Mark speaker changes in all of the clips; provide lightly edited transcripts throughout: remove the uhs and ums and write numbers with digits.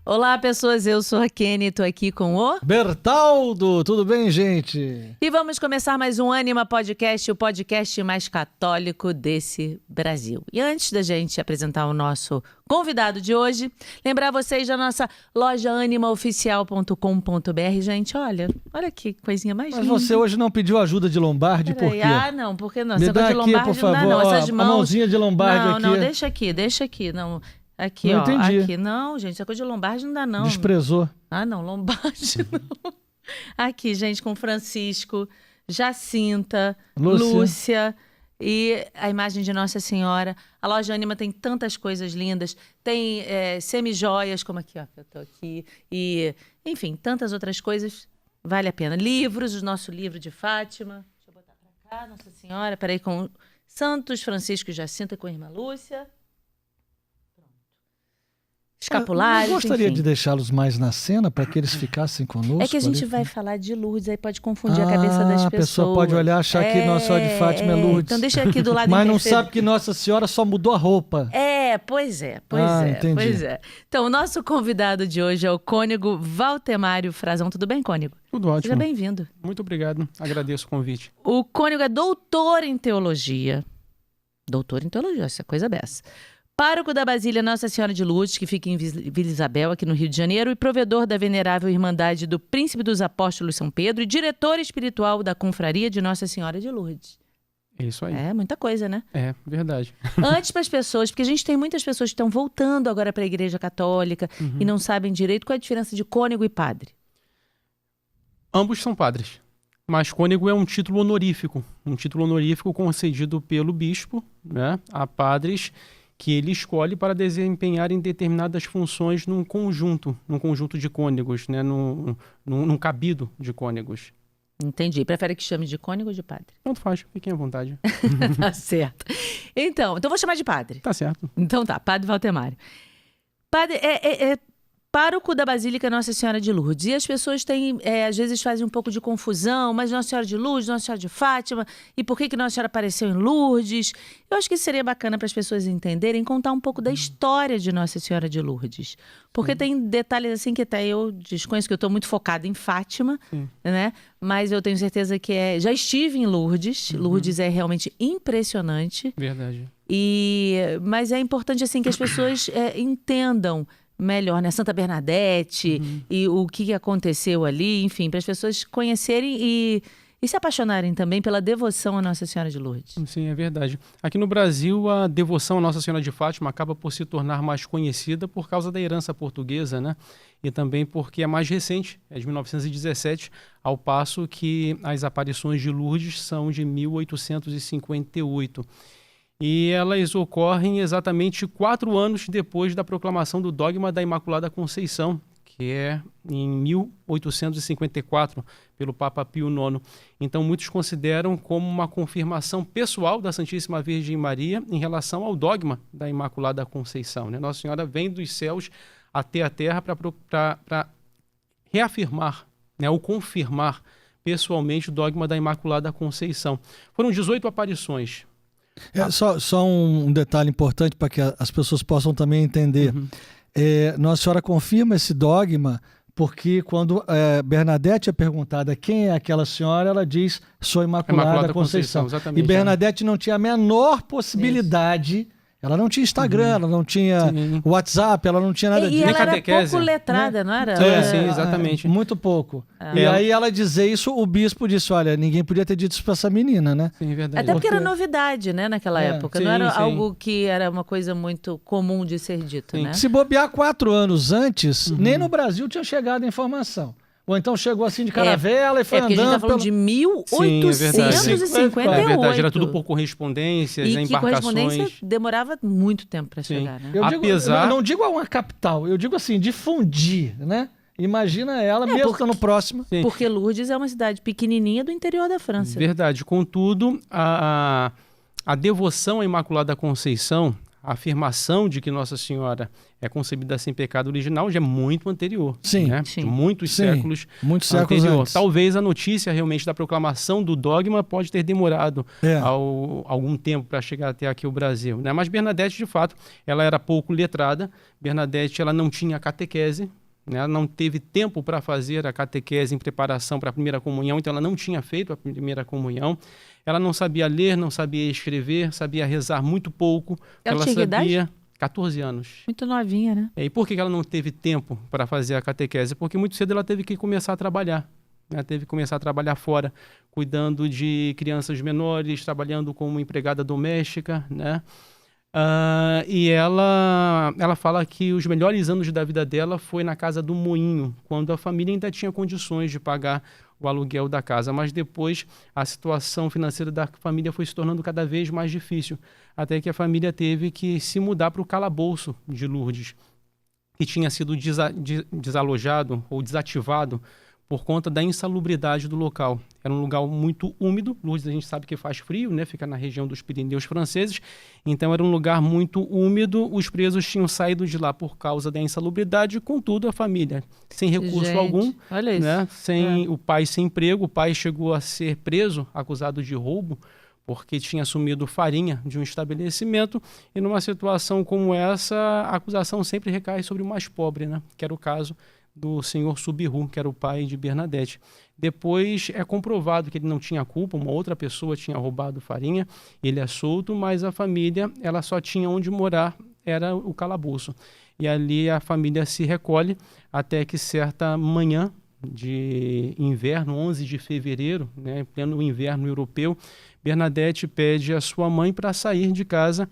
Speaker 1: Olá, pessoas, eu sou a Kenny, tô aqui com o
Speaker 2: Bertaldo, tudo bem, gente?
Speaker 1: E vamos começar mais um Ânima Podcast, o podcast mais católico desse Brasil. E antes da gente apresentar o nosso convidado de hoje, lembrar vocês da nossa loja animaoficial.com.br. Gente, olha que coisinha mais linda.
Speaker 2: Mas você hoje não pediu ajuda de Lombardi, por quê?
Speaker 1: Ah, não, porque não.
Speaker 2: Me
Speaker 1: Essa
Speaker 2: dá
Speaker 1: coisa de
Speaker 2: aqui,
Speaker 1: Lombardi
Speaker 2: por favor,
Speaker 1: não dá, não. Essas mãos...
Speaker 2: a mãozinha de Lombardi aqui.
Speaker 1: Não, deixa aqui, não. Aqui,
Speaker 2: não
Speaker 1: ó,
Speaker 2: entendi.
Speaker 1: aqui. Não, gente, essa coisa de Lombardi não dá, não.
Speaker 2: Desprezou.
Speaker 1: Ah, não, Lombardi não. Aqui, gente, com Francisco, Jacinta, Lúcia e a imagem de Nossa Senhora. A loja Ânima tem tantas coisas lindas. Tem semi-joias, como aqui, ó, que eu tô aqui. E, enfim, tantas outras coisas. Vale a pena. Livros, o nosso livro de Fátima. Deixa eu botar pra cá, Nossa Senhora. Peraí, com Santos, Francisco e Jacinta, com a irmã Lúcia. Escapulários,
Speaker 2: eu gostaria
Speaker 1: enfim.
Speaker 2: de deixá-los mais na cena para que eles ficassem conosco.
Speaker 1: É que a gente
Speaker 2: ali.
Speaker 1: vai falar de Lourdes, aí pode confundir a cabeça das pessoas.
Speaker 2: A pessoa pode olhar e achar que Nossa Senhora de Fátima é Lourdes.
Speaker 1: Então deixa aqui do lado
Speaker 2: Mas não sabe que Nossa Senhora só mudou a roupa.
Speaker 1: Pois é.
Speaker 2: Entendi.
Speaker 1: Então, o nosso convidado de hoje é o cônego Valtemário Frazão. Tudo bem, cônego?
Speaker 3: Tudo ótimo.
Speaker 1: Seja bem-vindo.
Speaker 3: Muito obrigado, agradeço o convite.
Speaker 1: O cônego é doutor em teologia. Doutor em teologia, essa coisa dessa. Pároco da Basília Nossa Senhora de Lourdes, que fica em Vila Isabel, aqui no Rio de Janeiro, e provedor da Venerável Irmandade do Príncipe dos Apóstolos São Pedro e diretor espiritual da Confraria de Nossa Senhora de Lourdes.
Speaker 3: É isso aí.
Speaker 1: É muita coisa, né?
Speaker 3: É, verdade.
Speaker 1: Antes para as pessoas, porque a gente tem muitas pessoas que estão voltando agora para a Igreja Católica e não sabem direito qual é a diferença de cônego e padre.
Speaker 3: Ambos são padres, mas cônego é um título honorífico concedido pelo bispo, né, a padres que ele escolhe para desempenharem determinadas funções num conjunto de cônegos, né, num cabido de cônegos.
Speaker 1: Entendi. Prefere que chame de cônego ou de padre?
Speaker 3: Tanto faz, fiquem à vontade.
Speaker 1: Tá certo. Então vou chamar de padre.
Speaker 3: Tá certo.
Speaker 1: Então tá, padre Valtemário. Padre, pároco da Basílica Nossa Senhora de Lourdes. E as pessoas têm, às vezes fazem um pouco de confusão, mas Nossa Senhora de Lourdes, Nossa Senhora de Fátima, e por que Nossa Senhora apareceu em Lourdes? Eu acho que seria bacana para as pessoas entenderem, contar um pouco da história de Nossa Senhora de Lourdes. Porque tem detalhes assim que até eu desconheço, que eu estou muito focada em Fátima, né? Mas eu tenho certeza que já estive em Lourdes. Lourdes é realmente impressionante.
Speaker 3: Verdade.
Speaker 1: Mas é importante assim que as pessoas entendam melhor, né? Santa Bernadette e o que aconteceu ali, enfim, para as pessoas conhecerem e se apaixonarem também pela devoção a Nossa Senhora de Lourdes.
Speaker 3: Sim, é verdade. Aqui no Brasil, a devoção a Nossa Senhora de Fátima acaba por se tornar mais conhecida por causa da herança portuguesa, né? E também porque é mais recente, é de 1917, ao passo que as aparições de Lourdes são de 1858. E elas ocorrem exatamente 4 anos depois da proclamação do dogma da Imaculada Conceição, que é em 1854, pelo Papa Pio IX. Então, muitos consideram como uma confirmação pessoal da Santíssima Virgem Maria em relação ao dogma da Imaculada Conceição, né? Nossa Senhora vem dos céus até a terra para reafirmar, né, ou confirmar pessoalmente o dogma da Imaculada Conceição. Foram 18 aparições.
Speaker 2: Só um detalhe importante para que as pessoas possam também entender. Nossa Senhora confirma esse dogma porque quando Bernadette é perguntada quem é aquela senhora, ela diz, sou Imaculada Conceição.
Speaker 3: Exatamente,
Speaker 2: e Bernadette não tinha a menor possibilidade. Ela não tinha Instagram, ela não tinha WhatsApp, ela não tinha nada disso.
Speaker 1: E ela era
Speaker 3: catequese,
Speaker 1: pouco letrada, não era?
Speaker 3: Sim, exatamente.
Speaker 2: Muito pouco. E aí ela dizer isso, o bispo disse, olha, ninguém podia ter dito isso para essa menina, né?
Speaker 3: Sim, verdade.
Speaker 1: Até porque era novidade, né, naquela época.
Speaker 3: Sim,
Speaker 1: não era
Speaker 3: sim.
Speaker 1: algo que era uma coisa muito comum de ser dito, né?
Speaker 2: Se bobear 4 anos antes, nem no Brasil tinha chegado a informação. Ou então chegou assim de caravela e foi andando.
Speaker 1: Porque a gente tá falando de 1858.
Speaker 3: É verdade, era tudo por correspondências,
Speaker 1: e
Speaker 3: embarcações.
Speaker 1: Que correspondência demorava muito tempo para chegar, né?
Speaker 2: Eu não digo a uma capital, eu digo assim, difundir, né? Imagina ela, mesmo estando próxima.
Speaker 1: Sim. Porque Lourdes é uma cidade pequenininha do interior da França.
Speaker 3: Verdade. Contudo, a devoção à Imaculada Conceição, a afirmação de que Nossa Senhora é concebida sem pecado original já é muito anterior.
Speaker 2: Sim,
Speaker 3: né?
Speaker 1: sim.
Speaker 3: Muitos séculos
Speaker 2: muitos séculos antes.
Speaker 3: Talvez a notícia realmente da proclamação do dogma pode ter demorado algum tempo para chegar até aqui o Brasil. Né? Mas Bernadette, de fato, ela era pouco letrada. Bernadette, ela não tinha catequese. Né? Ela não teve tempo para fazer a catequese em preparação para a primeira comunhão, então ela não tinha feito a primeira comunhão. Ela não sabia ler, não sabia escrever, sabia rezar muito pouco.
Speaker 1: Ela tinha
Speaker 3: sabia
Speaker 1: idade?
Speaker 3: 14 anos.
Speaker 1: Muito novinha, né?
Speaker 3: E por que ela não teve tempo para fazer a catequese? Porque muito cedo ela teve que começar a trabalhar. Ela teve que começar a trabalhar fora, cuidando de crianças menores, trabalhando como empregada doméstica, né? E ela fala que os melhores anos da vida dela foi na casa do moinho, quando a família ainda tinha condições de pagar o aluguel da casa, mas depois a situação financeira da família foi se tornando cada vez mais difícil, até que a família teve que se mudar para o calabouço de Lourdes, que tinha sido desalojado ou desativado por conta da insalubridade do local. Era um lugar muito úmido. Lourdes a gente sabe que faz frio, né? Fica na região dos Pirineus franceses. Então era um lugar muito úmido. Os presos tinham saído de lá por causa da insalubridade. Contudo, a família, sem recurso algum,
Speaker 1: olha isso.
Speaker 3: né? Sem o pai sem emprego. O pai chegou a ser preso, acusado de roubo, porque tinha assumido farinha de um estabelecimento. E numa situação como essa, a acusação sempre recai sobre o mais pobre, né? Que era o caso do senhor Subiru, que era o pai de Bernadette. Depois é comprovado que ele não tinha culpa, uma outra pessoa tinha roubado farinha, ele é solto, mas a família ela só tinha onde morar, era o calabouço. E ali a família se recolhe até que certa manhã de inverno, 11 de fevereiro, né, pleno inverno europeu, Bernadette pede à sua mãe para sair de casa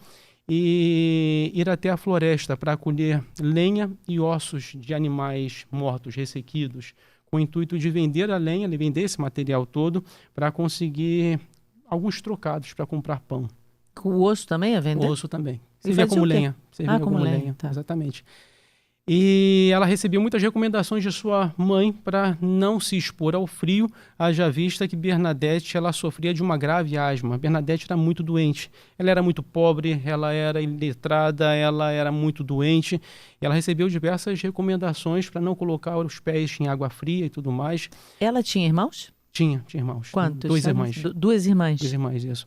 Speaker 3: e ir até a floresta para colher lenha e ossos de animais mortos, ressequidos, com o intuito de vender a lenha, de vender esse material todo para conseguir alguns trocados para comprar pão.
Speaker 1: O osso também a vender?
Speaker 3: O osso também.
Speaker 1: E
Speaker 3: Servia
Speaker 1: fazia
Speaker 3: como
Speaker 1: o quê?
Speaker 3: lenha. Servia como lenha,
Speaker 1: tá.
Speaker 3: exatamente. E ela recebeu muitas recomendações de sua mãe para não se expor ao frio, haja vista que Bernadette ela sofria de uma grave asma. Bernadette era muito doente, ela era muito pobre, ela era iletrada, ela era muito doente. E ela recebeu diversas recomendações para não colocar os pés em água fria e tudo mais.
Speaker 1: Ela tinha irmãos?
Speaker 3: Tinha irmãos.
Speaker 1: Quantos?
Speaker 3: Duas irmãs.
Speaker 1: Duas irmãs.
Speaker 3: Duas irmãs, isso.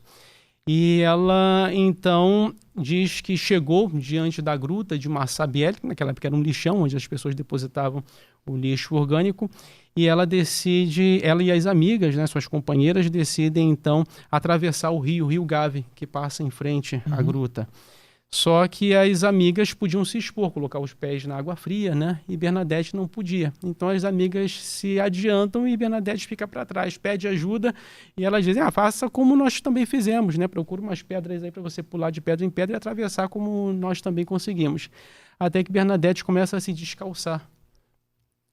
Speaker 3: E ela, então, diz que chegou diante da gruta de Massabielle, que naquela época era um lixão, onde as pessoas depositavam o lixo orgânico, e ela decide, ela e as amigas, né, suas companheiras, decidem, então, atravessar o rio Gave, que passa em frente à gruta. Só que as amigas podiam se expor, colocar os pés na água fria, né? E Bernadette não podia. Então as amigas se adiantam e Bernadette fica para trás, pede ajuda e elas dizem, faça como nós também fizemos, né? Procura umas pedras aí para você pular de pedra em pedra e atravessar como nós também conseguimos. Até que Bernadette começa a se descalçar.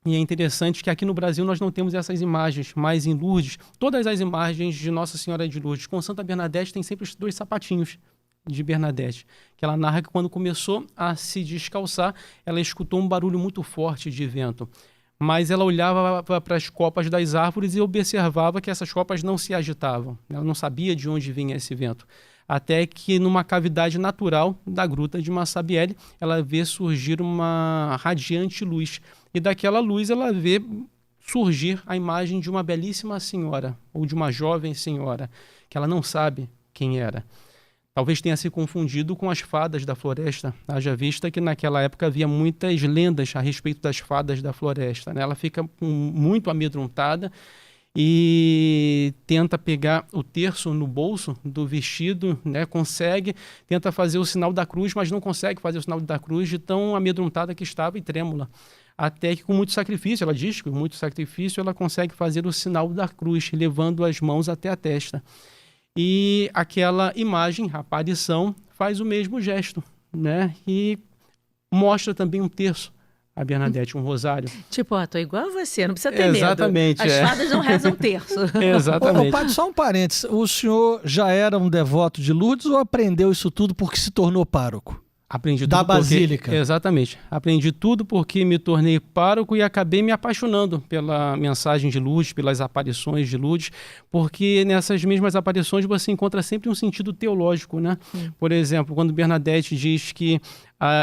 Speaker 3: E é interessante que aqui no Brasil nós não temos essas imagens, mas em Lourdes, todas as imagens de Nossa Senhora de Lourdes com Santa Bernadette tem sempre os dois sapatinhos de Bernadette, que ela narra que quando começou a se descalçar, ela escutou um barulho muito forte de vento, mas ela olhava para as copas das árvores e observava que essas copas não se agitavam, ela não sabia de onde vinha esse vento, até que numa cavidade natural da gruta de Massabielle, ela vê surgir uma radiante luz, e daquela luz ela vê surgir a imagem de uma belíssima senhora, ou de uma jovem senhora, que ela não sabe quem era. Talvez tenha se confundido com as fadas da floresta, haja vista que naquela época havia muitas lendas a respeito das fadas da floresta, né? Ela fica muito amedrontada e tenta pegar o terço no bolso do vestido, né? Tenta fazer o sinal da cruz, mas não consegue fazer o sinal da cruz de tão amedrontada que estava e trêmula. Até que com muito sacrifício, ela diz que com muito sacrifício ela consegue fazer o sinal da cruz, levando as mãos até a testa. E aquela imagem, a aparição, faz o mesmo gesto, né? E mostra também um terço a Bernadette, um rosário.
Speaker 1: Tipo, tô igual a você, não precisa ter medo.
Speaker 3: Exatamente.
Speaker 1: As fadas não rezam terço.
Speaker 3: Exatamente.
Speaker 2: Padre, só um parênteses. O senhor já era um devoto de Lourdes ou aprendeu isso tudo porque se tornou pároco?
Speaker 3: Aprendi
Speaker 2: da
Speaker 3: tudo
Speaker 2: Basílica.
Speaker 3: Exatamente. Aprendi tudo porque me tornei pároco e acabei me apaixonando pela mensagem de Lourdes, pelas aparições de Lourdes, porque nessas mesmas aparições você encontra sempre um sentido teológico, né? Por exemplo, quando Bernadette diz que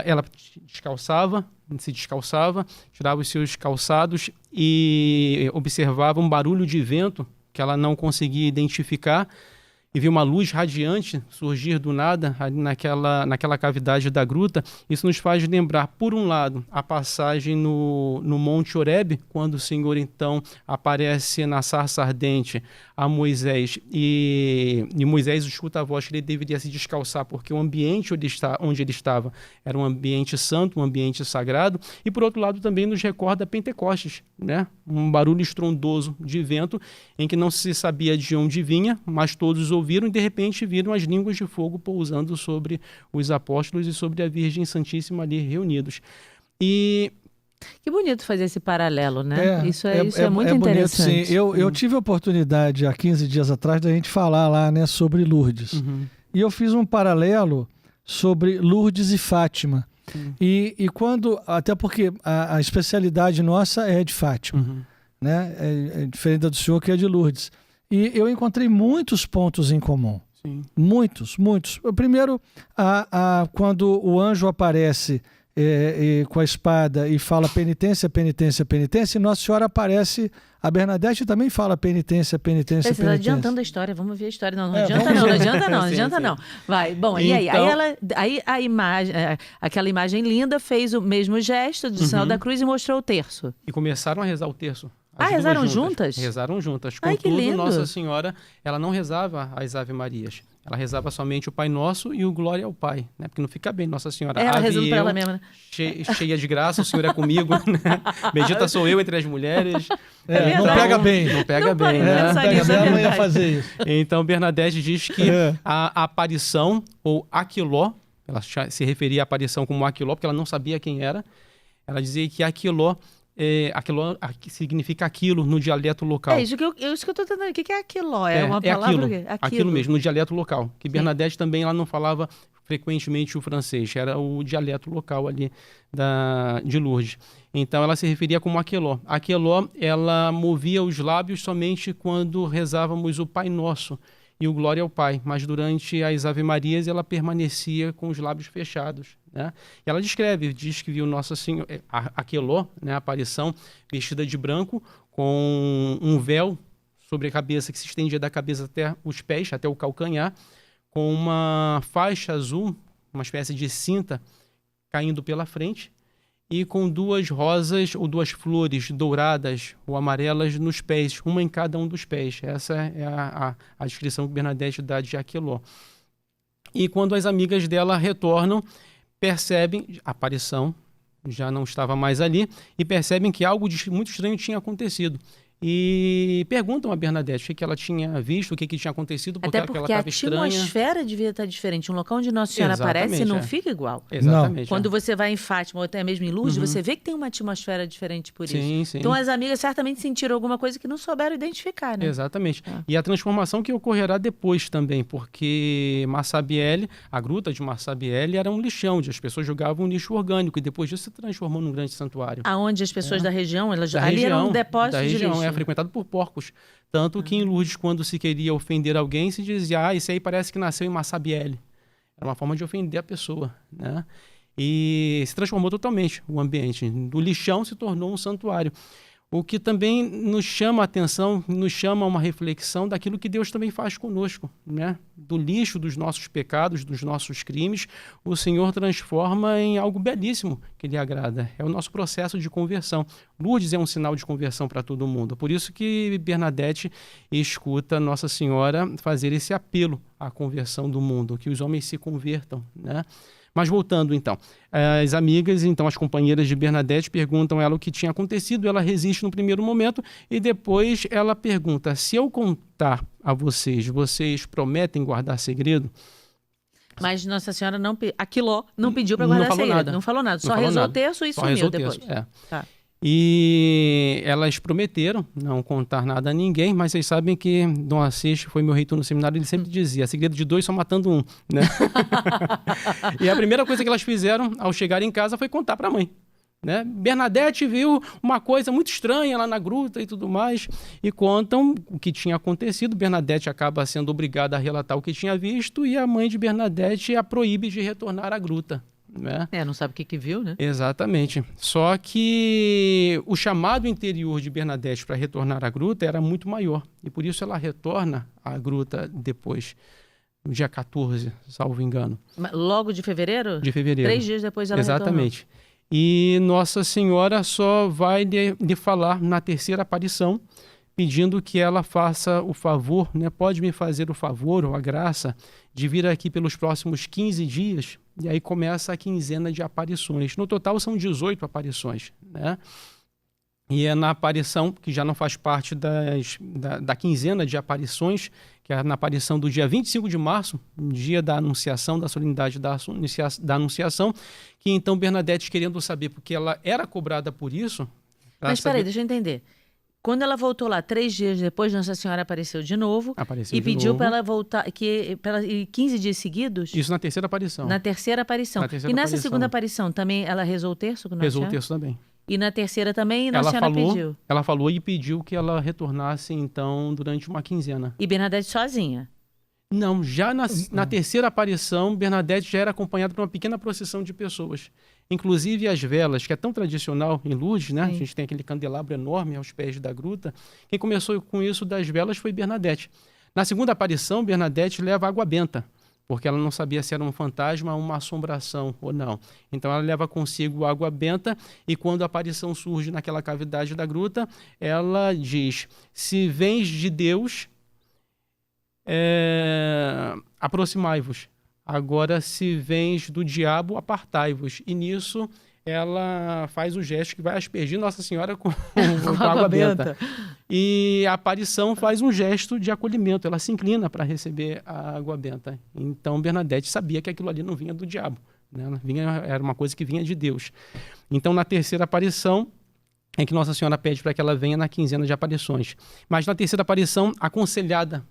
Speaker 3: ela se descalçava, tirava os seus calçados e observava um barulho de vento que ela não conseguia identificar, e viu uma luz radiante surgir do nada ali naquela cavidade da gruta. Isso nos faz lembrar, por um lado, a passagem no Monte Horebe, quando o Senhor então aparece na sarça ardente a Moisés, e Moisés escuta a voz que ele deveria se descalçar, porque o ambiente onde ele estava era um ambiente santo, um ambiente sagrado. E por outro lado também nos recorda Pentecostes, né? Um barulho estrondoso de vento em que não se sabia de onde vinha, mas todos ouviram e de repente viram as línguas de fogo pousando sobre os apóstolos e sobre a Virgem Santíssima ali reunidos. E
Speaker 1: que bonito fazer esse paralelo, né? Isso é muito interessante.
Speaker 2: Bonito, sim. Eu tive a oportunidade, há 15 dias atrás, da gente falar lá, né, sobre Lourdes. E eu fiz um paralelo sobre Lourdes e Fátima. E quando, até porque a especialidade nossa é de Fátima, né? É diferente da do senhor, que é de Lourdes. E eu encontrei muitos pontos em comum.
Speaker 3: Sim.
Speaker 2: Muitos. Primeiro, quando o anjo aparece com a espada e fala penitência, penitência, penitência, e Nossa Senhora aparece, a Bernadette também fala penitência, penitência,
Speaker 1: Você está
Speaker 2: penitência.
Speaker 1: adiantando a história, vamos ver a história. Não adianta não. Vai, bom, e aí? Aí a imagem, aquela imagem linda fez o mesmo gesto do sinal da cruz e mostrou o terço.
Speaker 3: E começaram a rezar o terço.
Speaker 1: Rezaram juntas?
Speaker 3: Rezaram juntas.
Speaker 1: Ai, que
Speaker 3: Contudo,
Speaker 1: lindo.
Speaker 3: Nossa Senhora, ela não rezava as Ave Marias. Ela rezava somente o Pai Nosso e o Glória ao Pai, né? Porque não fica bem, Nossa Senhora.
Speaker 1: Ela rezando para ela mesma, né?
Speaker 3: Cheia de graça, o Senhor é comigo, né? Bendita sou eu entre as mulheres.
Speaker 2: Não pega bem.
Speaker 3: Não pega bem, né?
Speaker 2: Ela não ia fazer isso.
Speaker 3: Então, Bernadette diz que a aparição, ou aquiló, ela se referia à aparição como aquiló, porque ela não sabia quem era. Ela dizia que aquiló significa aquilo no dialeto local.
Speaker 1: É isso que eu estou tentando. O que é aquiló? É uma palavra?
Speaker 3: Aquilo mesmo, no dialeto local. Que Bernadette também ela não falava frequentemente o francês, era o dialeto local ali de Lourdes. Então ela se referia como aquiló. Aquiló, ela movia os lábios somente quando rezávamos o Pai Nosso e o Glória ao Pai, mas durante as Ave Marias ela permanecia com os lábios fechados, né? E ela diz que viu Nossa Senhora, aquiló, né, a aparição, vestida de branco, com um véu sobre a cabeça que se estendia da cabeça até os pés, até o calcanhar, com uma faixa azul, uma espécie de cinta caindo pela frente, e com duas rosas ou duas flores douradas ou amarelas nos pés, uma em cada um dos pés. Essa é a descrição que Bernadette dá de aquiló. E quando as amigas dela retornam, percebem, a aparição já não estava mais ali, e percebem que algo muito estranho tinha acontecido. E perguntam a Bernadette o que ela tinha visto, o que tinha acontecido, porque
Speaker 1: até porque
Speaker 3: ela
Speaker 1: a
Speaker 3: estava estranha.
Speaker 1: atmosfera devia estar diferente. Um local onde Nossa Senhora aparece não fica igual.
Speaker 3: Exatamente.
Speaker 1: Quando você vai em Fátima ou até mesmo em Lourdes, você vê que tem uma atmosfera diferente por isso.
Speaker 3: Sim.
Speaker 1: Então as amigas certamente sentiram alguma coisa que não souberam identificar, né?
Speaker 3: Exatamente. E a transformação que ocorrerá depois também, porque Massabielle, a gruta de Massabielle era um lixão, onde as pessoas jogavam um lixo orgânico, e depois disso se transformou num grande santuário.
Speaker 1: Aonde as pessoas da região, ali era um depósito de lixo.
Speaker 3: Frequentado por porcos. Tanto que em Lourdes, quando se queria ofender alguém, se dizia, esse aí parece que nasceu em Massabielle. Era uma forma de ofender a pessoa, né? E se transformou totalmente o ambiente. Do lixão se tornou um santuário. O que também nos chama a atenção, nos chama a uma reflexão daquilo que Deus também faz conosco, né? Do lixo dos nossos pecados, dos nossos crimes, o Senhor transforma em algo belíssimo que lhe agrada. É o nosso processo de conversão. Lourdes é um sinal de conversão para todo mundo. Por isso que Bernadette escuta Nossa Senhora fazer esse apelo à conversão do mundo, que os homens se convertam, né? Mas voltando então, as amigas, então as companheiras de Bernadette perguntam a ela o que tinha acontecido, ela resiste no primeiro momento e depois ela pergunta, se eu contar a vocês, vocês prometem guardar segredo?
Speaker 1: Mas Nossa Senhora não pediu para guardar segredo, não falou nada, só rezou o terço e sumiu depois.
Speaker 3: Tá. E elas prometeram não contar nada a ninguém, mas vocês sabem que Dom Assis foi meu reitor no seminário, ele sempre dizia, segredo de 2 só matando um, né? E a primeira coisa que elas fizeram ao chegar em casa foi contar para a mãe, né? Bernadette viu uma coisa muito estranha lá na gruta e tudo mais, e contam o que tinha acontecido. Bernadette acaba sendo obrigada a relatar o que tinha visto, e a mãe de Bernadette a proíbe de retornar à gruta, né?
Speaker 1: Não sabe o que viu, né?
Speaker 3: Exatamente. Só que o chamado interior de Bernadette para retornar à gruta era muito maior. E por isso ela retorna à gruta depois, no dia 14, salvo engano.
Speaker 1: Logo de fevereiro?
Speaker 3: De fevereiro.
Speaker 1: 3 dias depois ela
Speaker 3: Exatamente. E Nossa Senhora só vai lhe falar na terceira aparição, pedindo que ela faça o favor, né? Pode me fazer o favor ou a graça de vir aqui pelos próximos 15 dias. E aí começa a quinzena de aparições. No total são 18 aparições, né? E é na aparição, que já não faz parte da quinzena de aparições, que é na aparição do dia 25 de março, dia da Anunciação, da solenidade da Anunciação, que então Bernadette, querendo saber, porque ela era cobrada por isso...
Speaker 1: Mas peraí, deixa eu entender. Quando ela voltou lá 3 dias depois, Nossa Senhora apareceu de novo e pediu para ela voltar, para 15 dias seguidos?
Speaker 3: Isso na terceira aparição.
Speaker 1: Na terceira aparição. E nessa segunda aparição também ela rezou o terço?
Speaker 3: Rezou o terço também.
Speaker 1: E na terceira também Nossa Senhora pediu?
Speaker 3: Ela falou e pediu que ela retornasse então durante uma quinzena.
Speaker 1: E Bernadette sozinha?
Speaker 3: Não, já na terceira aparição, Bernadette já era acompanhada por uma pequena procissão de pessoas. Inclusive as velas, que é tão tradicional em Lourdes, né? Sim. A gente tem aquele candelabro enorme aos pés da gruta. Quem começou com isso das velas foi Bernadette. Na segunda aparição, Bernadette leva água benta, porque ela não sabia se era um fantasma, uma assombração ou não. Então ela leva consigo água benta, e quando a aparição surge naquela cavidade da gruta, ela diz: se vens de Deus, aproximai-vos. Agora, se vens do diabo, apartai-vos. E nisso, ela faz o gesto que vai aspergir Nossa Senhora com água benta. E a aparição faz um gesto de acolhimento. Ela se inclina para receber a água benta. Então, Bernadette sabia que aquilo ali não vinha do diabo, né? Era uma coisa que vinha de Deus. Então, na terceira aparição, é que Nossa Senhora pede para que ela venha na quinzena de aparições. Mas na terceira aparição, aconselhada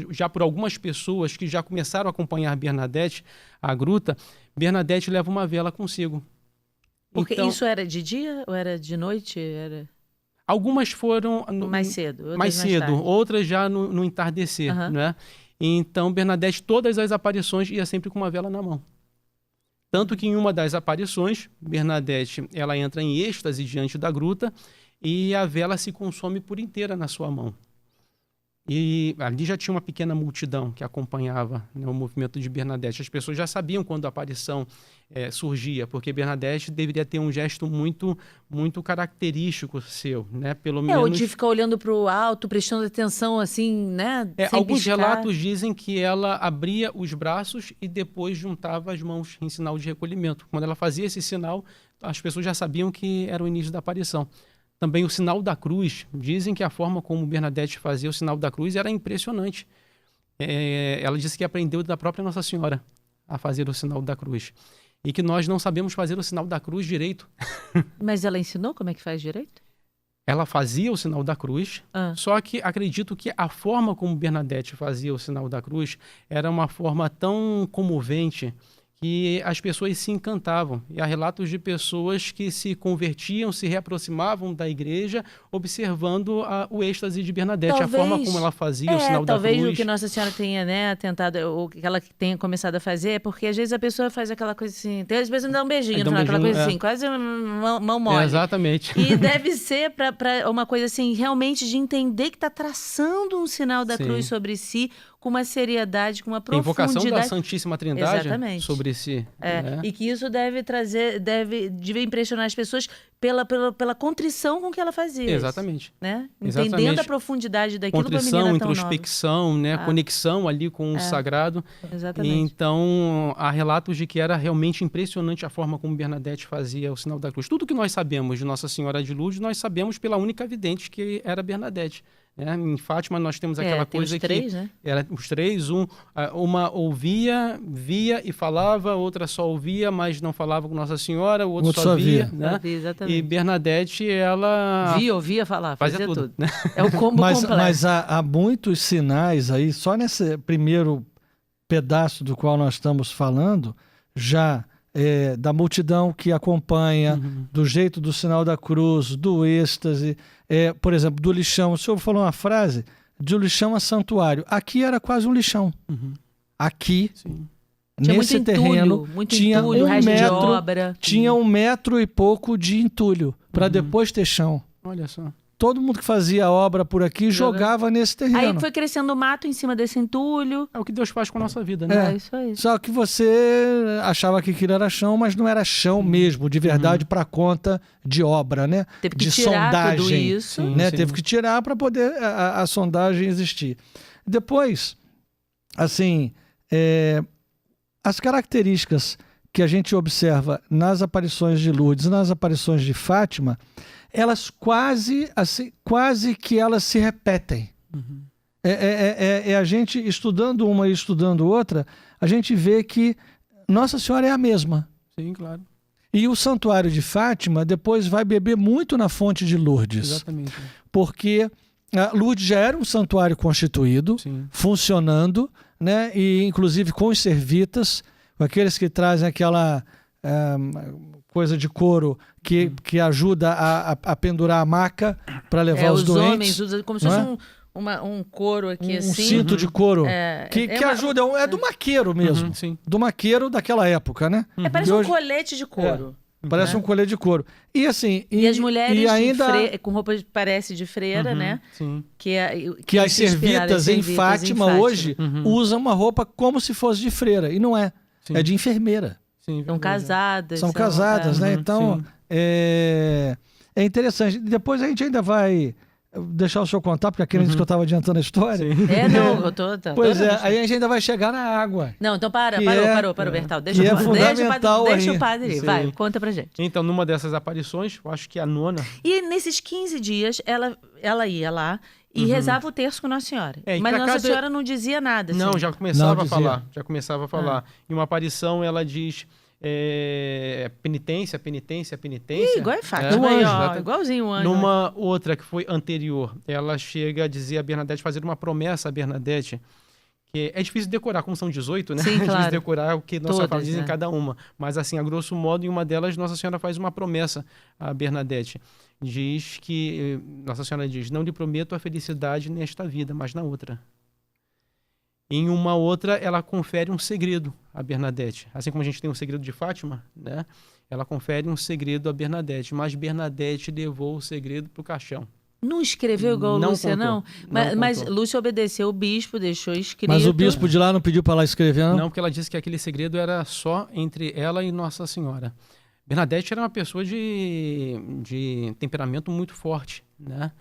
Speaker 3: já por algumas pessoas que já começaram a acompanhar Bernadette, a gruta, Bernadette leva uma vela consigo.
Speaker 1: Porque
Speaker 3: então,
Speaker 1: isso era de dia ou era de noite?
Speaker 3: Algumas foram
Speaker 1: mais cedo,
Speaker 3: outras já no entardecer, né? Então, Bernadette, todas as aparições, ia sempre com uma vela na mão. Tanto que em uma das aparições, Bernadette, ela entra em êxtase diante da gruta e a vela se consome por inteira na sua mão. E ali já tinha uma pequena multidão que acompanhava, né, o movimento de Bernadette. As pessoas já sabiam quando a aparição surgia, porque Bernadette deveria ter um gesto muito, muito característico seu, né? Pelo menos...
Speaker 1: ou de ficar olhando para o alto, prestando atenção assim, né?
Speaker 3: Alguns relatos dizem que ela abria os braços e depois juntava as mãos em sinal de recolhimento. Quando ela fazia esse sinal, as pessoas já sabiam que era o início da aparição. Também o sinal da cruz. Dizem que a forma como Bernadette fazia o sinal da cruz era impressionante. Ela disse que aprendeu da própria Nossa Senhora a fazer o sinal da cruz. E que nós não sabemos fazer o sinal da cruz direito.
Speaker 1: Mas ela ensinou como é que faz direito?
Speaker 3: Ela fazia o sinal da cruz, só que acredito que a forma como Bernadette fazia o sinal da cruz era uma forma tão comovente que as pessoas se encantavam. E há relatos de pessoas que se convertiam, se reaproximavam da igreja, observando o êxtase de Bernadette,
Speaker 1: talvez,
Speaker 3: a forma como ela fazia o sinal da cruz.
Speaker 1: Talvez o que Nossa Senhora tenha, né, tentado, ou que ela tenha começado a fazer, é porque às vezes a pessoa faz aquela coisa assim, às vezes dá um beijinho, aquela coisa assim, quase mão mole.
Speaker 3: Exatamente.
Speaker 1: E deve ser para uma coisa assim, realmente de entender que está traçando um sinal da cruz sobre si, com uma seriedade, com uma profundidade.
Speaker 3: Invocação da Santíssima Trindade.
Speaker 1: Exatamente.
Speaker 3: Sobre si. Né?
Speaker 1: E que isso deve impressionar as pessoas pela contrição com que ela fazia.
Speaker 3: Exatamente.
Speaker 1: Né? Entendendo a profundidade daquilo, para a menina
Speaker 3: tão introspecção, né? Conexão ali com o sagrado.
Speaker 1: Exatamente.
Speaker 3: Então, há relatos de que era realmente impressionante a forma como Bernadette fazia o sinal da cruz. Tudo que nós sabemos de Nossa Senhora de Lourdes, nós sabemos pela única vidente que era Bernadette. né? Em Fátima nós temos aquela
Speaker 1: tem
Speaker 3: coisa
Speaker 1: os três,
Speaker 3: que
Speaker 1: né?
Speaker 3: era os três, uma ouvia, via e falava, outra só ouvia, mas não falava com Nossa Senhora, o outro só via, né?
Speaker 1: Só via, exatamente.
Speaker 3: E Bernadette, ela
Speaker 1: Via, ouvia, falava, fazia tudo.
Speaker 3: né?
Speaker 1: É o combo completo.
Speaker 2: Mas há muitos sinais aí, só nesse primeiro pedaço do qual nós estamos falando, já da multidão que acompanha, do jeito do sinal da cruz, do êxtase, por exemplo, do lixão. O senhor falou uma frase, de lixão a santuário. Aqui era quase um lixão. Aqui,
Speaker 3: Sim.
Speaker 2: nesse terreno, tinha
Speaker 1: entulho,
Speaker 2: 1 metro,
Speaker 1: de obra.
Speaker 2: tinha 1 metro e pouco de entulho, para depois ter chão.
Speaker 3: Olha só.
Speaker 2: Todo mundo que fazia obra por aqui jogava nesse terreno.
Speaker 1: Aí foi crescendo mato em cima desse entulho.
Speaker 3: É o que Deus faz com a nossa vida, né?
Speaker 1: É isso aí.
Speaker 2: Só que você achava que aquilo era chão, mas não era chão mesmo, de verdade, para conta de obra, né?
Speaker 1: Teve que
Speaker 2: de
Speaker 1: tirar
Speaker 2: sondagem,
Speaker 1: tudo isso.
Speaker 2: né?
Speaker 3: Sim.
Speaker 2: Teve que tirar para poder a sondagem existir. Depois, assim, as características que a gente observa nas aparições de Lourdes, nas aparições de Fátima, elas quase que elas se repetem. A gente estudando uma e estudando outra, a gente vê que Nossa Senhora é a mesma.
Speaker 3: Sim, claro.
Speaker 2: E o Santuário de Fátima depois vai beber muito na fonte de Lourdes.
Speaker 3: Exatamente.
Speaker 2: Porque Lourdes já era um santuário constituído,
Speaker 3: Sim.
Speaker 2: funcionando, né? E inclusive com os servitas, com aqueles que trazem aquela coisa de couro que ajuda a pendurar a maca para levar os doentes.
Speaker 1: Homens usam como se fosse um couro aqui, assim.
Speaker 2: Um cinto de couro que ajuda, é do maqueiro mesmo,
Speaker 3: Sim.
Speaker 2: do maqueiro daquela época, né?
Speaker 1: Parece
Speaker 2: hoje,
Speaker 1: um colete de couro.
Speaker 2: Parece um colete de couro. E assim...
Speaker 1: E as mulheres
Speaker 2: ainda...
Speaker 1: com roupa parece de freira, né?
Speaker 3: Sim.
Speaker 2: Que as servitas em Fátima hoje usam uma roupa como se fosse de freira. E não é.
Speaker 3: Sim.
Speaker 2: É de enfermeira.
Speaker 3: Sim,
Speaker 1: são casadas.
Speaker 2: São casadas, né? Então, é interessante. Depois a gente ainda vai deixar o senhor contar, porque aqui disse que eu estava adiantando a história.
Speaker 1: Não, eu tô...
Speaker 2: Pois aí a gente ainda vai chegar na água.
Speaker 1: Não, então parou, Bertal. Deixa o padre ir. Vai, conta pra gente.
Speaker 3: Então, numa dessas aparições, eu acho que a nona...
Speaker 1: E nesses 15 dias, ela ia lá e rezava o terço com Nossa Senhora. Mas Nossa Senhora não dizia nada. Assim.
Speaker 3: Não, já começava a falar. Em uma aparição, ela diz... penitência.
Speaker 1: Igual é Fátima, igualzinho o anjo.
Speaker 3: Numa outra que foi anterior, ela chega a dizer a Bernadette, fazer uma promessa a Bernadette, que é difícil decorar, como são 18, né?
Speaker 1: Sim,
Speaker 3: é difícil decorar o que Nossa Senhora diz em cada uma. Mas assim, a grosso modo, em uma delas, Nossa Senhora faz uma promessa a Bernadette. Nossa Senhora diz, não lhe prometo a felicidade nesta vida, mas na outra. Em uma outra, ela confere um segredo a Bernadette. Assim como a gente tem um segredo de Fátima, né? Ela confere um segredo a Bernadette. Mas Bernadette levou o segredo para o caixão.
Speaker 1: Não escreveu igual Lúcia, não? Mas Lúcia obedeceu o bispo, deixou escrito.
Speaker 2: Mas o bispo de lá não pediu para ela escrever, não?
Speaker 3: Não, porque ela disse que aquele segredo era só entre ela e Nossa Senhora. Bernadette era uma pessoa de temperamento muito forte, né?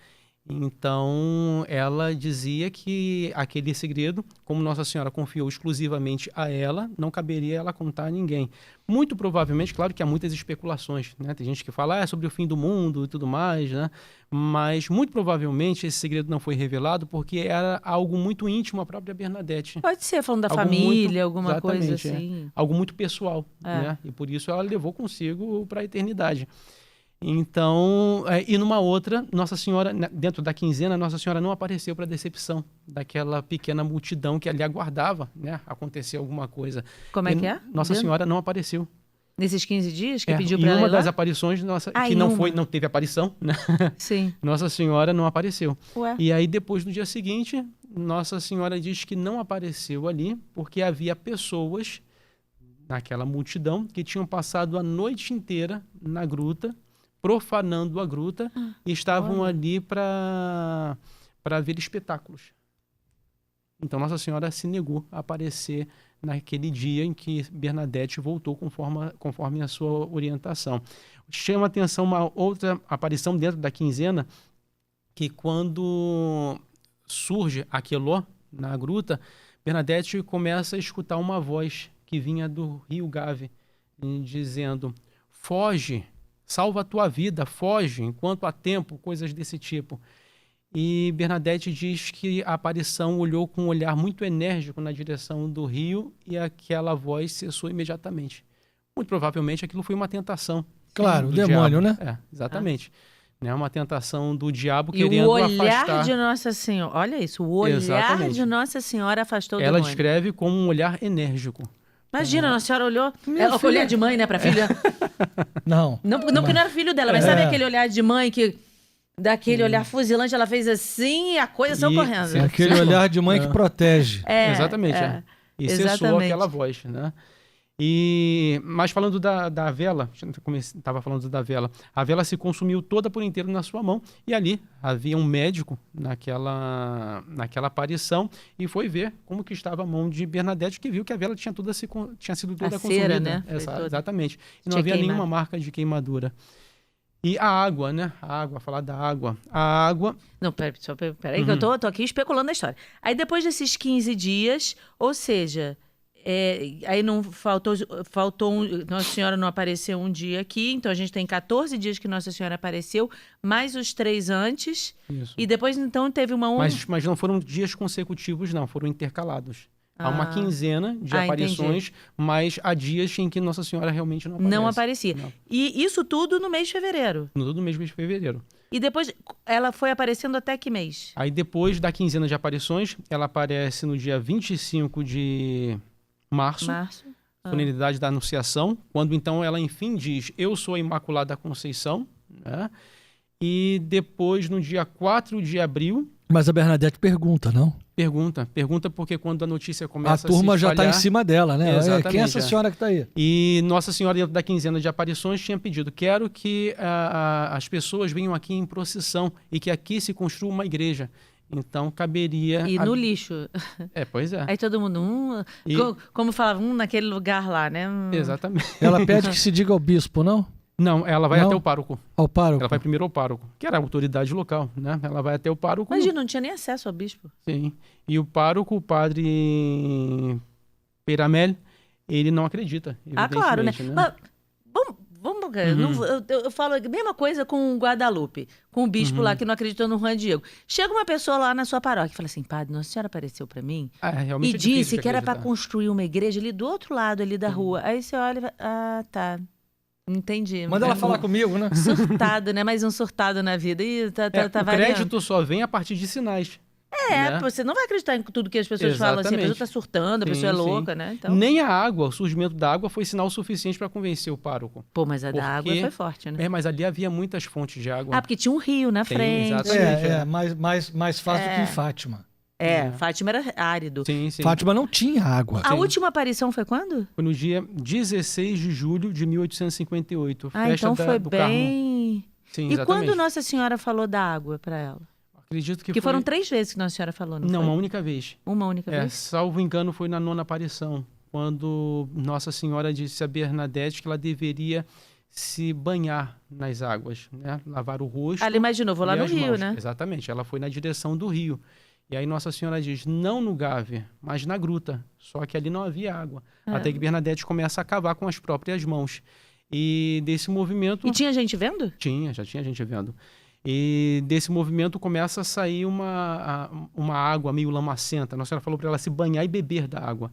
Speaker 3: Então, ela dizia que aquele segredo, como Nossa Senhora confiou exclusivamente a ela, não caberia ela contar a ninguém. Muito provavelmente, claro que há muitas especulações, né? Tem gente que fala sobre o fim do mundo e tudo mais, né? Mas, muito provavelmente, esse segredo não foi revelado porque era algo muito íntimo à própria Bernadette.
Speaker 1: Pode ser, falando da família, alguma coisa assim.
Speaker 3: Algo muito pessoal, né? E por isso ela levou consigo para a eternidade. Então, e numa outra, Nossa Senhora, dentro da quinzena, Nossa Senhora não apareceu para decepção daquela pequena multidão que ali aguardava, né? Acontecer alguma coisa.
Speaker 1: Como é que é?
Speaker 3: Nossa Senhora não apareceu.
Speaker 1: Nesses 15 dias que pediu para ela?
Speaker 3: Em uma das aparições, que não teve aparição, né?
Speaker 1: Sim.
Speaker 3: Nossa Senhora não apareceu.
Speaker 1: Ué.
Speaker 3: E aí, depois, no dia seguinte, Nossa Senhora diz que não apareceu ali porque havia pessoas naquela multidão que tinham passado a noite inteira na gruta, profanando a gruta e estavam ali para ver espetáculos. Então Nossa Senhora se negou a aparecer naquele dia em que Bernadette voltou conforme a sua orientação. Chama atenção uma outra aparição dentro da quinzena, que quando surge Aqueló na gruta, Bernadette começa a escutar uma voz que vinha do rio Gave, dizendo, foge, salva a tua vida, foge enquanto há tempo, coisas desse tipo. E Bernadette diz que a aparição olhou com um olhar muito enérgico na direção do rio e aquela voz cessou imediatamente. Muito provavelmente aquilo foi uma tentação.
Speaker 2: Claro,
Speaker 3: do
Speaker 2: o demônio,
Speaker 3: diabo.
Speaker 2: né?
Speaker 3: Exatamente. Né, uma tentação do diabo
Speaker 1: E
Speaker 3: querendo
Speaker 1: o olhar
Speaker 3: afastar.
Speaker 1: de Nossa Senhora, olha isso, o olhar
Speaker 3: Exatamente.
Speaker 1: de Nossa Senhora afastou o
Speaker 3: Ela
Speaker 1: demônio.
Speaker 3: descreve como um olhar enérgico.
Speaker 1: Imagina, Nossa Senhora olhou,
Speaker 2: Minha
Speaker 1: ela
Speaker 2: filha-
Speaker 1: olhar de mãe, né, pra filha.
Speaker 2: Não.
Speaker 1: Não que não era filho dela, mas sabe aquele olhar de mãe que... Daquele olhar fuzilante, ela fez assim e a coisa saiu
Speaker 3: E-
Speaker 1: correndo.
Speaker 3: sim.
Speaker 2: Aquele olhar de mãe que protege.
Speaker 3: Exatamente. E cessou
Speaker 1: exatamente.
Speaker 3: aquela voz, né? Mas falando da vela, estava falando da vela, a vela se consumiu toda por inteiro na sua mão e ali havia um médico naquela aparição e foi ver como que estava a mão de Bernadette, que viu que a vela tinha sido toda
Speaker 1: A
Speaker 3: consumida.
Speaker 1: cera, né? Foi toda.
Speaker 3: Exatamente. E não
Speaker 1: Tinha
Speaker 3: havia
Speaker 1: queimado.
Speaker 3: nenhuma marca de queimadura. E a água, né? Falar da água. A água...
Speaker 1: Não, peraí, que eu tô aqui especulando a história. Aí depois desses 15 dias, ou seja, aí não faltou Nossa Senhora não apareceu um dia aqui, então a gente tem 14 dias que Nossa Senhora apareceu, mais os 3 antes,
Speaker 3: Isso.
Speaker 1: e depois então teve uma...
Speaker 3: Mas não foram dias consecutivos, não. Foram intercalados. Há uma
Speaker 1: Ah.
Speaker 3: quinzena de
Speaker 1: Ah,
Speaker 3: aparições, mas há dias em que Nossa Senhora realmente não aparece.
Speaker 1: Não aparecia.
Speaker 3: Não.
Speaker 1: E isso tudo no mês de fevereiro.
Speaker 3: No todo mês de fevereiro.
Speaker 1: E depois ela foi aparecendo até que mês?
Speaker 3: Aí depois da quinzena de aparições, ela aparece no dia 25 de março,
Speaker 1: Março.
Speaker 3: solenidade da Anunciação, quando então ela enfim diz, eu sou a Imaculada Conceição, né? E depois no dia 4 de abril,
Speaker 2: Mas a Bernadette pergunta, não?
Speaker 3: pergunta porque quando a notícia começa
Speaker 2: A turma
Speaker 3: se
Speaker 2: já está em
Speaker 3: espalhar,
Speaker 2: cima dela, né?
Speaker 3: Exatamente,
Speaker 2: Quem é essa senhora que está aí?
Speaker 3: E Nossa Senhora, dentro da quinzena de aparições, tinha pedido: quero que as pessoas venham aqui em procissão e que aqui se construa uma igreja. Então, caberia...
Speaker 1: E no lixo.
Speaker 3: Pois é.
Speaker 1: Aí todo mundo...
Speaker 3: E-
Speaker 1: Como falava, naquele lugar lá, né?
Speaker 3: Exatamente.
Speaker 2: Ela pede que se diga ao bispo, não?
Speaker 3: Não, ela vai
Speaker 2: Não?
Speaker 3: até o pároco.
Speaker 2: Ao pároco.
Speaker 3: Ela vai primeiro ao pároco, que era a autoridade local, né? Ela vai até o pároco.
Speaker 1: Imagina, não tinha nem acesso ao bispo.
Speaker 3: Sim. E o pároco, o padre Peiramel, ele não acredita,
Speaker 1: Ah, claro, né?
Speaker 3: evidentemente,
Speaker 1: Mas, vamos eu falo a mesma coisa com o Guadalupe, com o bispo lá que não acreditou no Juan Diego. Chega uma pessoa lá na sua paróquia e fala assim, padre, Nossa Senhora apareceu pra mim
Speaker 3: realmente
Speaker 1: e
Speaker 3: é difícil
Speaker 1: disse
Speaker 3: de
Speaker 1: que era pra
Speaker 3: acreditar.
Speaker 1: construir uma igreja ali do outro lado ali da rua. Aí você olha e fala, ah, tá, entendi.
Speaker 2: Manda ela falar comigo, né?
Speaker 1: Surtado, né? Mais um surtado na vida. Ih, tá
Speaker 3: O
Speaker 1: variando.
Speaker 3: crédito só vem a partir de sinais. né?
Speaker 1: Você não vai acreditar em tudo que as pessoas falam assim. A pessoa
Speaker 3: Exatamente.
Speaker 1: tá surtando, a
Speaker 3: Sim,
Speaker 1: pessoa é
Speaker 3: sim.
Speaker 1: louca, né? Então...
Speaker 3: Nem a água, o surgimento da água foi sinal suficiente para convencer o pároco.
Speaker 1: Pô, mas a da água
Speaker 3: Porque-
Speaker 1: foi forte, né?
Speaker 3: Mas ali havia muitas fontes de água.
Speaker 1: Ah, porque tinha um rio na
Speaker 3: Tem,
Speaker 1: frente.
Speaker 3: exatamente.
Speaker 2: Mais fácil do que em Fátima.
Speaker 1: Fátima era árido.
Speaker 3: Sim, sim.
Speaker 2: Fátima não tinha água.
Speaker 1: A última aparição foi quando?
Speaker 3: Foi no dia 16 de julho de 1858.
Speaker 1: Ah,
Speaker 3: festa
Speaker 1: então foi
Speaker 3: do Carmo.
Speaker 1: bem...
Speaker 3: Sim,
Speaker 1: E
Speaker 3: exatamente.
Speaker 1: quando Nossa Senhora falou da água pra ela?
Speaker 3: Acredito que
Speaker 1: Porque
Speaker 3: foi...
Speaker 1: foram 3 vezes que Nossa Senhora falou, não,
Speaker 3: Não,
Speaker 1: foi?
Speaker 3: uma única vez.
Speaker 1: Uma única vez?
Speaker 3: Salvo engano, foi na 9ª aparição, quando Nossa Senhora disse a Bernadette que ela deveria se banhar nas águas, né? Lavar o rosto.
Speaker 1: Ela imaginou, vou lá
Speaker 3: e
Speaker 1: no
Speaker 3: as
Speaker 1: rio,
Speaker 3: mãos.
Speaker 1: né?
Speaker 3: Exatamente, ela foi na direção do rio. E aí Nossa Senhora diz, não no Gave, mas na gruta. Só que ali não havia água. Até que Bernadette começa a cavar com as próprias mãos. E desse movimento...
Speaker 1: E tinha gente vendo?
Speaker 3: Já tinha gente vendo. E desse movimento começa a sair uma água meio lamacenta. Nossa Senhora falou para ela se banhar e beber da água.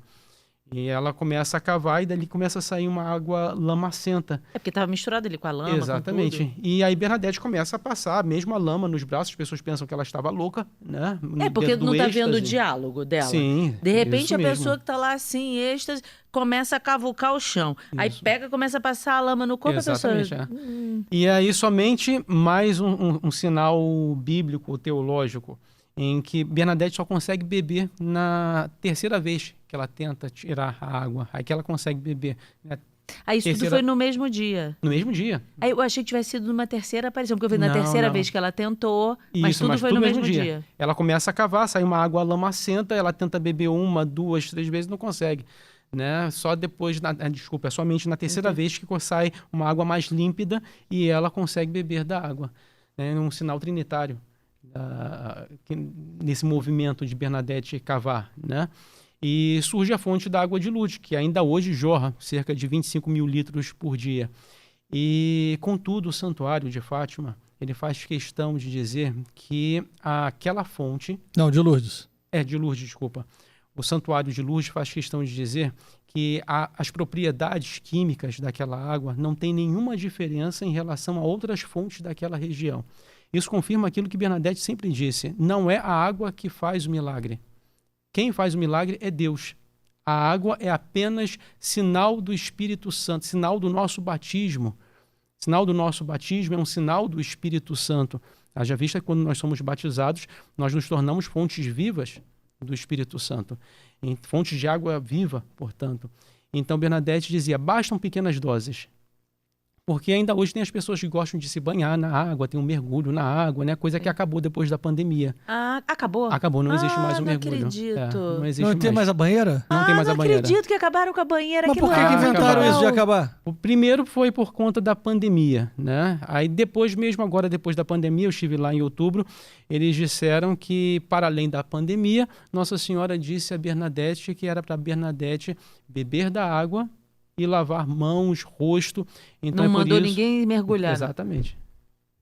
Speaker 3: E ela começa a cavar e dali começa a sair uma água lamacenta.
Speaker 1: É porque tava misturado ali com a lama,
Speaker 3: Exatamente.
Speaker 1: com tudo.
Speaker 3: E aí Bernadette começa a passar a mesma lama nos braços. As pessoas pensam que ela estava louca, né?
Speaker 1: Porque
Speaker 3: Dentro do
Speaker 1: não tá vendo o
Speaker 3: êxtase.
Speaker 1: diálogo dela.
Speaker 3: Sim.
Speaker 1: De repente,
Speaker 3: isso
Speaker 1: a
Speaker 3: mesmo.
Speaker 1: pessoa que tá lá assim, êxtase, começa a cavucar o chão. Aí
Speaker 3: Isso.
Speaker 1: pega, começa a passar a lama no corpo,
Speaker 3: Exatamente,
Speaker 1: a pessoa...
Speaker 3: E aí somente mais um sinal bíblico, teológico, em que Bernadette só consegue beber na 3ª vez que ela tenta tirar a água. Aí que ela consegue beber, né?
Speaker 1: Aí isso tudo
Speaker 3: Terceira-
Speaker 1: foi no mesmo dia.
Speaker 3: No mesmo dia.
Speaker 1: Aí eu achei que tivesse sido numa 3ª aparição, porque eu vi na
Speaker 3: Não,
Speaker 1: 3ª
Speaker 3: não.
Speaker 1: vez que ela tentou, mas tudo foi no mesmo dia.
Speaker 3: Ela começa a cavar, sai uma água lamacenta, ela tenta beber 1, 2, 3 vezes, não consegue. Né? Só depois, é somente na 3ª vez que sai uma água mais límpida e ela consegue beber da água. Né? Um sinal trinitário nesse movimento de Bernadette cavar. Né? E surge a fonte da água de Lourdes, que ainda hoje jorra cerca de 25 mil litros por dia. E, contudo, o santuário de Fátima, ele faz questão de dizer que aquela fonte...
Speaker 2: Não, de Lourdes.
Speaker 3: De Lourdes, desculpa. O santuário de Lourdes faz questão de dizer que as propriedades químicas daquela água não tem nenhuma diferença em relação a outras fontes daquela região. Isso confirma aquilo que Bernadette sempre disse: não é a água que faz o milagre. Quem faz o milagre é Deus. A água é apenas sinal do Espírito Santo, sinal do nosso batismo. Sinal do nosso batismo é um sinal do Espírito Santo. Haja vista que quando nós somos batizados, nós nos tornamos fontes vivas do Espírito Santo. Fontes de água viva, portanto. Então Bernadette dizia: bastam pequenas doses. Porque ainda hoje tem as pessoas que gostam de se banhar na água, tem um mergulho na água, né? Coisa que acabou depois da pandemia.
Speaker 1: Acabou?
Speaker 3: Acabou, não existe mais o mergulho.
Speaker 1: Não acredito.
Speaker 3: Não existe
Speaker 2: Não tem mais a banheira?
Speaker 3: Não tem mais a banheira.
Speaker 1: Não acredito que acabaram com a banheira.
Speaker 2: Mas por que inventaram isso de acabar?
Speaker 3: O primeiro foi por conta da pandemia, né? Aí depois, mesmo agora, depois da pandemia, eu estive lá em outubro, eles disseram que, para além da pandemia, Nossa Senhora disse a Bernadette que era para Bernadette beber da água e lavar mãos, rosto. Então,
Speaker 1: não mandou
Speaker 3: isso...
Speaker 1: ninguém mergulhar.
Speaker 3: Exatamente.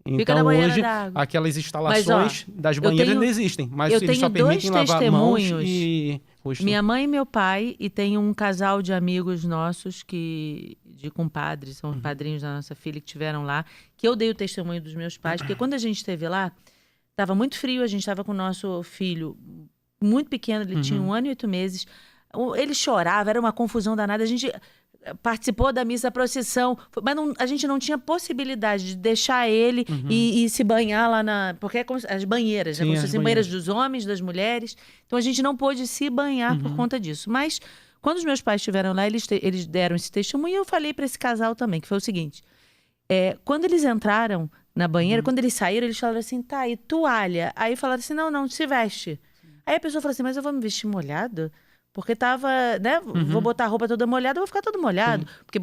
Speaker 1: Fica
Speaker 3: Então hoje
Speaker 1: da água.
Speaker 3: Aquelas instalações das banheiras não existem, mas eles só permitem lavar mãos e rosto.
Speaker 1: Minha mãe e meu pai, e tem um casal de amigos nossos de compadres, são padrinhos da nossa filha que tiveram lá, que eu dei o testemunho dos meus pais, porque quando a gente esteve lá, estava muito frio, a gente estava com o nosso filho muito pequeno, ele tinha 1 ano e 8 meses, ele chorava, era uma confusão danada, a gente participou da missa, da procissão, mas a gente não tinha possibilidade de deixar ele e se banhar lá porque é como as banheiras, né? Como se fossem banheiras dos homens, das mulheres. Então a gente não pôde se banhar por conta disso. Mas quando os meus pais estiveram lá, eles deram esse testemunho e eu falei para esse casal também, que foi o seguinte: quando eles entraram na banheira, quando eles saíram, eles falaram assim: tá, e toalha? Aí falaram assim: não, se veste. Aí a pessoa falou assim: mas eu vou me vestir molhado? Porque tava, né? Vou botar a roupa toda molhada, vou ficar todo molhado. Porque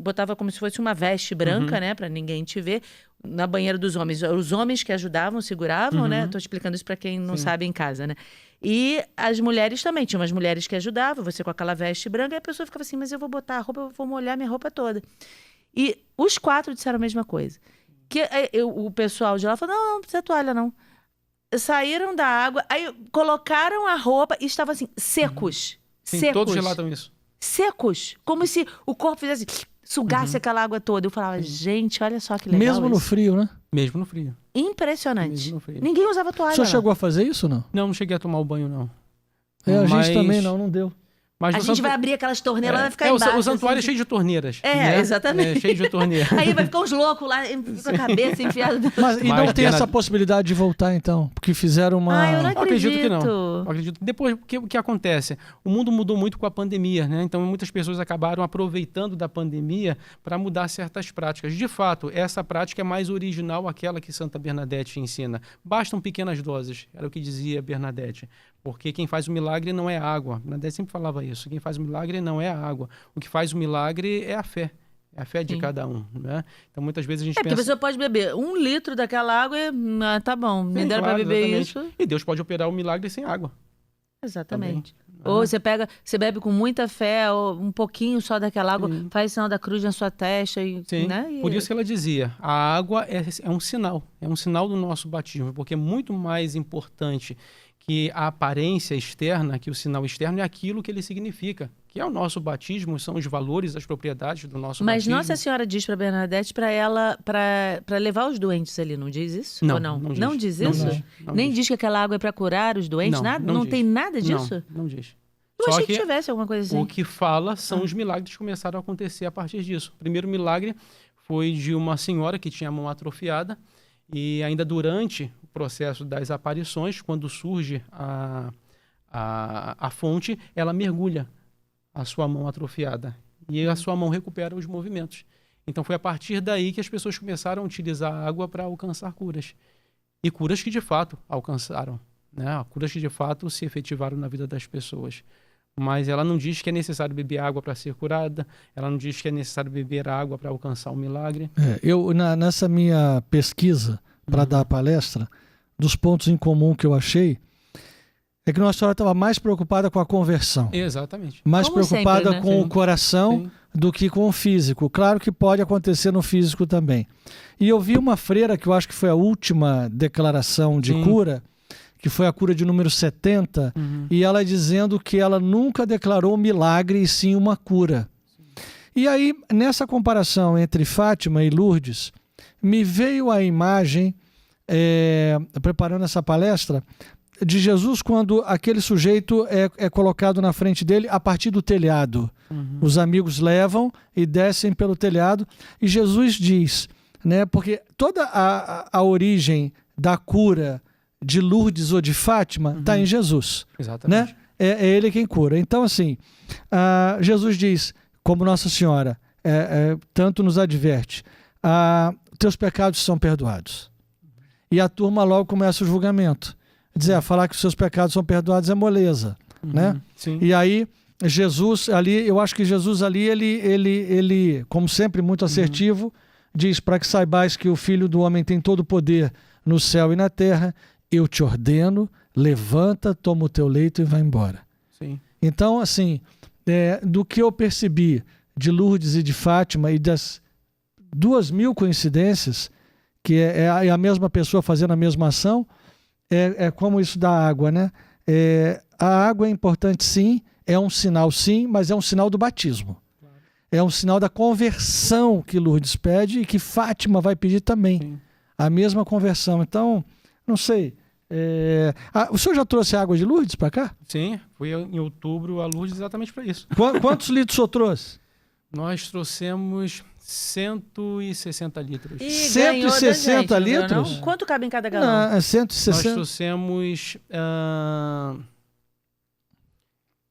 Speaker 1: botava como se fosse uma veste branca, né? Pra ninguém te ver. Na banheira dos homens. Os homens que ajudavam, seguravam, né? Tô explicando isso pra quem não sabe em casa, né? E as mulheres também. Tinha umas mulheres que ajudavam, você com aquela veste branca. E a pessoa ficava assim: mas eu vou botar a roupa, eu vou molhar minha roupa toda. E os 4 disseram a mesma coisa. Que o pessoal de lá falou: não precisa toalha, não. Saíram da água, aí colocaram a roupa e estavam assim, secos.
Speaker 3: Sim,
Speaker 1: secos.
Speaker 3: Todos relatam isso.
Speaker 1: Secos. Como se o corpo fizesse, sugasse aquela água toda. Eu falava: gente, olha só que legal.
Speaker 2: Mesmo no frio, né?
Speaker 3: Mesmo no frio.
Speaker 1: Impressionante.
Speaker 3: Mesmo no frio.
Speaker 1: Ninguém usava toalha.
Speaker 2: O senhor chegou a fazer isso ou não?
Speaker 3: Não cheguei a tomar o banho, não.
Speaker 2: A gente também não deu.
Speaker 3: Mas
Speaker 1: a gente vai abrir aquelas torneiras, vai ficar embaixo.
Speaker 3: O santuário
Speaker 1: assim,
Speaker 3: é cheio de torneiras. Né?
Speaker 1: Exatamente.
Speaker 3: Cheio de torneiras.
Speaker 1: Aí vai ficar uns loucos lá com a cabeça enfiada.
Speaker 2: Mas não tem essa possibilidade de voltar, então? Porque fizeram uma...
Speaker 1: eu não acredito.
Speaker 3: Acredito que não. Acredito. Depois, o que acontece? O mundo mudou muito com a pandemia, né? Então, muitas pessoas acabaram aproveitando da pandemia para mudar certas práticas. De fato, essa prática é mais original àquela que Santa Bernadette ensina. Bastam pequenas doses, era o que dizia Bernadette. Porque quem faz o milagre não é a água. Bernadette sempre falava isso. Quem faz o milagre não é a água. O que faz o milagre é a fé. É a fé de cada um, né? Então, muitas vezes a gente pensa...
Speaker 1: porque a pessoa pode beber 1 litro daquela água e... tá bom, me deram para beber
Speaker 3: exatamente.
Speaker 1: isso.
Speaker 3: E Deus pode operar o milagre sem água.
Speaker 1: Exatamente. Ou você bebe com muita fé, ou um pouquinho só daquela água, faz sinal da cruz na sua testa. Né?
Speaker 3: Por isso que ela dizia, a água é um sinal do nosso batismo, porque é muito mais importante que a aparência externa, que o sinal externo é aquilo que ele significa, que é o nosso batismo, são os valores, as propriedades do nosso batismo.
Speaker 1: Mas Nossa Senhora diz para Bernadette para levar os doentes ali, não diz isso?
Speaker 3: Não,
Speaker 1: ou não?
Speaker 3: Não
Speaker 1: diz
Speaker 3: não
Speaker 1: isso?
Speaker 3: Diz,
Speaker 1: Nem diz que aquela água é para curar os doentes? Nada? Não tem nada disso?
Speaker 3: Não diz.
Speaker 1: Eu achei que tivesse alguma coisa assim.
Speaker 3: O que fala são os milagres que começaram a acontecer a partir disso. O primeiro milagre foi de uma senhora que tinha a mão atrofiada e ainda durante o processo das aparições, quando surge a fonte, ela mergulha a sua mão atrofiada e a sua mão recupera os movimentos. Então foi a partir daí que as pessoas começaram a utilizar a água para alcançar curas. E curas que de fato alcançaram, né? Curas que de fato se efetivaram na vida das pessoas. Mas ela não diz que é necessário beber água para ser curada, ela não diz que é necessário beber água para alcançar o milagre.
Speaker 2: Nessa minha pesquisa para dar a palestra, dos pontos em comum que eu achei, é que Nossa Senhora estava mais preocupada com a conversão.
Speaker 3: Exatamente.
Speaker 2: Mais
Speaker 1: Como
Speaker 2: preocupada
Speaker 1: sempre, né?
Speaker 2: com o coração do que com o físico. Claro que pode acontecer no físico também. E eu vi uma freira, que eu acho que foi a última declaração de cura, que foi a cura de número 70, e ela dizendo que ela nunca declarou milagre e sim uma cura. E aí, nessa comparação entre Fátima e Lourdes, me veio a imagem, preparando essa palestra, de Jesus quando aquele sujeito é colocado na frente dele a partir do telhado. Os amigos levam e descem pelo telhado, e Jesus diz, né, porque toda a origem da cura de Lourdes ou de Fátima está em Jesus.
Speaker 3: Exatamente.
Speaker 2: Né? É ele quem cura. Então, assim, Jesus diz, como Nossa Senhora tanto nos adverte, teus pecados são perdoados. E a turma logo começa o julgamento. Dizer, falar que os seus pecados são perdoados é moleza. Né?
Speaker 3: Sim.
Speaker 2: E aí, Jesus ali, eu acho que Jesus ali, ele como sempre, muito assertivo, diz, para que saibais que o Filho do Homem tem todo o poder no céu e na terra, eu te ordeno, levanta, toma o teu leito e vai embora.
Speaker 3: Sim.
Speaker 2: Então, assim, do que eu percebi de Lourdes e de Fátima e das 2.000 coincidências, que é a mesma pessoa fazendo a mesma ação, é como isso da água, né? A água é importante, sim, é um sinal, sim, mas é um sinal do batismo. Claro. É um sinal da conversão que Lourdes pede e que Fátima vai pedir também. Sim. A mesma conversão. Então, não sei. O senhor já trouxe água de Lourdes para cá?
Speaker 3: Sim, fui em outubro a Lourdes exatamente para isso.
Speaker 2: Quantos litros o senhor trouxe?
Speaker 3: Nós trouxemos 160 litros.
Speaker 1: E
Speaker 2: 160 litros?
Speaker 1: Não? Quanto cabe em cada galão?
Speaker 2: Não, 160.
Speaker 3: Nós trouxemos...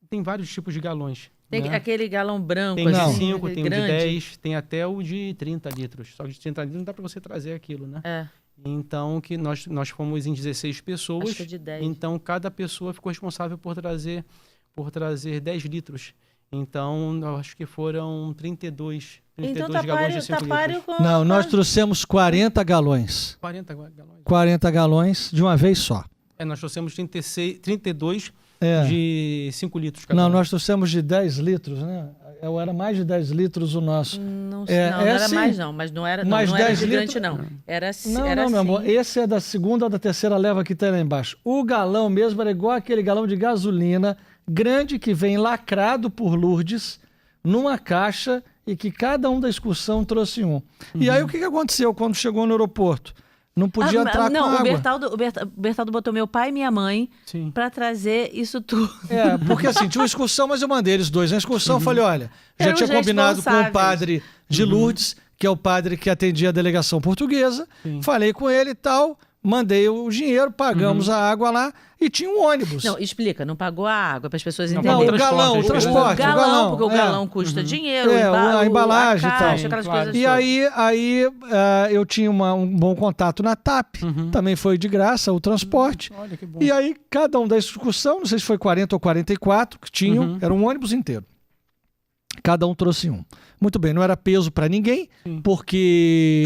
Speaker 3: Tem vários tipos de galões.
Speaker 1: Tem
Speaker 3: né?
Speaker 1: aquele galão branco.
Speaker 3: Tem de
Speaker 1: assim,
Speaker 3: 5, tem
Speaker 1: grande.
Speaker 3: o de 10, tem até o de 30 litros. Só que de 30 litros não dá para você trazer aquilo, né? Então, que nós fomos em 16 pessoas.
Speaker 1: Acho que é de 10.
Speaker 3: Então, cada pessoa ficou responsável por trazer 10 litros. Então, eu acho que foram 32
Speaker 1: então,
Speaker 3: galões de 5 litros.
Speaker 2: Não, nós trouxemos 40 galões.
Speaker 3: 40 galões.
Speaker 2: 40 galões de uma vez só.
Speaker 3: Nós trouxemos 32 de 5 litros cada
Speaker 2: Não,
Speaker 3: um.
Speaker 2: nós trouxemos de 10 litros, né? Era mais de 10 litros o nosso.
Speaker 1: Não era
Speaker 2: assim,
Speaker 1: mais não, mas não era gigante não. Era
Speaker 2: Não, meu amor, esse é da segunda ou da terceira leva que tem lá embaixo. O galão mesmo era igual aquele galão de gasolina grande que vem lacrado por Lourdes numa caixa e que cada um da excursão trouxe um. E aí o que aconteceu quando chegou no aeroporto? Não podia entrar com água.
Speaker 1: O Bertaldo botou meu pai e minha mãe para trazer isso tudo.
Speaker 2: Porque assim, tinha uma excursão, mas eu mandei eles dois na excursão. Falei, olha, já tinha combinado com o padre de Lourdes, que é o padre que atendia a delegação portuguesa. Falei com ele e tal, mandei o dinheiro, pagamos a água lá e tinha um ônibus.
Speaker 1: Não, explica, não pagou a água para as pessoas entenderem.
Speaker 2: Não, o transporte.
Speaker 1: O galão, porque o galão custa dinheiro,
Speaker 2: a embalagem
Speaker 1: a caixa,
Speaker 2: e tal.
Speaker 1: aquelas coisas
Speaker 2: E aí eu tinha um bom contato na TAP, também foi de graça o transporte.
Speaker 3: Olha que bom.
Speaker 2: E aí cada um da excursão, não sei se foi 40 ou 44 que tinham, era um ônibus inteiro. Cada um trouxe um. Muito bem, não era peso para ninguém, porque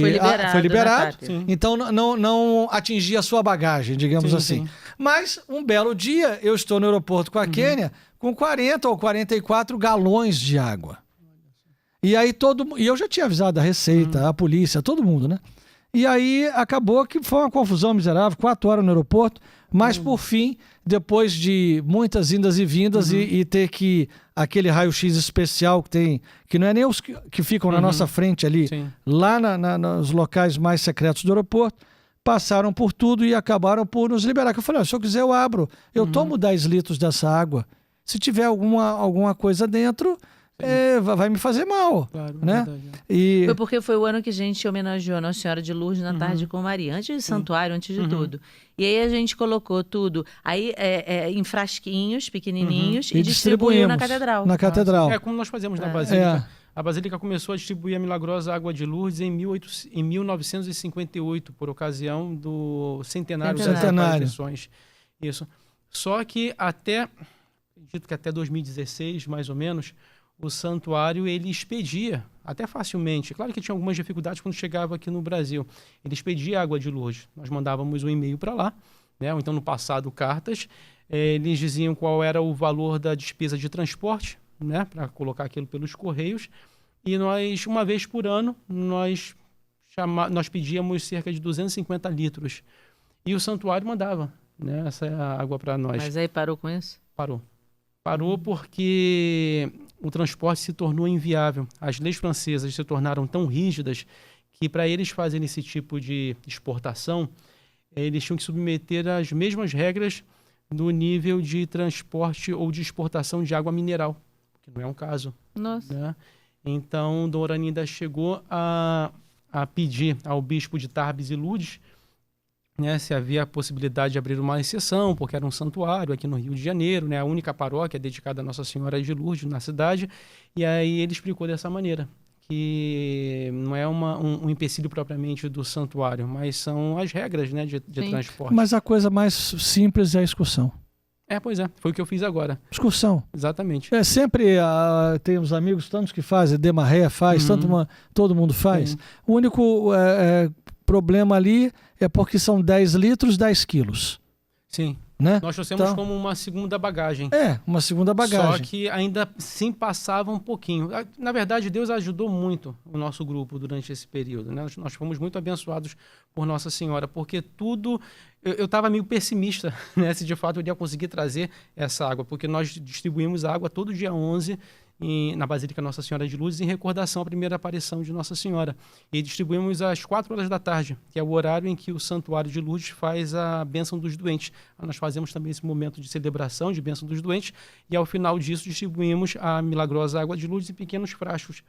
Speaker 2: foi liberado, então não atingia a sua bagagem, digamos assim. Sim. Mas um belo dia eu estou no aeroporto com a Quênia com 40 ou 44 galões de água. E aí e eu já tinha avisado a Receita, a polícia, todo mundo, né? E aí acabou que foi uma confusão miserável, 4 horas no aeroporto, mas por fim, depois de muitas indas e vindas e ter que aquele raio-x especial que tem, que não é nem os que ficam na nossa frente ali, lá nos locais mais secretos do aeroporto, passaram por tudo e acabaram por nos liberar. Eu falei, se eu quiser eu abro, eu tomo 10 litros dessa água, se tiver alguma coisa dentro... vai me fazer mal,
Speaker 3: claro,
Speaker 2: né?
Speaker 1: Foi porque foi o ano que a gente homenageou Nossa Senhora de Lourdes na tarde com Maria, antes de santuário, antes de tudo. E aí a gente colocou tudo aí em frasquinhos pequenininhos e distribuiu na catedral.
Speaker 2: Na catedral.
Speaker 3: Como nós fazemos na Basílica. A Basílica começou a distribuir a milagrosa água de Lourdes em 1958, por ocasião do centenário das aparições. Isso. Só que acredito que até 2016, mais ou menos, o santuário ele expedia, até facilmente, claro que tinha algumas dificuldades quando chegava aqui no Brasil, ele expedia água de Lourdes. Nós mandávamos um e-mail para lá, né? Ou então no passado cartas, eles diziam qual era o valor da despesa de transporte, né? Para colocar aquilo pelos correios, E nós, uma vez por ano, nós pedíamos cerca de 250 litros. E o santuário mandava, né, essa água para nós.
Speaker 1: Mas aí parou com isso?
Speaker 3: Parou. Parou porque o transporte se tornou inviável. As leis francesas se tornaram tão rígidas que, para eles fazerem esse tipo de exportação, eles tinham que submeter às mesmas regras do nível de transporte ou de exportação de água mineral, que não é um caso.
Speaker 1: Nossa.
Speaker 3: Né? Então, Dom Orani ainda chegou a pedir ao bispo de Tarbes e Lourdes, né, se havia a possibilidade de abrir uma exceção, porque era um santuário aqui no Rio de Janeiro, né, a única paróquia dedicada a Nossa Senhora de Lourdes na cidade, e aí ele explicou dessa maneira, que não é um empecilho propriamente do santuário, mas são as regras, né, de transporte.
Speaker 2: Mas a coisa mais simples é a excursão.
Speaker 3: Pois é, foi o que eu fiz agora.
Speaker 2: Excursão.
Speaker 3: Exatamente.
Speaker 2: Sempre tem uns amigos, tantos que fazem, Demaré faz, todo mundo faz. O único problema ali é porque são 10 litros, 10 quilos.
Speaker 3: Sim.
Speaker 2: Né?
Speaker 3: Nós trouxemos como uma segunda bagagem.
Speaker 2: Uma segunda bagagem.
Speaker 3: Só que ainda sim passava um pouquinho. Na verdade, Deus ajudou muito o nosso grupo durante esse período, né? Nós fomos muito abençoados por Nossa Senhora, porque tudo... Eu estava meio pessimista, né, se de fato eu iria conseguir trazer essa água, porque nós distribuímos água todo dia 11 na Basílica Nossa Senhora de Lourdes, em recordação à primeira aparição de Nossa Senhora. E distribuímos às 4 horas da tarde, que é o horário em que o Santuário de Lourdes faz a bênção dos doentes. Nós fazemos também esse momento de celebração, de bênção dos doentes, e ao final disso distribuímos a milagrosa água de Lourdes em pequenos frascos.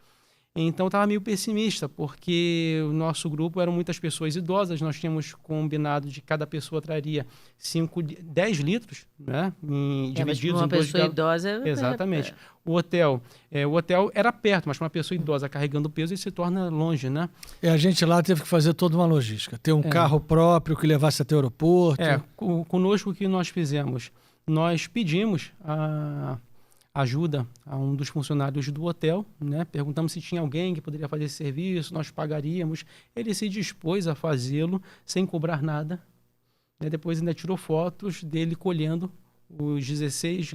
Speaker 3: Então eu estava meio pessimista, porque o nosso grupo eram muitas pessoas idosas, nós tínhamos combinado de cada pessoa traria 10 litros, né? Divididos
Speaker 1: uma
Speaker 3: em 2
Speaker 1: pessoa idosa...
Speaker 3: Exatamente. O hotel era perto, mas para uma pessoa idosa carregando peso, ele se torna longe, né?
Speaker 2: E a gente lá teve que fazer toda uma logística. Ter um carro próprio que levasse até o aeroporto.
Speaker 3: Conosco o que nós fizemos? Nós pedimos ajuda a um dos funcionários do hotel, né? Perguntamos se tinha alguém que poderia fazer esse serviço, nós pagaríamos. Ele se dispôs a fazê-lo sem cobrar nada, né? Depois ainda tirou fotos dele colhendo os 32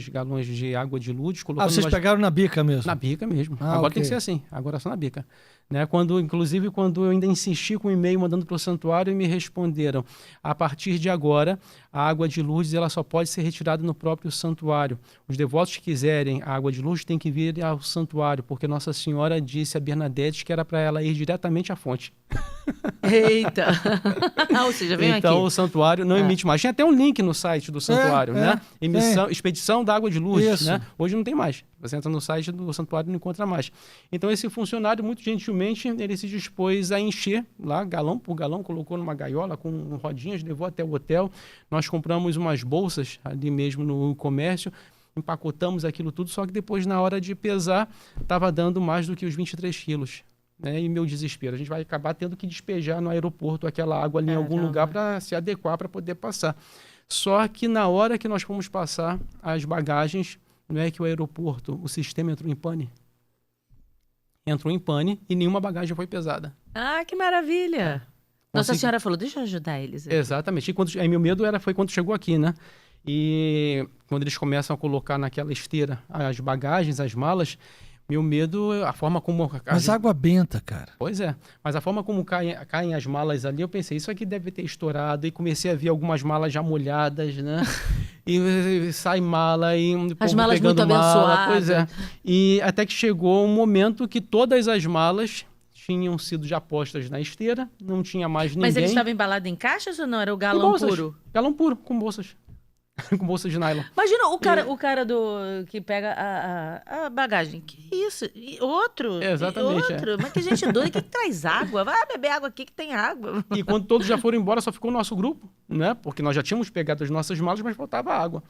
Speaker 3: galões de água de Lourdes.
Speaker 2: Vocês pegaram na bica mesmo?
Speaker 3: Na bica mesmo. Agora tem que ser assim, agora é só na bica. Né? Inclusive, quando eu ainda insisti com um e-mail mandando para o santuário, me responderam: a partir de agora, a água de Lourdes ela só pode ser retirada no próprio santuário. Os devotos que quiserem a água de Lourdes têm que vir ao santuário, porque Nossa Senhora disse a Bernadette que era para ela ir diretamente à fonte.
Speaker 1: Eita! Ou seja, vem
Speaker 3: então
Speaker 1: aqui.
Speaker 3: O santuário não emite mais. Tinha até um link no site do santuário, né? Expedição da água de Lourdes, né? Hoje não tem mais. Você entra no site do santuário e não encontra mais. Então esse funcionário, muito gentilmente, ele se dispôs a encher lá, galão por galão, colocou numa gaiola com rodinhas, levou até o hotel. Nós compramos umas bolsas ali mesmo no comércio, empacotamos aquilo tudo, só que depois, na hora de pesar, estava dando mais do que os 23 quilos. Né? E meu desespero, a gente vai acabar tendo que despejar no aeroporto aquela água ali em algum lugar para se adequar para poder passar. Só que na hora que nós fomos passar as bagagens, não é que o aeroporto, o sistema entrou em pane? Entrou em pane e nenhuma bagagem foi pesada.
Speaker 1: Ah, que maravilha! Nossa Senhora falou, deixa eu ajudar eles aqui.
Speaker 3: Exatamente. E aí meu medo foi quando chegou aqui, né? E quando eles começam a colocar naquela esteira as bagagens, as malas, meu medo, a forma como...
Speaker 2: Mas água benta, cara.
Speaker 3: Pois é. Mas a forma como caem as malas ali, eu pensei, isso aqui deve ter estourado. E comecei a ver algumas malas já molhadas, né? E sai mala e
Speaker 1: as malas muito abençoadas.
Speaker 3: Pois é. E até que chegou um momento que todas as malas tinham sido já postas na esteira, não tinha mais ninguém.
Speaker 1: Mas ele estava embalado em caixas ou não? Era o galão puro?
Speaker 3: Galão puro, com bolsas. Com bolsa de nylon.
Speaker 1: Imagina o cara que pega a bagagem. Que isso? E outro?
Speaker 3: Exatamente.
Speaker 1: E outro? Mas que gente doida, que traz água? Vai beber água aqui que tem água.
Speaker 3: E quando todos já foram embora, só ficou o nosso grupo, né? Porque nós já tínhamos pegado as nossas malas, mas faltava água.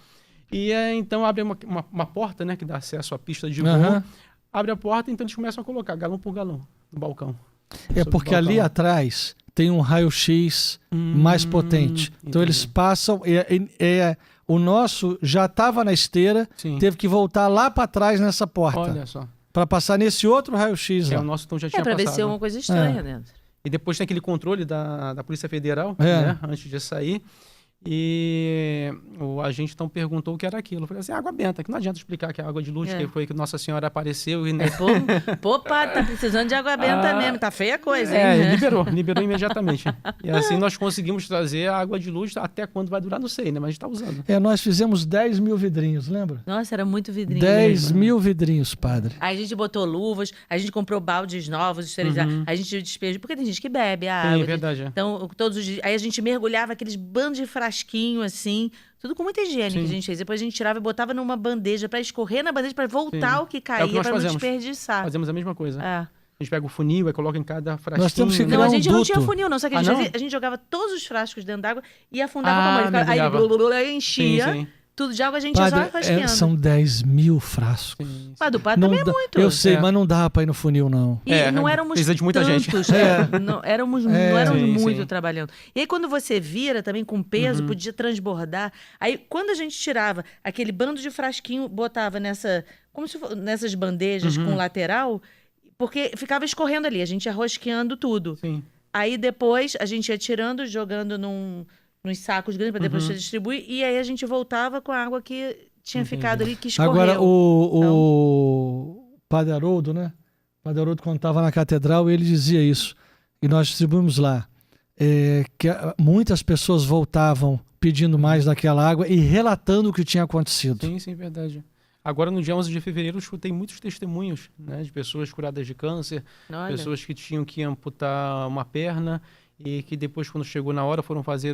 Speaker 3: E então abre uma porta, né? Que dá acesso à pista de voo. Abre a porta, então eles começam a colocar galão por galão no balcão.
Speaker 2: Porque ali atrás tem um raio-x mais potente. Então eles passam... O nosso já estava na esteira, teve que voltar lá para trás nessa porta.
Speaker 3: Olha só.
Speaker 2: Para passar nesse outro raio-x lá.
Speaker 3: O nosso então já tinha
Speaker 1: para
Speaker 3: passado.
Speaker 1: ver se é uma coisa estranha dentro.
Speaker 3: E depois tem aquele controle da Polícia Federal, né, antes de sair. E o agente então perguntou o que era aquilo. Eu falei assim, água benta, que não adianta explicar que é água de Lourdes, que foi que Nossa Senhora apareceu e... Né?
Speaker 1: Pô, padre, tá precisando de água benta mesmo, tá feia a coisa, hein?
Speaker 3: Liberou imediatamente. E assim nós conseguimos trazer a água de Lourdes, até quando vai durar, não sei, né? Mas a gente tá usando.
Speaker 2: Nós fizemos 10 mil vidrinhos, lembra?
Speaker 1: Nossa, era muito vidrinho.
Speaker 2: 10 mil vidrinhos, padre.
Speaker 1: Aí a gente botou luvas, a gente comprou baldes novos, esterilizados, a gente despejou, porque tem gente que bebe a água.
Speaker 3: Sim, verdade.
Speaker 1: Então, todos os dias, aí a gente mergulhava aqueles bandos de frasquinho, assim, tudo com muita higiene que a gente fez. Depois a gente tirava e botava numa bandeja para escorrer na bandeja, para voltar o que caía, para não desperdiçar.
Speaker 3: Fazemos a mesma coisa. A gente pega o funil e coloca em cada frasquinho.
Speaker 2: Nós temos que criar
Speaker 1: a gente
Speaker 2: um
Speaker 1: não
Speaker 2: duto.
Speaker 1: tinha funil, não. Só que a gente jogava todos os frascos dentro d'água e afundava com a mão. Aí enchia.
Speaker 3: Sim.
Speaker 1: Tudo de água a gente ia só rasqueando.
Speaker 2: São 10 mil frascos.
Speaker 1: Mas do padre também é muito.
Speaker 2: Eu sei, mas não dava para ir no funil, não.
Speaker 1: E não éramos
Speaker 3: precisa de muita gente.
Speaker 1: Não éramos muito trabalhando. E aí quando você vira também com peso, podia transbordar. Aí quando a gente tirava aquele bando de frasquinho, botava nessas bandejas com lateral, porque ficava escorrendo ali, a gente ia rosqueando tudo.
Speaker 3: Sim.
Speaker 1: Aí depois a gente ia tirando, jogando nos sacos grandes para depois distribuir, e aí a gente voltava com a água que tinha ficado ali, que escorreu.
Speaker 2: Agora, o Padre Haroldo, né? O Padre Haroldo, quando estava na catedral, ele dizia isso, e nós distribuímos lá, que muitas pessoas voltavam pedindo mais daquela água e relatando o que tinha acontecido.
Speaker 3: Sim, verdade. Agora, no dia 11 de fevereiro, eu escutei muitos testemunhos, né, de pessoas curadas de câncer, pessoas que tinham que amputar uma perna, e que depois, quando chegou na hora,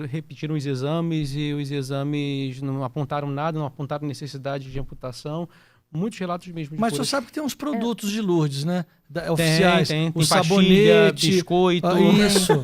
Speaker 3: repetiram os exames, e os exames não apontaram nada, não apontaram necessidade de amputação. Muitos relatos mesmo.
Speaker 2: Mas você sabe que tem uns produtos de Lourdes, né? Oficiais.
Speaker 3: Tem
Speaker 2: o sabonete,
Speaker 3: biscoito.
Speaker 2: Isso.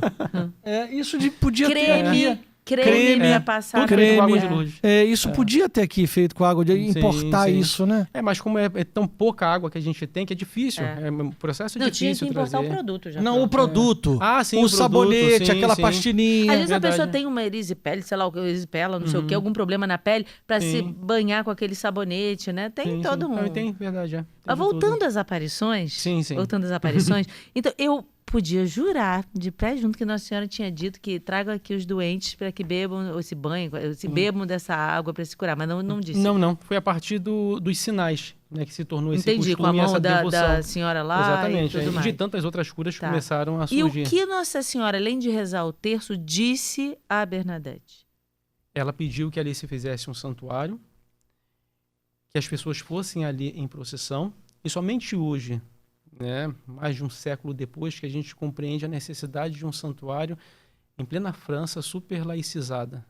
Speaker 2: Isso podia ter.
Speaker 1: Creme para passar.
Speaker 3: Tudo com água de Lourdes.
Speaker 2: Isso podia ter aqui feito com água de importar isso, né?
Speaker 3: Mas como é tão pouca água que a gente tem, que é difícil. É um processo difícil.
Speaker 1: Não, tinha que importar o produto já.
Speaker 2: Não, o produto.
Speaker 3: Sim,
Speaker 2: o sabonete, aquela pastilhinha.
Speaker 1: Às vezes a pessoa tem uma erisipele, sei lá, erisipela, não sei o quê, algum problema na pele, para se banhar com aquele sabonete, né? Tem todo mundo.
Speaker 3: Tem, verdade.
Speaker 1: Mas voltando às aparições.
Speaker 3: Sim.
Speaker 1: Voltando às aparições. Então, eu podia jurar de pé junto que Nossa Senhora tinha dito que tragam aqui os doentes para que bebam, ou se banhem, bebam dessa água para se curar, mas não disse.
Speaker 3: Não. Foi a partir dos sinais, né, que se tornou esse costume,
Speaker 1: com a mão
Speaker 3: essa devoção.
Speaker 1: Da senhora lá.
Speaker 3: Exatamente.
Speaker 1: E tudo mais.
Speaker 3: De tantas outras curas que começaram a surgir.
Speaker 1: E o que Nossa Senhora, além de rezar o terço, disse a Bernadette?
Speaker 3: Ela pediu que ali se fizesse um santuário, que as pessoas fossem ali em procissão, e somente hoje, né, mais de um século depois, que a gente compreende a necessidade de um santuário em plena França, super laicizada.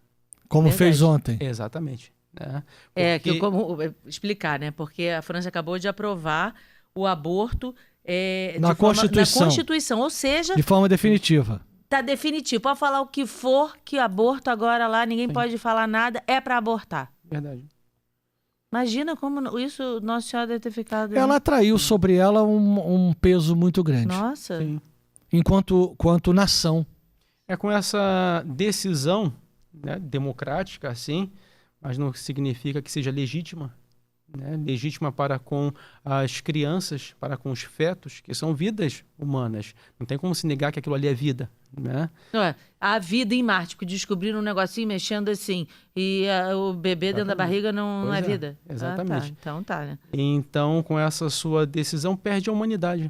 Speaker 2: Como fez ontem.
Speaker 3: Exatamente. Né?
Speaker 1: Como explicar, né? Porque a França acabou de aprovar o aborto
Speaker 2: na Constituição,
Speaker 1: ou seja...
Speaker 2: De forma definitiva.
Speaker 1: Está definitivo. Pode falar o que for, que aborto agora lá, ninguém pode falar nada, é para abortar.
Speaker 3: Verdade.
Speaker 1: Imagina como isso Nossa Senhora deve ter ficado...
Speaker 2: Ela atraiu sobre ela um peso muito grande.
Speaker 1: Nossa.
Speaker 3: Sim.
Speaker 2: Quanto nação.
Speaker 3: Com essa decisão, né, democrática, assim, mas não significa que seja legítima, né, legítima para com as crianças, para com os fetos, que são vidas humanas. Não tem como se negar que aquilo ali é vida. Né?
Speaker 1: Não, a vida em Marte, que descobriram um negocinho mexendo assim, e o bebê dentro da barriga não é vida.
Speaker 3: Exatamente.
Speaker 1: Então tá, né?
Speaker 3: Então, com essa sua decisão, perde a humanidade.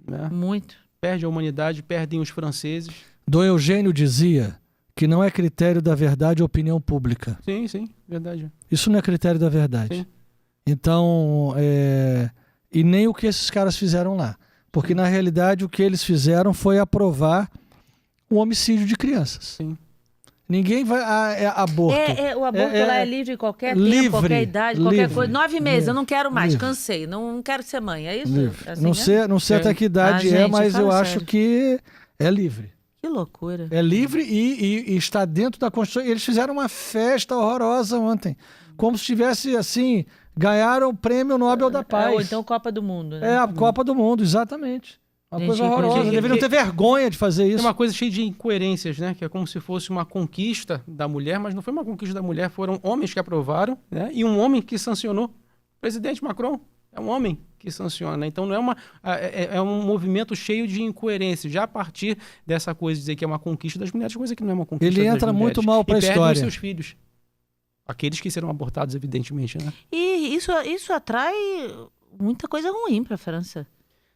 Speaker 3: Né?
Speaker 1: Muito.
Speaker 3: Perde a humanidade, perdem os franceses.
Speaker 2: Dom Eugênio dizia que não é critério da verdade a opinião pública.
Speaker 3: Sim, verdade.
Speaker 2: Isso não é critério da verdade.
Speaker 3: Sim.
Speaker 2: Então, e nem o que esses caras fizeram lá. Porque, na realidade, o que eles fizeram foi aprovar o homicídio de crianças.
Speaker 3: Sim.
Speaker 2: Ninguém vai... aborto.
Speaker 1: O aborto lá é livre em qualquer tempo, qualquer idade, qualquer coisa. 9 meses, eu não quero mais, cansei, não quero ser mãe. É isso? Assim,
Speaker 2: não sei até que idade mas eu acho que é livre.
Speaker 1: Que loucura.
Speaker 2: É livre e está dentro da Constituição. Eles fizeram uma festa horrorosa ontem. Como se tivesse, assim, ganharam o Prêmio Nobel da Paz.
Speaker 1: Ou então Copa do Mundo, né?
Speaker 2: A Copa do Mundo, exatamente. Uma coisa horrorosa. Deveriam ter vergonha de fazer isso.
Speaker 3: É uma coisa cheia de incoerências, né? Que é como se fosse uma conquista da mulher, mas não foi uma conquista da mulher, foram homens que aprovaram, né? E um homem que sancionou. Presidente Macron. É um homem que sanciona. Então não é um movimento cheio de incoerência. Já a partir dessa coisa de dizer que é uma conquista das mulheres, coisa que não é uma conquista
Speaker 2: Ele
Speaker 3: das
Speaker 2: entra
Speaker 3: mulheres.
Speaker 2: muito mal para a
Speaker 3: E perde
Speaker 2: história.
Speaker 3: os seus filhos. Aqueles que serão abortados, evidentemente, né?
Speaker 1: E isso atrai muita coisa ruim para a França.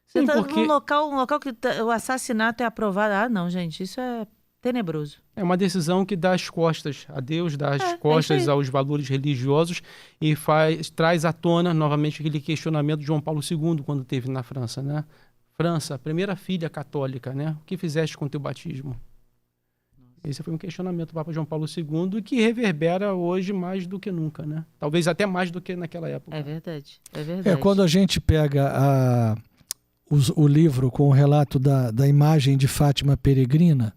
Speaker 1: Você
Speaker 3: Sim,
Speaker 1: tá
Speaker 3: porque
Speaker 1: num local que o assassinato é aprovado. Ah, não, gente, isso é tenebroso.
Speaker 3: é uma decisão que dá as costas a Deus, dá as
Speaker 1: É
Speaker 3: costas
Speaker 1: isso aí.
Speaker 3: aos valores religiosos e traz à tona novamente aquele questionamento de João Paulo II quando teve na França, né? França, primeira filha católica, né? O que fizeste com teu batismo? Esse foi um questionamento do Papa João Paulo II que reverbera hoje mais do que nunca, né? Talvez até mais do que naquela época.
Speaker 1: É verdade, é verdade.
Speaker 2: Quando a gente pega o livro com o relato da imagem de Fátima peregrina,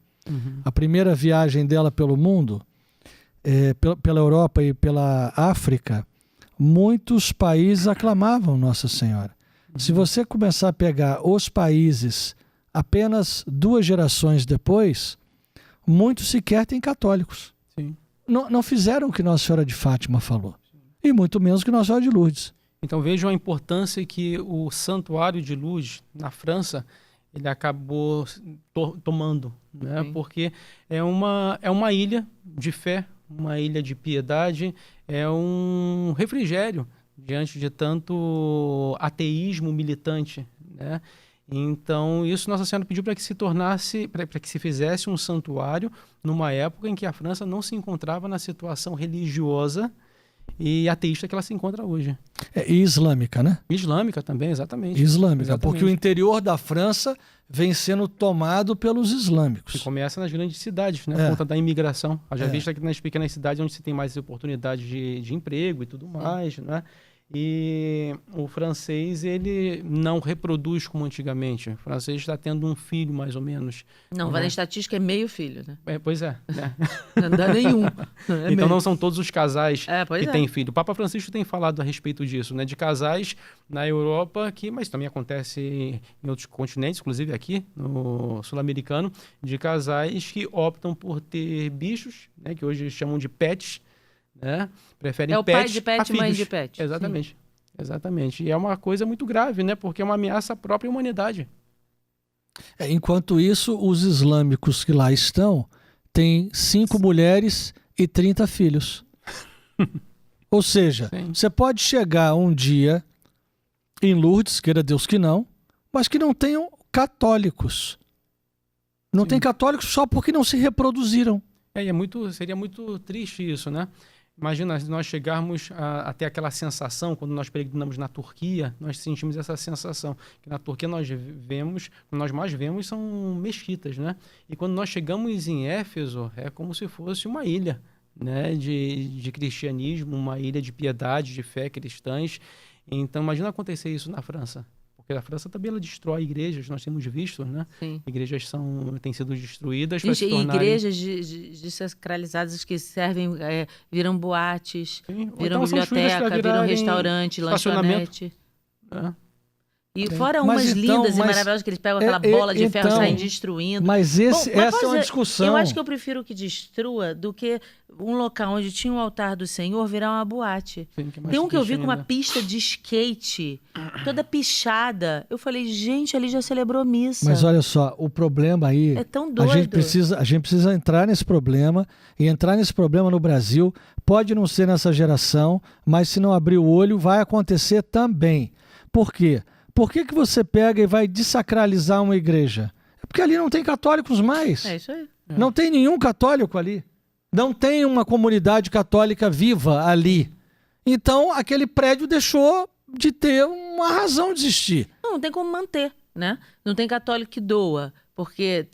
Speaker 2: a primeira viagem dela pelo mundo, pela Europa e pela África, muitos países aclamavam Nossa Senhora. Se você começar a pegar os países apenas 2 gerações depois, muitos sequer têm católicos.
Speaker 3: Sim.
Speaker 2: Não fizeram o que Nossa Senhora de Fátima falou. E muito menos que Nossa Senhora de Lourdes.
Speaker 3: Então vejam a importância que o Santuário de Lourdes, na França, ele acabou tomando, né? Porque é uma ilha de fé, uma ilha de piedade, é um refrigério diante de tanto ateísmo militante, né? Então, isso Nossa Senhora pediu para que se tornasse, para que se fizesse um santuário numa época em que a França não se encontrava na situação religiosa e ateísta que ela se encontra hoje.
Speaker 2: E islâmica, né?
Speaker 3: Islâmica também, exatamente.
Speaker 2: Islâmica,
Speaker 3: Exatamente.
Speaker 2: porque o interior da França vem sendo tomado pelos
Speaker 3: Que
Speaker 2: islâmicos.
Speaker 3: começa nas grandes cidades, né? Por conta da imigração. Já visto aqui nas pequenas cidades onde se tem mais oportunidades de emprego e tudo mais, né? E o francês, ele não reproduz como antigamente. O francês está tendo um filho, mais ou menos.
Speaker 1: Não, vale a estatística é meio filho, né?
Speaker 3: Pois é. Né?
Speaker 1: Não dá nenhum.
Speaker 3: Então não são todos os casais
Speaker 1: pois
Speaker 3: que
Speaker 1: é.
Speaker 3: têm filho. O Papa Francisco tem falado a respeito disso, né? De casais na Europa, mas também acontece em outros continentes, inclusive aqui no sul-americano, de casais que optam por ter bichos, né? Que hoje chamam de pets, né? Preferem
Speaker 1: É o
Speaker 3: pets
Speaker 1: pai de pet
Speaker 3: a
Speaker 1: e mãe
Speaker 3: filhos.
Speaker 1: de pet.
Speaker 3: Exatamente. Exatamente. E é uma coisa muito grave, né? Porque é uma ameaça à própria humanidade.
Speaker 2: Enquanto isso, os islâmicos que lá estão têm 5 mulheres e 30 filhos. Ou seja,
Speaker 3: Sim.
Speaker 2: você pode chegar um dia em Lourdes, queira Deus que não, mas que não tenham católicos. Não tem católicos só porque não se reproduziram.
Speaker 3: Seria muito triste isso, né? Imagina se nós chegarmos a ter aquela sensação, quando nós peregrinamos na Turquia, nós sentimos essa sensação, que na Turquia nós mais vemos são mesquitas, né? E quando nós chegamos em Éfeso, é como se fosse uma ilha, né? de cristianismo, uma ilha de piedade, de fé cristãs. Então, imagina acontecer isso na França. Porque a França também ela destrói igrejas, nós temos visto, né?
Speaker 1: Sim.
Speaker 3: Igrejas têm sido destruídas para
Speaker 1: E
Speaker 3: se tornarem...
Speaker 1: igrejas desacralizadas que servem, viram boates,
Speaker 3: Sim, ou
Speaker 1: viram
Speaker 3: então são destruídas
Speaker 1: biblioteca,
Speaker 3: para
Speaker 1: viram
Speaker 3: virarem
Speaker 1: restaurante,
Speaker 3: estacionamento.
Speaker 1: lanchonete.
Speaker 3: É.
Speaker 1: E fora
Speaker 2: Mas
Speaker 1: umas
Speaker 2: então,
Speaker 1: lindas e
Speaker 2: mas-
Speaker 1: maravilhosas que eles pegam aquela bola de ferro e
Speaker 2: então,
Speaker 1: saem destruindo.
Speaker 2: Mas
Speaker 1: Bom,
Speaker 2: essa é uma
Speaker 1: coisa,
Speaker 2: discussão.
Speaker 1: Eu acho que eu prefiro que destrua do que um local onde tinha um altar do Senhor virar uma boate.
Speaker 3: Sim, que é mais
Speaker 1: Tem um que eu vi
Speaker 3: triste
Speaker 1: com uma
Speaker 3: ainda.
Speaker 1: pista de skate, toda pichada. Eu falei, gente, ali já celebrou missa.
Speaker 2: Mas olha só, o problema aí...
Speaker 1: É tão
Speaker 2: A
Speaker 1: doido.
Speaker 2: gente precisa entrar nesse problema, e entrar nesse problema no Brasil pode não ser nessa geração, mas se não abrir o olho vai acontecer também. Por quê? Por que você pega e vai desacralizar uma igreja? É porque ali não tem católicos mais.
Speaker 1: É isso aí.
Speaker 2: Não tem nenhum católico ali. Não tem uma comunidade católica viva ali. Então, aquele prédio deixou de ter uma razão de existir.
Speaker 1: Não tem como manter, né? Não tem católico que doa, porque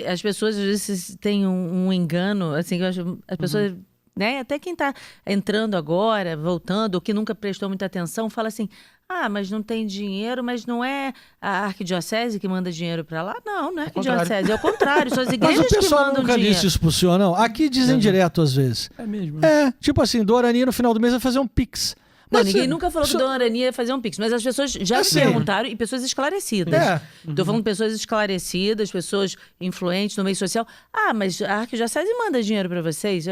Speaker 1: as pessoas às vezes têm um engano, assim, que eu acho, as pessoas, né? Até quem está entrando agora, voltando, ou que nunca prestou muita atenção, fala assim: ah, mas não tem dinheiro, mas não é a arquidiocese que manda dinheiro para lá? Não é a arquidiocese, é o contrário, são as
Speaker 2: Mas
Speaker 1: igrejas
Speaker 2: o
Speaker 1: que
Speaker 2: pessoal
Speaker 1: mandam
Speaker 2: nunca
Speaker 1: dinheiro.
Speaker 2: disse isso pro senhor, não. Aqui dizem direto às vezes.
Speaker 3: É mesmo. Né?
Speaker 2: Tipo assim, do Araninha no final do mês vai fazer um pix.
Speaker 1: Não,
Speaker 2: Mas,
Speaker 1: ninguém nunca falou que Dona Arania ia fazer um pix, mas as pessoas já me
Speaker 2: Assim,
Speaker 1: perguntaram, e pessoas esclarecidas. Estou falando de pessoas esclarecidas, pessoas influentes no meio social. Ah, mas a arquidiocese manda dinheiro para vocês?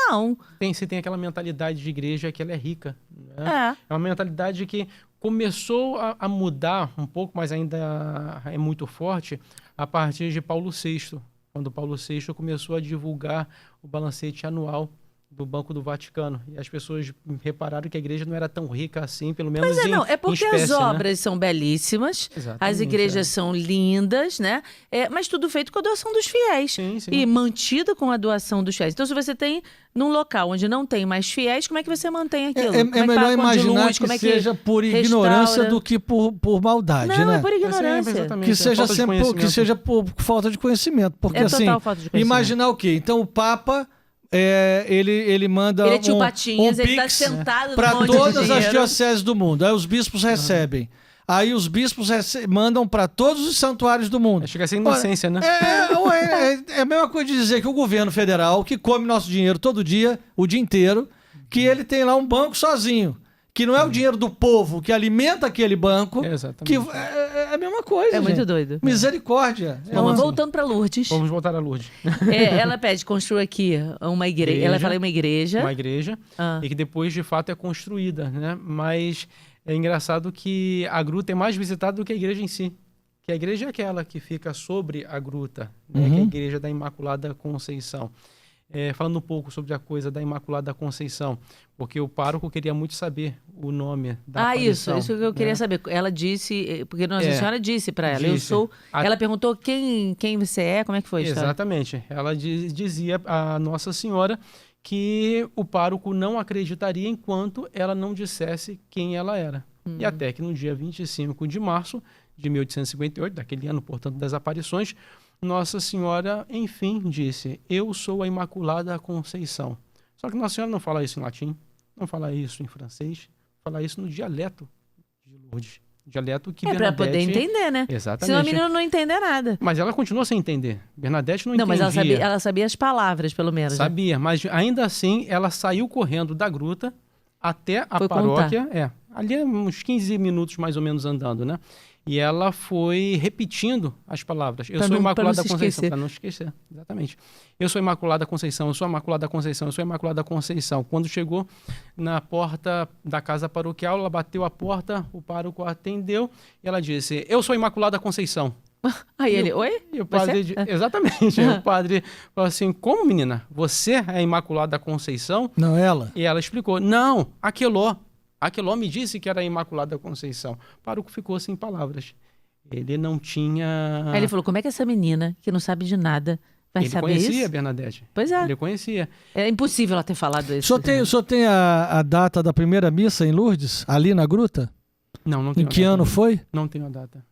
Speaker 1: Não.
Speaker 3: Você tem aquela mentalidade de igreja que ela é rica. Né? É uma mentalidade que começou a mudar um pouco, mas ainda é muito forte, a partir de Paulo VI, quando Paulo VI começou a divulgar o balancete anual do Banco do Vaticano. E as pessoas repararam que a igreja não era tão rica assim, pelo menos
Speaker 1: Pois é, não, é porque
Speaker 3: espécie,
Speaker 1: as obras são belíssimas,
Speaker 3: Exatamente,
Speaker 1: as igrejas são lindas, né? Mas tudo feito com a doação dos fiéis.
Speaker 3: Sim, sim.
Speaker 1: E mantido com a doação dos fiéis. Então, se você tem num local onde não tem mais fiéis, como é que você mantém aquilo?
Speaker 2: É
Speaker 1: Como que
Speaker 2: melhor
Speaker 1: paga conta de
Speaker 2: imaginar
Speaker 1: luz?
Speaker 2: que
Speaker 1: Como é
Speaker 2: seja por ignorância do que por maldade,
Speaker 1: Não,
Speaker 2: né?
Speaker 1: é por ignorância.
Speaker 3: Exatamente,
Speaker 2: Que
Speaker 3: é
Speaker 2: seja
Speaker 3: falta de
Speaker 2: sempre que
Speaker 3: conhecimento.
Speaker 2: seja por falta de conhecimento. Porque
Speaker 1: É
Speaker 2: assim,
Speaker 1: total falta de conhecimento.
Speaker 2: imaginar o quê? Então o Papa ele manda
Speaker 1: Ele é tio Patinhas, ele tá
Speaker 2: pix
Speaker 1: sentado
Speaker 2: para
Speaker 1: num monte de
Speaker 2: todas as
Speaker 1: dinheiro.
Speaker 2: dioceses do mundo. Aí os bispos recebem. Aí os bispos mandam para todos os santuários do mundo.
Speaker 3: Chega a ser inocência, né?
Speaker 2: É a mesma coisa de dizer que o governo federal, que come nosso dinheiro todo dia, o dia inteiro, que ele tem lá um banco sozinho. Que não é o dinheiro do povo que alimenta aquele banco.
Speaker 3: Exatamente.
Speaker 2: Que é a mesma coisa.
Speaker 1: É muito
Speaker 2: gente.
Speaker 1: doido.
Speaker 2: Misericórdia.
Speaker 1: Bom, voltando para Lourdes.
Speaker 3: Vamos voltar a Lourdes.
Speaker 1: Ela pede construir aqui uma igreja. Ela fala em uma igreja.
Speaker 3: Uma igreja, e que depois, de fato, é construída, né? Mas é engraçado que a gruta é mais visitada do que a igreja em si. Que a igreja é aquela que fica sobre a gruta, né? Que é a igreja da Imaculada Conceição. Falando um pouco sobre a coisa da Imaculada Conceição, porque o pároco queria muito saber o nome da aparição.
Speaker 1: Isso que eu queria
Speaker 3: né?
Speaker 1: saber. Ela disse, porque Nossa Senhora disse para ela, eu
Speaker 3: Disse.
Speaker 1: sou... Ela perguntou quem você é, como é que foi a história?
Speaker 3: Exatamente. Ela dizia a Nossa Senhora que o pároco não acreditaria enquanto ela não dissesse quem ela era. E até que no dia 25 de março de 1858, daquele ano, portanto, das aparições, Nossa Senhora, enfim, disse, eu sou a Imaculada Conceição. Só que Nossa Senhora não fala isso em latim, não fala isso em francês, fala isso no dialeto de Lourdes. Dialeto que
Speaker 1: para
Speaker 3: Bernadette...
Speaker 1: poder entender, né?
Speaker 3: Exatamente.
Speaker 1: Senão a menina não entender nada.
Speaker 3: Mas ela continuou sem entender. Bernadette não
Speaker 1: Não,
Speaker 3: entendia.
Speaker 1: mas ela sabia as palavras, pelo menos. né?
Speaker 3: Sabia, mas ainda assim ela saiu correndo da gruta até a
Speaker 1: Foi
Speaker 3: paróquia. Ali é uns 15 minutos mais ou menos andando, né? E ela foi repetindo as palavras. Eu sou Imaculada Conceição. Para não esquecer, exatamente. Eu sou Imaculada Conceição, eu sou Imaculada Conceição, eu sou Imaculada Conceição. Quando chegou na porta da casa paroquial, ela bateu a porta, o pároco atendeu e ela disse, eu sou Imaculada Conceição.
Speaker 1: Aí ele, oi?
Speaker 3: E o padre, exatamente, o padre falou assim, como menina, você é a Imaculada Conceição?
Speaker 2: Não, ela.
Speaker 3: E ela explicou, não, Aqueló me disse que era a Imaculada Conceição. O pároco ficou sem palavras. Ele não tinha...
Speaker 1: Aí ele falou, como é que essa menina, que não sabe de nada, vai
Speaker 3: Ele
Speaker 1: saber
Speaker 3: conhecia
Speaker 1: isso?
Speaker 3: Bernadette.
Speaker 1: Pois é.
Speaker 3: Ele conhecia.
Speaker 1: É impossível ela ter falado isso.
Speaker 2: O senhor tem a data da primeira missa em Lourdes, ali na gruta?
Speaker 3: Não tenho
Speaker 2: Em que ano foi?
Speaker 3: Não tenho a data.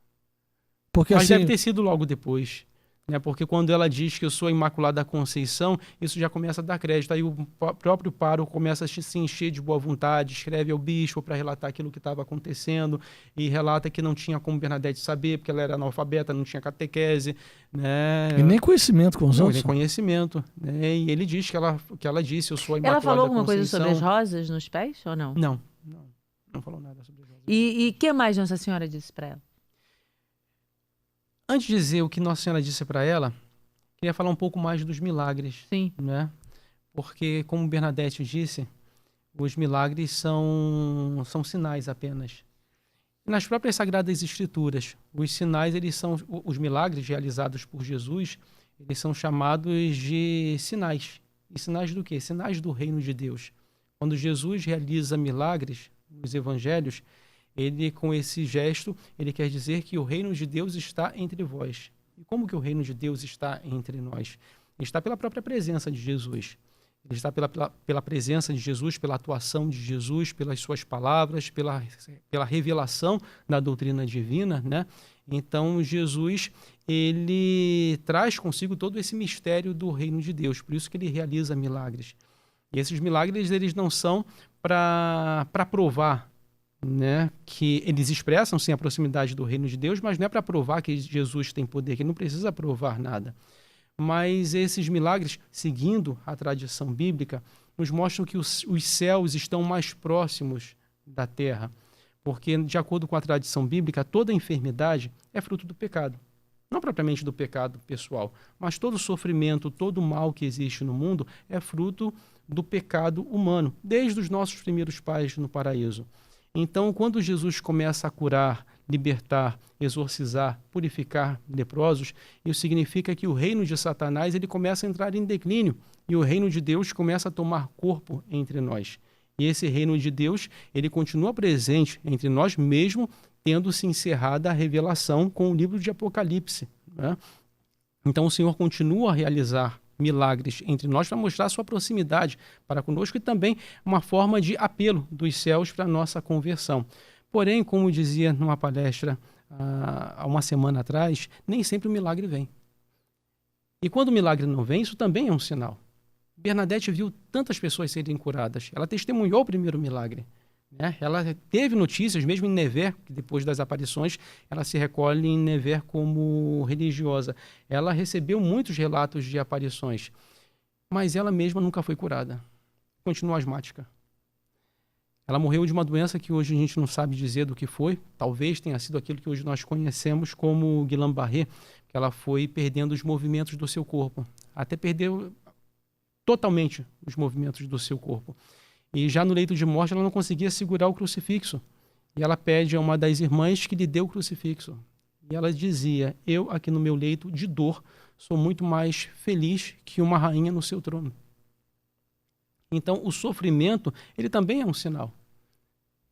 Speaker 2: Porque
Speaker 3: Mas
Speaker 2: assim,
Speaker 3: deve ter sido logo depois. Né? Porque quando ela diz que eu sou a Imaculada Conceição, isso já começa a dar crédito. Aí o próprio pároco começa a se encher de boa vontade, escreve ao bispo para relatar aquilo que estava acontecendo e relata que não tinha como Bernadette saber, porque ela era analfabeta, não tinha catequese. Né?
Speaker 2: e nem conhonhecimento com os
Speaker 3: Não,
Speaker 2: outros.
Speaker 3: nem conhecimento. Né? E ele diz que ela disse, eu sou a Imaculada
Speaker 1: Ela falou alguma coisa
Speaker 3: Conceição.
Speaker 1: sobre as rosas nos pés ou não?
Speaker 3: Não falou nada sobre as rosas.
Speaker 1: E que mais Nossa Senhora disse para ela?
Speaker 3: Antes de dizer o que Nossa Senhora disse para ela, queria falar um pouco mais dos milagres.
Speaker 1: Sim.
Speaker 3: Né? Porque, como Bernadette disse, os milagres são sinais apenas. Nas próprias Sagradas Escrituras, os sinais, os milagres realizados por Jesus, eles são chamados de sinais. E sinais do quê? Sinais do reino de Deus. Quando Jesus realiza milagres nos evangelhos, ele, com esse gesto, ele quer dizer que o reino de Deus está entre vós. E como que o reino de Deus está entre nós? Ele está pela própria presença de Jesus. Ele está pela presença de Jesus, pela atuação de Jesus, pelas suas palavras, pela revelação da doutrina divina, né? Então, Jesus, ele traz consigo todo esse mistério do reino de Deus. Por isso que ele realiza milagres. E esses milagres, eles não são para provar, né, que eles expressam sim a proximidade do reino de Deus, mas não é para provar que Jesus tem poder, que ele não precisa provar nada. Mas esses milagres, seguindo a tradição bíblica, nos mostram que os céus estão mais próximos da terra, porque, de acordo com a tradição bíblica, toda enfermidade é fruto do pecado. Não propriamente do pecado pessoal, mas todo sofrimento, todo mal que existe no mundo é fruto do pecado humano, desde os nossos primeiros pais no paraíso. Então, quando Jesus começa a curar, libertar, exorcizar, purificar leprosos, isso significa que o reino de Satanás ele começa a entrar em declínio e o reino de Deus começa a tomar corpo entre nós. E esse reino de Deus, ele continua presente entre nós mesmo, tendo-se encerrada a revelação com o livro de Apocalipse, né? Então o Senhor continua a realizar milagres entre nós para mostrar a sua proximidade para conosco e também uma forma de apelo dos céus para a nossa conversão. Porém, como dizia numa palestra há uma semana atrás, nem sempre o milagre vem. E quando o milagre não vem, isso também é um sinal. Bernadette viu tantas pessoas serem curadas. Ela testemunhou o primeiro milagre, né? Ela teve notícias, mesmo em Nevers, que depois das aparições, ela se recolhe em Nevers como religiosa. Ela recebeu muitos relatos de aparições, mas ela mesma nunca foi curada. Continua asmática. Ela morreu de uma doença que hoje a gente não sabe dizer do que foi. Talvez tenha sido aquilo que hoje nós conhecemos como Guillain-Barré, que ela foi perdendo os movimentos do seu corpo, até perdeu totalmente os movimentos do seu corpo. E já no leito de morte ela não conseguia segurar o crucifixo. E ela pede a uma das irmãs que lhe dê o crucifixo. E ela dizia: eu aqui no meu leito de dor sou muito mais feliz que uma rainha no seu trono. Então o sofrimento, ele também é um sinal.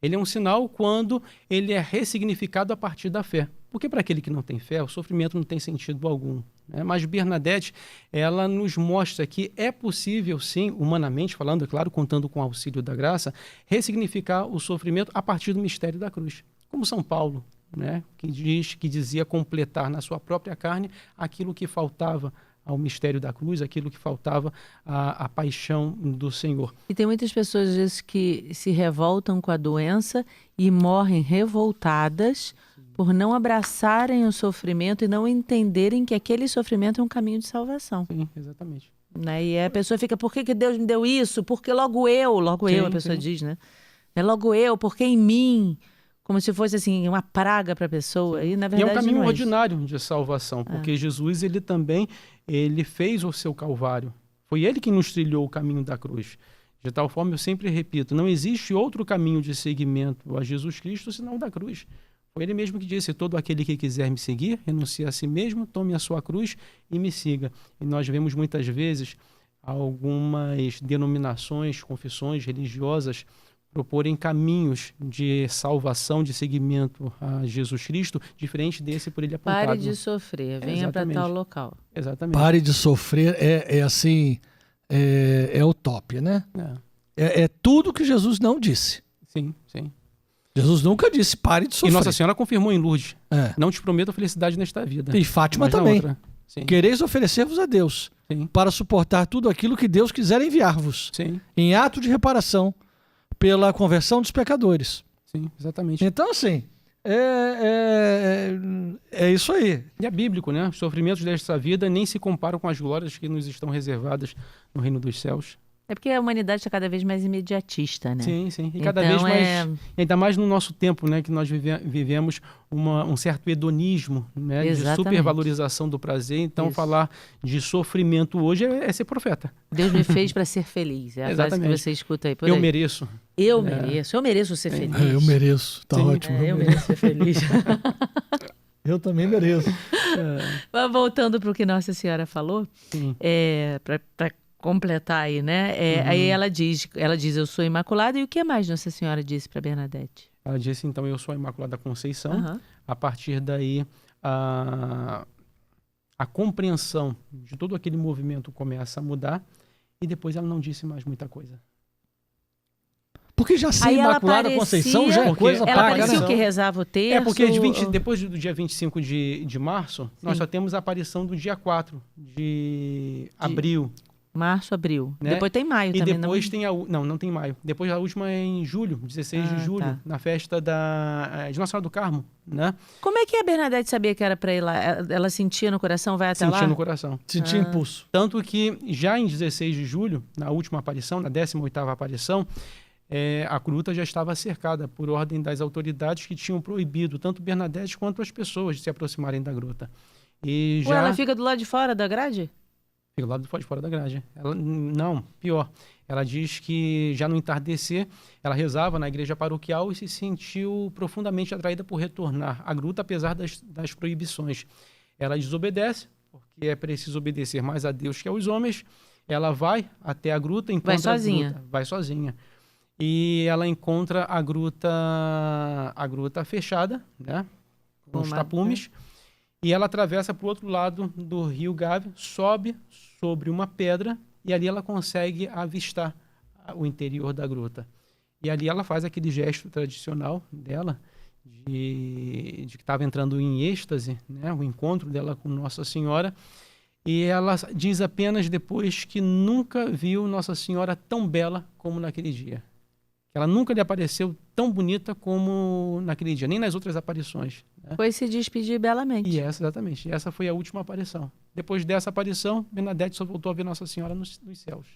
Speaker 3: Ele é um sinal quando ele é ressignificado a partir da fé. Porque para aquele que não tem fé, o sofrimento não tem sentido algum, né? Mas Bernadette, ela nos mostra que é possível, sim, humanamente falando, é claro, contando com o auxílio da graça, ressignificar o sofrimento a partir do mistério da cruz. Como São Paulo, né? que dizia completar na sua própria carne aquilo que faltava ao mistério da cruz, aquilo que faltava à paixão do Senhor.
Speaker 1: E tem muitas pessoas, às vezes, que se revoltam com a doença e morrem revoltadas por não abraçarem o sofrimento e não entenderem que aquele sofrimento é um caminho de salvação.
Speaker 3: Sim, exatamente.
Speaker 1: Né? E a pessoa fica: por que Deus me deu isso? Porque logo eu, a pessoa diz, né? É logo eu, porque em mim... Como se fosse assim uma praga para a pessoa. E, na verdade,
Speaker 3: é um caminho
Speaker 1: não é
Speaker 3: ordinário de salvação, porque Jesus ele também fez o seu Calvário. Foi ele que nos trilhou o caminho da cruz. De tal forma, eu sempre repito, não existe outro caminho de seguimento a Jesus Cristo senão o da cruz. Foi ele mesmo que disse: todo aquele que quiser me seguir, renuncie a si mesmo, tome a sua cruz e me siga. E nós vemos muitas vezes algumas denominações, confissões religiosas proporem caminhos de salvação, de seguimento a Jesus Cristo, diferente desse por ele apontado.
Speaker 1: Pare de sofrer, venha para tal local.
Speaker 3: Exatamente.
Speaker 2: Pare de sofrer assim, é o top, né? É tudo que Jesus não disse.
Speaker 3: Sim, sim.
Speaker 2: Jesus nunca disse pare de sofrer.
Speaker 3: E Nossa Senhora confirmou em Lourdes: não te prometo a felicidade nesta vida.
Speaker 2: E Fátima também. Quereis oferecer-vos a Deus, para suportar tudo aquilo que Deus quiser enviar-vos, em ato de reparação, pela conversão dos pecadores.
Speaker 3: Sim, exatamente.
Speaker 2: Então, assim, é isso aí.
Speaker 3: E é bíblico, né? Os sofrimentos desta vida nem se comparam com as glórias que nos estão reservadas no reino dos céus.
Speaker 1: É porque a humanidade está cada vez mais imediatista, né?
Speaker 3: Sim, sim. E cada vez mais, ainda mais no nosso tempo, né? Que nós vivemos um certo hedonismo, né? De supervalorização do prazer. Então, falar de sofrimento hoje é ser profeta.
Speaker 1: Deus me fez para ser feliz. É a frase que você escuta aí por aí.
Speaker 3: Eu mereço.
Speaker 1: Eu mereço ser feliz.
Speaker 2: Eu mereço, tá ótimo.
Speaker 1: Eu mereço ser feliz.
Speaker 2: Eu também mereço.
Speaker 1: Mas voltando para o que Nossa Senhora falou, para completar aí, né? Aí ela diz, eu sou imaculada. E o que mais Nossa Senhora disse para Bernadette?
Speaker 3: Ela disse, então, eu sou a Imaculada Conceição. A partir daí, a compreensão de todo aquele movimento começa a mudar. E depois ela não disse mais muita coisa.
Speaker 2: Porque já ser Imaculada Conceição já é coisa
Speaker 1: ela
Speaker 2: paga,
Speaker 1: parecia
Speaker 2: né?
Speaker 1: que rezava o terço.
Speaker 3: Porque depois do dia 25 de março, nós só temos a aparição do dia 4 de abril.
Speaker 1: Março, abril.
Speaker 3: Né?
Speaker 1: Depois tem maio
Speaker 3: e
Speaker 1: também.
Speaker 3: E depois tem não tem maio. Depois a última é em julho, 16 de julho, na festa de Nossa Senhora do Carmo, né?
Speaker 1: Como é que a Bernadette sabia que era para ir lá? Ela sentia no coração, vai até lá?
Speaker 3: Sentia no coração.
Speaker 2: Sentia impulso.
Speaker 3: Tanto que já em 16 de julho, na última aparição, na 18ª aparição, a gruta já estava cercada por ordem das autoridades que tinham proibido tanto Bernadette quanto as pessoas de se aproximarem da gruta. E
Speaker 1: ela fica do lado de fora da grade?
Speaker 3: Fica lá de fora da grade. Ela, não, pior. Ela diz que já no entardecer, ela rezava na igreja paroquial e se sentiu profundamente atraída por retornar à gruta, apesar das proibições. Ela desobedece, porque é preciso obedecer mais a Deus que aos homens. Ela vai até a gruta, encontra
Speaker 1: Vai sozinha.
Speaker 3: a gruta. Vai sozinha. E ela encontra a gruta fechada, né? Com os tapumes. E ela atravessa para o outro lado do rio Gave, sobe sobre uma pedra e ali ela consegue avistar o interior da gruta. E ali ela faz aquele gesto tradicional dela, de que estava entrando em êxtase, né? O encontro dela com Nossa Senhora. E ela diz apenas depois que nunca viu Nossa Senhora tão bela como naquele dia. Ela nunca lhe apareceu tão bonita como naquele dia, nem nas outras aparições. Né?
Speaker 1: Foi se despedir belamente.
Speaker 3: E exatamente. Essa foi a última aparição. Depois dessa aparição, Bernadette só voltou a ver Nossa Senhora nos céus.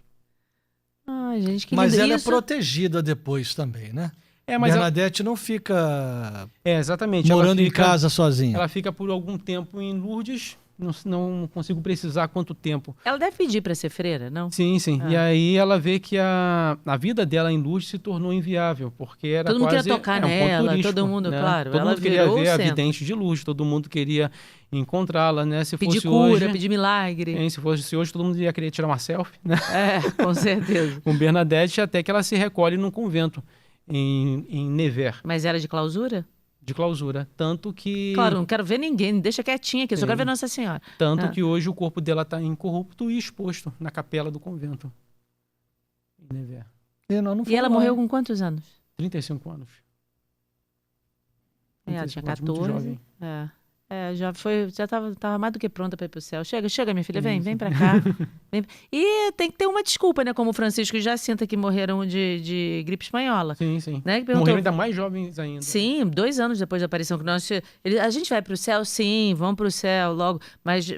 Speaker 1: Ai, gente, que
Speaker 2: Mas
Speaker 1: lindo.
Speaker 2: ela
Speaker 1: Isso...
Speaker 2: é protegida depois também, né?
Speaker 3: Mas
Speaker 2: Bernadette não fica
Speaker 3: exatamente.
Speaker 2: morando em casa sozinha.
Speaker 3: Ela fica por algum tempo em Lourdes. Não consigo precisar quanto tempo.
Speaker 1: Ela deve pedir para ser freira, não?
Speaker 3: Sim. E aí ela vê que a vida dela em Lourdes se tornou inviável, porque era
Speaker 1: todo mundo
Speaker 3: quase
Speaker 1: queria tocar
Speaker 3: um
Speaker 1: nela,
Speaker 3: ponto turístico,
Speaker 1: todo mundo,
Speaker 3: né?
Speaker 1: claro.
Speaker 3: Todo
Speaker 1: ela
Speaker 3: mundo queria ver a
Speaker 1: centro.
Speaker 3: vidente de Lourdes, todo mundo queria encontrá-la, né? Se
Speaker 1: pedir
Speaker 3: fosse
Speaker 1: cura,
Speaker 3: hoje,
Speaker 1: pedir milagre.
Speaker 3: se fosse hoje, todo mundo ia querer tirar uma selfie, né?
Speaker 1: Com certeza.
Speaker 3: Com Bernadette, até que ela se recolhe num convento em Nevers.
Speaker 1: Mas era de clausura?
Speaker 3: De clausura, tanto que...
Speaker 1: Claro, não quero ver ninguém, deixa quietinha aqui, eu só quero ver Nossa Senhora.
Speaker 3: Tanto que hoje o corpo dela está incorrupto e exposto na capela do convento. Em Nevers.
Speaker 1: E ela morreu com quantos anos?
Speaker 3: 35 anos.
Speaker 1: Ela tinha 14.
Speaker 3: Muito jovem.
Speaker 1: Já tava mais do que pronta para ir pro céu. Chega, minha filha, vem para cá. Vem. E tem que ter uma desculpa, né? Como o Francisco e Jacinta, que morreram de gripe espanhola.
Speaker 3: Sim.
Speaker 1: Né?
Speaker 3: Morreram ainda mais jovens ainda.
Speaker 1: Sim, 2 anos depois da aparição. Que a gente vai pro céu? Sim, vamos pro céu logo. Mas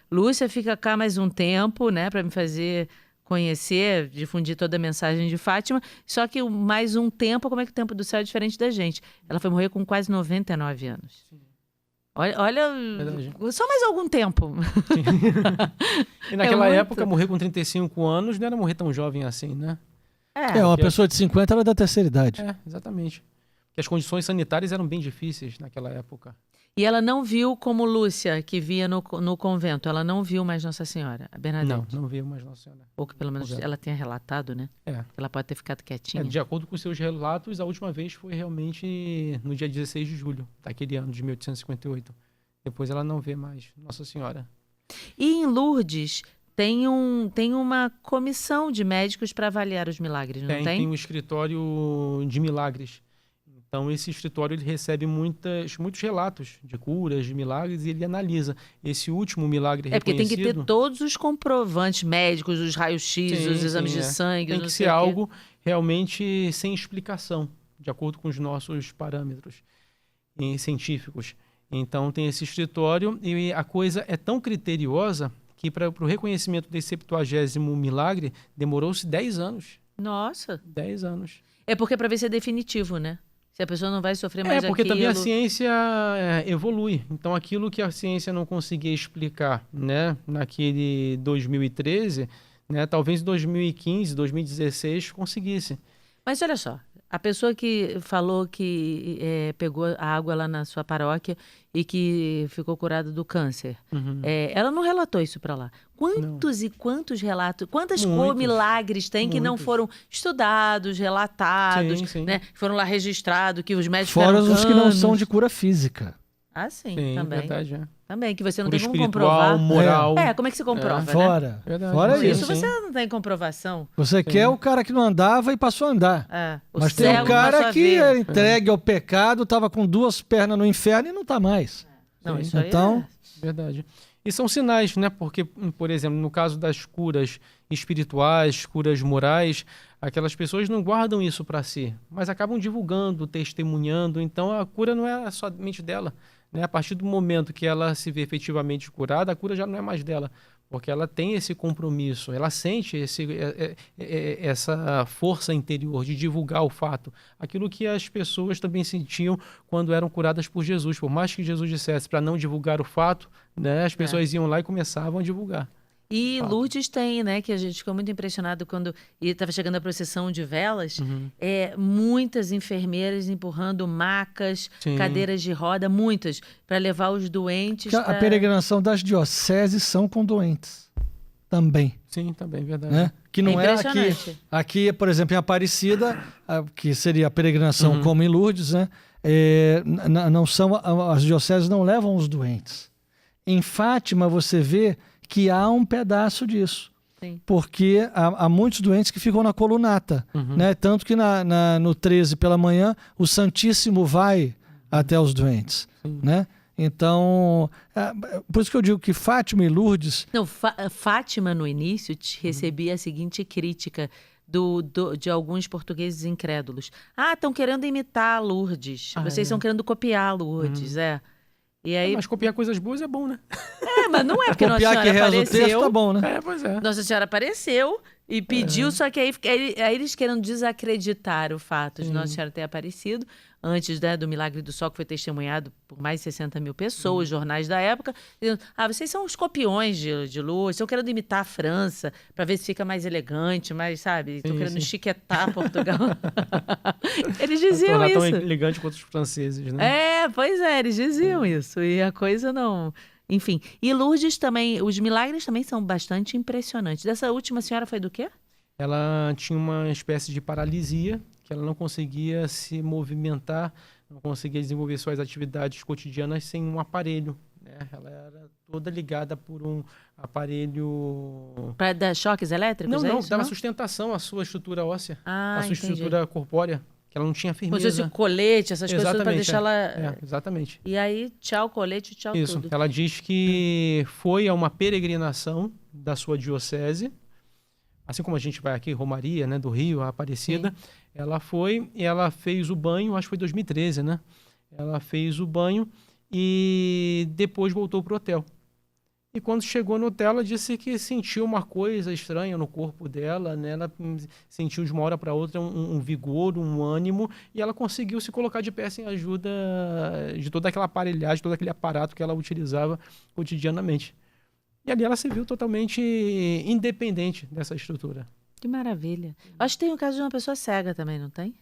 Speaker 1: Lúcia fica cá mais um tempo, né? Para me fazer conhecer, difundir toda a mensagem de Fátima. Só que mais um tempo, como é que o tempo do céu é diferente da gente? Ela foi morrer com quase 99 anos. Sim. Olha, só mais algum tempo.
Speaker 3: E naquela época, morrer com 35 anos não era morrer tão jovem assim, né?
Speaker 2: Uma pessoa de 50 era da terceira idade.
Speaker 3: Exatamente. Porque as condições sanitárias eram bem difíceis naquela época.
Speaker 1: E ela não viu como Lúcia, que via no convento, ela não viu mais Nossa Senhora, a Bernadette.
Speaker 3: Não viu mais Nossa Senhora.
Speaker 1: Ou que pelo menos ela tenha relatado, né? Ela pode ter ficado quietinha.
Speaker 3: De acordo com seus relatos, a última vez foi realmente no dia 16 de julho daquele ano, de 1858. Depois ela não vê mais Nossa Senhora.
Speaker 1: E em Lourdes tem uma comissão de médicos para avaliar os milagres, não tem?
Speaker 3: Tem um escritório de milagres. Então, esse escritório ele recebe muitos relatos de curas, de milagres, e ele analisa. Esse último milagre reconhecido...
Speaker 1: porque tem que ter todos os comprovantes médicos, os raios-x, os exames de sangue...
Speaker 3: Tem que ser algo realmente sem explicação, de acordo com os nossos parâmetros científicos. Então, tem esse escritório e a coisa é tão criteriosa que para o reconhecimento desse 70º milagre demorou-se 10 anos.
Speaker 1: Nossa!
Speaker 3: 10 anos.
Speaker 1: É porque para ver se é definitivo, né? Se a pessoa não vai sofrer mais
Speaker 3: porque
Speaker 1: aquilo...
Speaker 3: também a ciência evolui. Então, aquilo que a ciência não conseguia explicar, né, naquele 2013, né, talvez em 2015, 2016 conseguisse.
Speaker 1: Mas olha só, a pessoa que falou que pegou a água lá na sua paróquia e que ficou curada do câncer, ela não relatou isso para lá. Quantos e quantos relatos, quantas milagres tem que não foram estudados, relatados, né? Foram lá registrados, que os médicos
Speaker 2: fora os que não são de cura física.
Speaker 1: Ah, sim, também.
Speaker 3: Verdade,
Speaker 1: Também, que você não
Speaker 3: por
Speaker 1: tem como comprovar.
Speaker 3: Moral.
Speaker 1: Como é que se comprova, né?
Speaker 2: Fora
Speaker 1: isso você não tem comprovação.
Speaker 2: Você quer o cara que não andava e passou a andar. Mas tem um cara que é entregue ao pecado, estava com 2 pernas no inferno e não está mais.
Speaker 1: Não, isso
Speaker 2: então...
Speaker 3: Verdade. E são sinais, né? Porque, por exemplo, no caso das curas espirituais, curas morais, aquelas pessoas não guardam isso para si, mas acabam divulgando, testemunhando. Então, a cura não é somente dela, né? A partir do momento que ela se vê efetivamente curada, a cura já não é mais dela, porque ela tem esse compromisso, ela sente essa força interior de divulgar o fato. Aquilo que as pessoas também sentiam quando eram curadas por Jesus. Por mais que Jesus dissesse para não divulgar o fato, né, as pessoas iam lá e começavam a divulgar.
Speaker 1: E
Speaker 3: Fato.
Speaker 1: Lourdes tem, né, que a gente ficou muito impressionado quando estava chegando a procissão de velas, muitas enfermeiras empurrando macas,
Speaker 3: Sim.
Speaker 1: cadeiras de roda, muitas, para levar os doentes.
Speaker 2: Que a peregrinação das dioceses são com doentes também.
Speaker 3: Sim, também, verdade.
Speaker 2: Né? Que não é
Speaker 1: impressionante.
Speaker 2: aqui, por exemplo, em Aparecida, que seria a peregrinação como em Lourdes, né? Não são, as dioceses não levam os doentes. Em Fátima, você vê que há um pedaço disso.
Speaker 1: Sim.
Speaker 2: Porque há muitos doentes que ficam na colunata. Né? Tanto que no 13 pela manhã, o Santíssimo vai até os doentes. Né? Então, por isso que eu digo que Fátima e Lourdes...
Speaker 1: Não, Fátima, no início, recebia a seguinte crítica de alguns portugueses incrédulos. Estão querendo imitar Lourdes. Vocês estão querendo copiar Lourdes, E aí...
Speaker 3: Mas copiar coisas boas é bom, né?
Speaker 1: Mas não é porque Nossa
Speaker 2: Copiar que
Speaker 1: Senhora
Speaker 2: reza o
Speaker 1: apareceu.
Speaker 2: texto, tá bom, né?
Speaker 3: Pois é.
Speaker 1: Nossa Senhora apareceu e pediu, só que aí eles querendo desacreditar o fato de Nossa Senhora ter aparecido antes, né, do Milagre do Sol, que foi testemunhado por mais de 60 mil pessoas, jornais da época, dizendo, vocês são os copiões de Lourdes, estão querendo imitar a França para ver se fica mais elegante, mais, sabe, estão querendo chiquetar Portugal. Eles diziam
Speaker 3: Tornar
Speaker 1: isso.
Speaker 3: tão elegante quanto os franceses, né?
Speaker 1: Pois é, eles diziam isso. E a coisa não... Enfim, e Lourdes também, os milagres também são bastante impressionantes. Dessa última senhora foi do quê?
Speaker 3: Ela tinha uma espécie de paralisia, que ela não conseguia se movimentar, não conseguia desenvolver suas atividades cotidianas sem um aparelho. Né? Ela era toda ligada por um aparelho...
Speaker 1: Para dar choques elétricos?
Speaker 3: Não,
Speaker 1: isso,
Speaker 3: dava sustentação à sua estrutura óssea, à sua
Speaker 1: entendi.
Speaker 3: estrutura corpórea, que ela não tinha
Speaker 1: Como se
Speaker 3: firmeza.
Speaker 1: fosse colete, essas coisas todas para deixar ela...
Speaker 3: exatamente.
Speaker 1: E aí, tchau colete, tchau
Speaker 3: Isso.
Speaker 1: tudo.
Speaker 3: Ela diz que foi a uma peregrinação da sua diocese, assim como a gente vai aqui, Romaria, né, do Rio, a Aparecida. Sim. Ela foi e ela fez o banho, acho que foi 2013, né? Ela fez o banho e depois voltou para o hotel. E quando chegou no hotel, ela disse que sentiu uma coisa estranha no corpo dela, né? Ela sentiu de uma hora para outra um vigor, um ânimo, e ela conseguiu se colocar de pé sem ajuda de toda aquela aparelhagem, todo aquele aparato que ela utilizava cotidianamente. E ali ela se viu totalmente independente dessa estrutura.
Speaker 1: Que maravilha. Acho que tem o caso de uma pessoa cega também, não tem?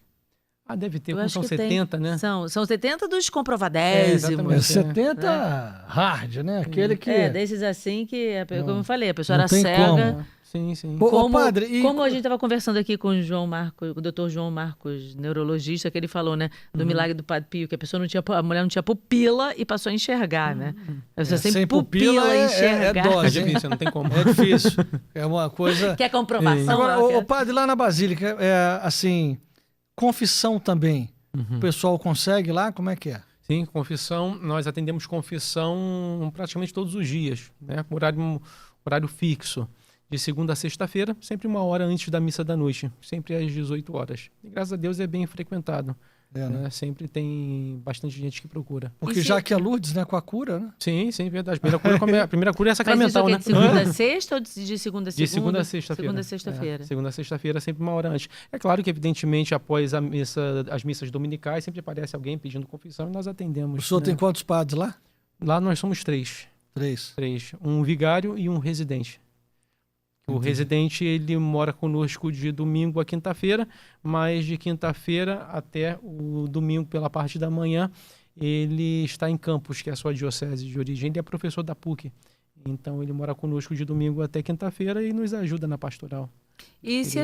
Speaker 3: Deve ter, como são 70, né?
Speaker 1: São 70 dos comprovadésimos.
Speaker 2: 70 hard, né? Aquele que...
Speaker 1: desses assim que, como eu falei, a pessoa era
Speaker 2: tem
Speaker 1: cega.
Speaker 2: como.
Speaker 3: Sim, sim.
Speaker 2: Padre,
Speaker 1: como a gente estava conversando aqui com o João Marcos, o doutor João Marcos, neurologista, que ele falou, né, do milagre do Padre Pio, que a mulher não tinha pupila e passou a enxergar, né? A pessoa sem pupila enxergar.
Speaker 2: É dose,
Speaker 3: é difícil, não tem como.
Speaker 2: É difícil. É uma coisa...
Speaker 1: Quer comprovação?
Speaker 2: Agora, o padre, lá na Basílica, assim, confissão também. O pessoal consegue lá? Como é que é?
Speaker 3: Sim, confissão. Nós atendemos confissão praticamente todos os dias, né? Horário fixo. De segunda a sexta-feira, sempre 1 hora antes da missa da noite, sempre às 18 horas. E graças a Deus é bem frequentado. Né? Sempre tem bastante gente que procura.
Speaker 2: Porque já que é Lourdes, né, com a cura, né?
Speaker 3: Sim, verdade. A primeira cura é sacramental,
Speaker 1: né? De segunda a sexta ou de segunda a segunda?
Speaker 3: De segunda a sexta-feira.
Speaker 1: Segunda a sexta-feira.
Speaker 3: Segunda a sexta-feira, sempre 1 hora antes. É claro que, evidentemente, após as missas dominicais, sempre aparece alguém pedindo confissão e nós atendemos.
Speaker 2: O senhor tem quantos padres lá?
Speaker 3: Lá nós somos 3.
Speaker 2: 3.
Speaker 3: 3. Um vigário e um residente. O residente, ele mora conosco de domingo a quinta-feira, mas de quinta-feira até o domingo pela parte da manhã, ele está em Campos, que é a sua diocese de origem. Ele é professor da PUC. Então, ele mora conosco de domingo até quinta-feira e nos ajuda na pastoral.
Speaker 1: E se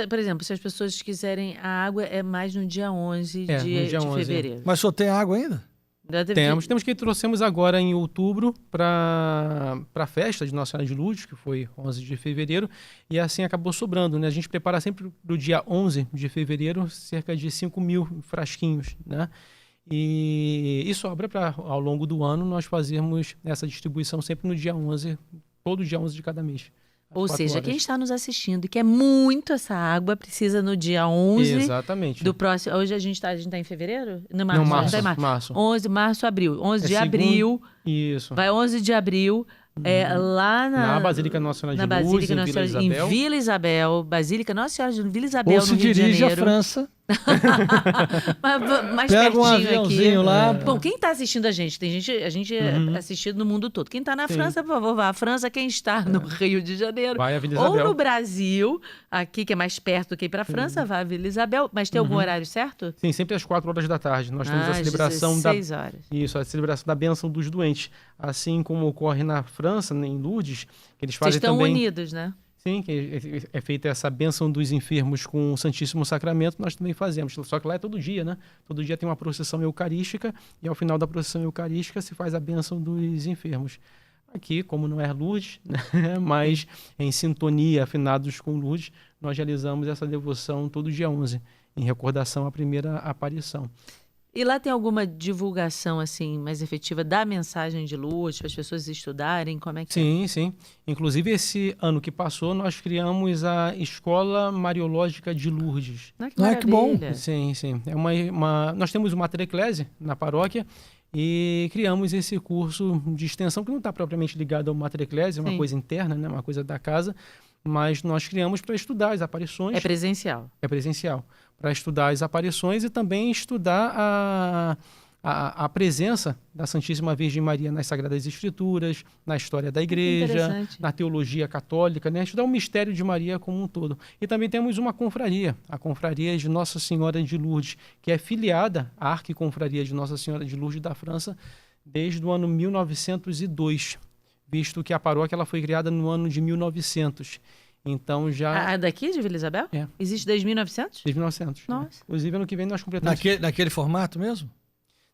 Speaker 1: por exemplo, se as pessoas quiserem a água, é mais no dia 11 de fevereiro.
Speaker 2: Mas o senhor tem água ainda?
Speaker 3: Temos que trouxemos agora em outubro para a festa de Nossa Senhora de Lourdes, que foi 11 de fevereiro, e assim acabou sobrando, né? A gente prepara sempre para o dia 11 de fevereiro cerca de 5.000 frasquinhos, né? E sobra para, ao longo do ano, nós fazermos essa distribuição sempre no dia 11, todo dia 11 de cada mês.
Speaker 1: Ou seja, quem está nos assistindo e quer muito essa água, precisa no dia 11
Speaker 3: Exatamente.
Speaker 1: do próximo... Hoje a gente está em fevereiro?
Speaker 3: Não, março.
Speaker 1: 11 de março, abril. 11 de abril.
Speaker 3: Isso.
Speaker 1: Vai 11 de abril, lá
Speaker 3: na Basílica Nossa Senhora de Lourdes, em Vila Isabel.
Speaker 1: Em Vila Isabel, Basílica Nossa Senhora de Vila Isabel,
Speaker 2: ou se
Speaker 1: no Rio de
Speaker 2: dirige
Speaker 1: Janeiro.
Speaker 2: à França,
Speaker 1: Mais
Speaker 2: Pega um
Speaker 1: pertinho
Speaker 2: aviãozinho
Speaker 1: aqui.
Speaker 2: lá.
Speaker 1: Bom, quem está assistindo a gente? Tem gente, a gente assistindo no mundo todo. Quem está na
Speaker 3: Sim.
Speaker 1: França, por favor, vá à França. Quem está no Rio de Janeiro
Speaker 3: Vai à Vila
Speaker 1: ou
Speaker 3: Isabel.
Speaker 1: no Brasil, aqui que é mais perto do que ir para a França, vá à Vila Isabel. Mas tem algum horário certo?
Speaker 3: Sim, sempre às 4 horas da tarde. Nós temos a
Speaker 1: Às
Speaker 3: celebração
Speaker 1: 16 horas.
Speaker 3: Isso, a celebração da bênção dos doentes. Assim como ocorre na França, em Lourdes, que eles
Speaker 1: Vocês
Speaker 3: fazem
Speaker 1: estão
Speaker 3: também...
Speaker 1: unidos, né?
Speaker 3: Sim, que é feita essa bênção dos enfermos com o Santíssimo Sacramento, nós também fazemos. Só que lá é todo dia, né? Todo dia tem uma procissão eucarística e ao final da procissão eucarística se faz a bênção dos enfermos. Aqui, como não é Lourdes, né? Mas em sintonia, afinados com Lourdes, nós realizamos essa devoção todo dia 11, em recordação à primeira aparição.
Speaker 1: E lá tem alguma divulgação assim mais efetiva da mensagem de Lourdes para as pessoas estudarem? Como é que é?
Speaker 3: Sim, sim. Inclusive, esse ano que passou, nós criamos a Escola Mariológica de Lourdes.
Speaker 1: Ah,
Speaker 2: Que bom.
Speaker 1: maravilha.
Speaker 3: Sim, sim. Nós temos uma Mater Ecclesiae na paróquia e criamos esse curso de extensão que não está propriamente ligado ao Mater Ecclesiae, é uma
Speaker 1: Sim.
Speaker 3: coisa interna, né? Uma coisa da casa, mas nós criamos para estudar as aparições.
Speaker 1: É presencial.
Speaker 3: É presencial. Para estudar as aparições e também estudar a presença da Santíssima Virgem Maria nas Sagradas Escrituras, na história da Igreja,
Speaker 1: interessante.
Speaker 3: na teologia católica, né? Estudar o mistério de Maria como um todo. E também temos uma confraria, a Confraria de Nossa Senhora de Lourdes, que é filiada à Arquiconfraria de Nossa Senhora de Lourdes da França desde o ano 1902, visto que a paróquia ela foi criada no ano de 1900. Então já...
Speaker 1: A daqui de Vila Isabel?
Speaker 3: É.
Speaker 1: Existe desde 1900?
Speaker 3: Desde 1900.
Speaker 1: Nossa.
Speaker 3: Né? Inclusive, ano que vem nós completamos...
Speaker 2: Naquele formato mesmo?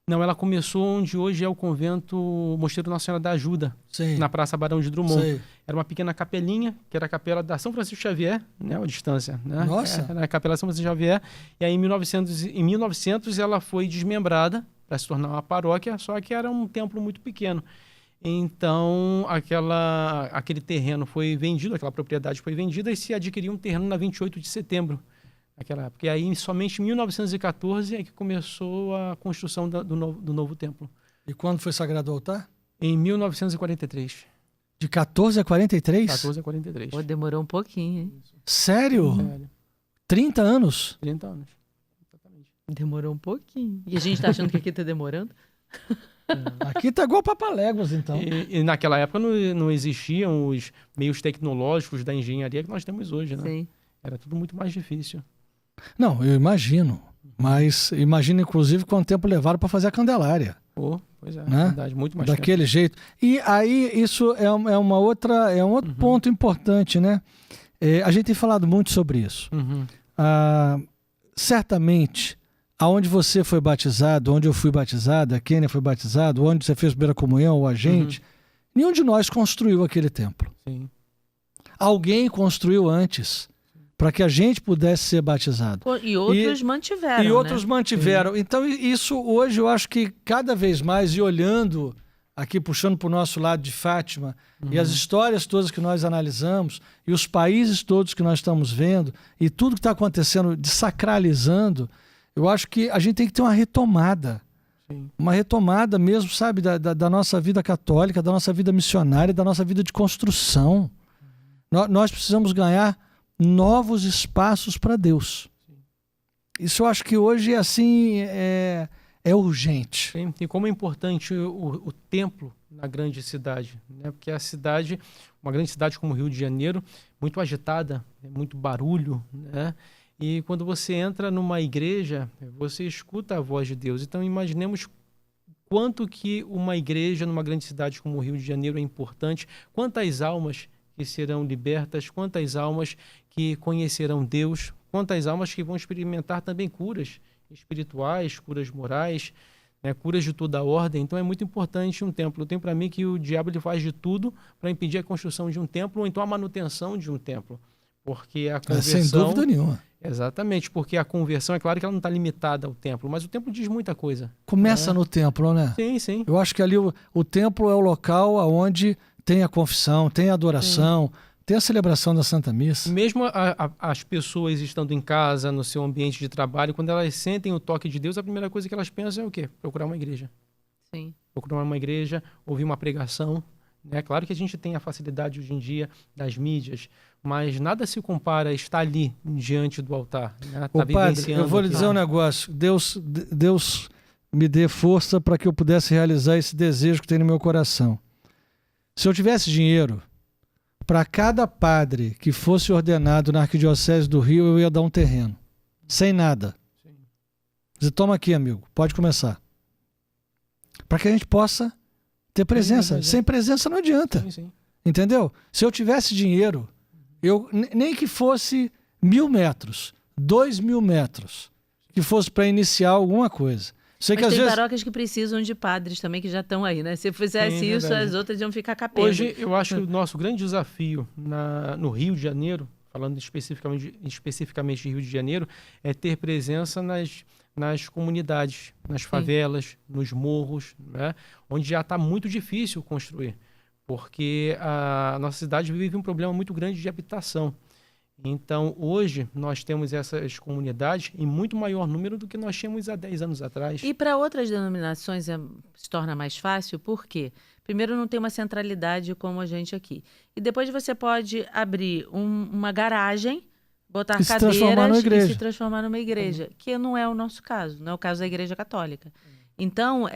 Speaker 3: Não, ela começou onde hoje é o convento Mosteiro Nossa Senhora da Ajuda,
Speaker 2: Sim.
Speaker 3: na Praça Barão de Drummond.
Speaker 2: Sei.
Speaker 3: Era uma pequena capelinha, que era a capela da São Francisco Xavier, né, a distância. Né?
Speaker 2: Nossa.
Speaker 3: Era a capela São Francisco Xavier. E aí, em 1900 ela foi desmembrada para se tornar uma paróquia, só que era um templo muito pequeno. Então, aquele terreno foi vendido, aquela propriedade foi vendida e se adquiriu um terreno na 28 de setembro, naquela época. E aí, somente em 1914 é que começou a construção do novo templo.
Speaker 2: E quando foi sagrado o altar?
Speaker 3: Em 1943.
Speaker 2: De 14 a 43?
Speaker 3: 14 a 43.
Speaker 1: Pô, demorou um pouquinho, hein?
Speaker 2: Sério?
Speaker 3: Sério.
Speaker 2: 30 anos?
Speaker 3: 30 anos. Exatamente.
Speaker 1: Demorou um pouquinho. E a gente tá achando que aqui tá demorando?
Speaker 2: Aqui tá igual Papaléguas, então.
Speaker 3: E naquela época não existiam os meios tecnológicos da engenharia que nós temos hoje, né?
Speaker 1: Sim.
Speaker 3: Era tudo muito mais difícil.
Speaker 2: Não, eu imagino. Mas imagina, inclusive, quanto tempo levaram para fazer a Candelária.
Speaker 3: Pois é,
Speaker 2: Né?
Speaker 3: verdade, muito mais tempo.
Speaker 2: Daquele jeito. E aí, isso é um outro ponto importante, né? A gente tem falado muito sobre isso.
Speaker 3: Uhum.
Speaker 2: Certamente, aonde você foi batizado, onde eu fui batizado, a Kênia foi batizado, onde você fez a primeira comunhão, ou a gente, nenhum de nós construiu aquele templo.
Speaker 3: Sim.
Speaker 2: Alguém construiu antes, para que a gente pudesse ser batizado.
Speaker 1: E outros mantiveram,
Speaker 2: E outros
Speaker 1: né?
Speaker 2: mantiveram. Então, isso hoje eu acho que cada vez mais, e olhando aqui, puxando para o nosso lado de Fátima, e as histórias todas que nós analisamos, e os países todos que nós estamos vendo, e tudo que está acontecendo, desacralizando, eu acho que a gente tem que ter uma retomada.
Speaker 3: Sim.
Speaker 2: Uma retomada mesmo, sabe, da nossa vida católica, da nossa vida missionária, da nossa vida de construção. Nós precisamos ganhar novos espaços para Deus. Isso eu acho que hoje assim é urgente.
Speaker 3: Sim. E como é importante o templo na grande cidade, né? Porque a cidade, uma grande cidade como o Rio de Janeiro, muito agitada, muito barulho, né? E quando você entra numa igreja, você escuta a voz de Deus. Então imaginemos quanto que uma igreja numa grande cidade como o Rio de Janeiro é importante, quantas almas que serão libertas, quantas almas que conhecerão Deus, quantas almas que vão experimentar também curas espirituais, curas morais, né, curas de toda a ordem. Então é muito importante um templo. Eu tenho para mim que o diabo ele faz de tudo para impedir a construção de um templo ou então a manutenção de um templo. Porque a conversão...
Speaker 2: Sem dúvida nenhuma.
Speaker 3: Exatamente, porque a conversão, é claro que ela não está limitada ao templo, mas o templo diz muita coisa.
Speaker 2: Começa no templo, né?
Speaker 3: Sim, sim.
Speaker 2: Eu acho que ali o templo é o local onde tem a confissão, tem a adoração, tem a celebração da Santa Missa.
Speaker 3: Mesmo as pessoas estando em casa, no seu ambiente de trabalho, quando elas sentem o toque de Deus, a primeira coisa que elas pensam é o quê? Procurar uma igreja.
Speaker 1: Sim.
Speaker 3: Procurar uma igreja, ouvir uma pregação, É claro que a gente tem a facilidade hoje em dia das mídias, mas nada se compara a estar ali diante do altar. Né?
Speaker 2: Ô, padre, eu vou lhe dizer um negócio. Deus me dê força para que eu pudesse realizar esse desejo que tem no meu coração. Se eu tivesse dinheiro, para cada padre que fosse ordenado na Arquidiocese do Rio, eu ia dar um terreno. Sem nada. Dizer, toma aqui, amigo, pode começar. Para que a gente possa ter presença. Sem presença não adianta.
Speaker 3: Sim.
Speaker 2: Entendeu? Se eu tivesse dinheiro, nem que fosse 1.000 metros, 2.000 metros, que fosse para iniciar alguma coisa. Sei
Speaker 1: Mas
Speaker 2: que
Speaker 1: tem
Speaker 2: às vezes...
Speaker 1: paróquias que precisam de padres também, que já estão aí, né? Se fizesse isso, as outras iam ficar capenga.
Speaker 3: Hoje, eu acho que o nosso grande desafio no Rio de Janeiro, falando especificamente de Rio de Janeiro, é ter presença nas comunidades, nas favelas, nos morros, né? Onde já está muito difícil construir, porque a nossa cidade vive um problema muito grande de habitação. Então, hoje, nós temos essas comunidades em muito maior número do que nós tínhamos há 10 anos atrás.
Speaker 1: E para outras denominações se torna mais fácil, por quê? Primeiro, não tem uma centralidade como a gente aqui. E depois você pode abrir uma garagem, botar cadeiras e se transformar numa igreja, que não é o nosso caso, não é o caso da Igreja Católica. Então,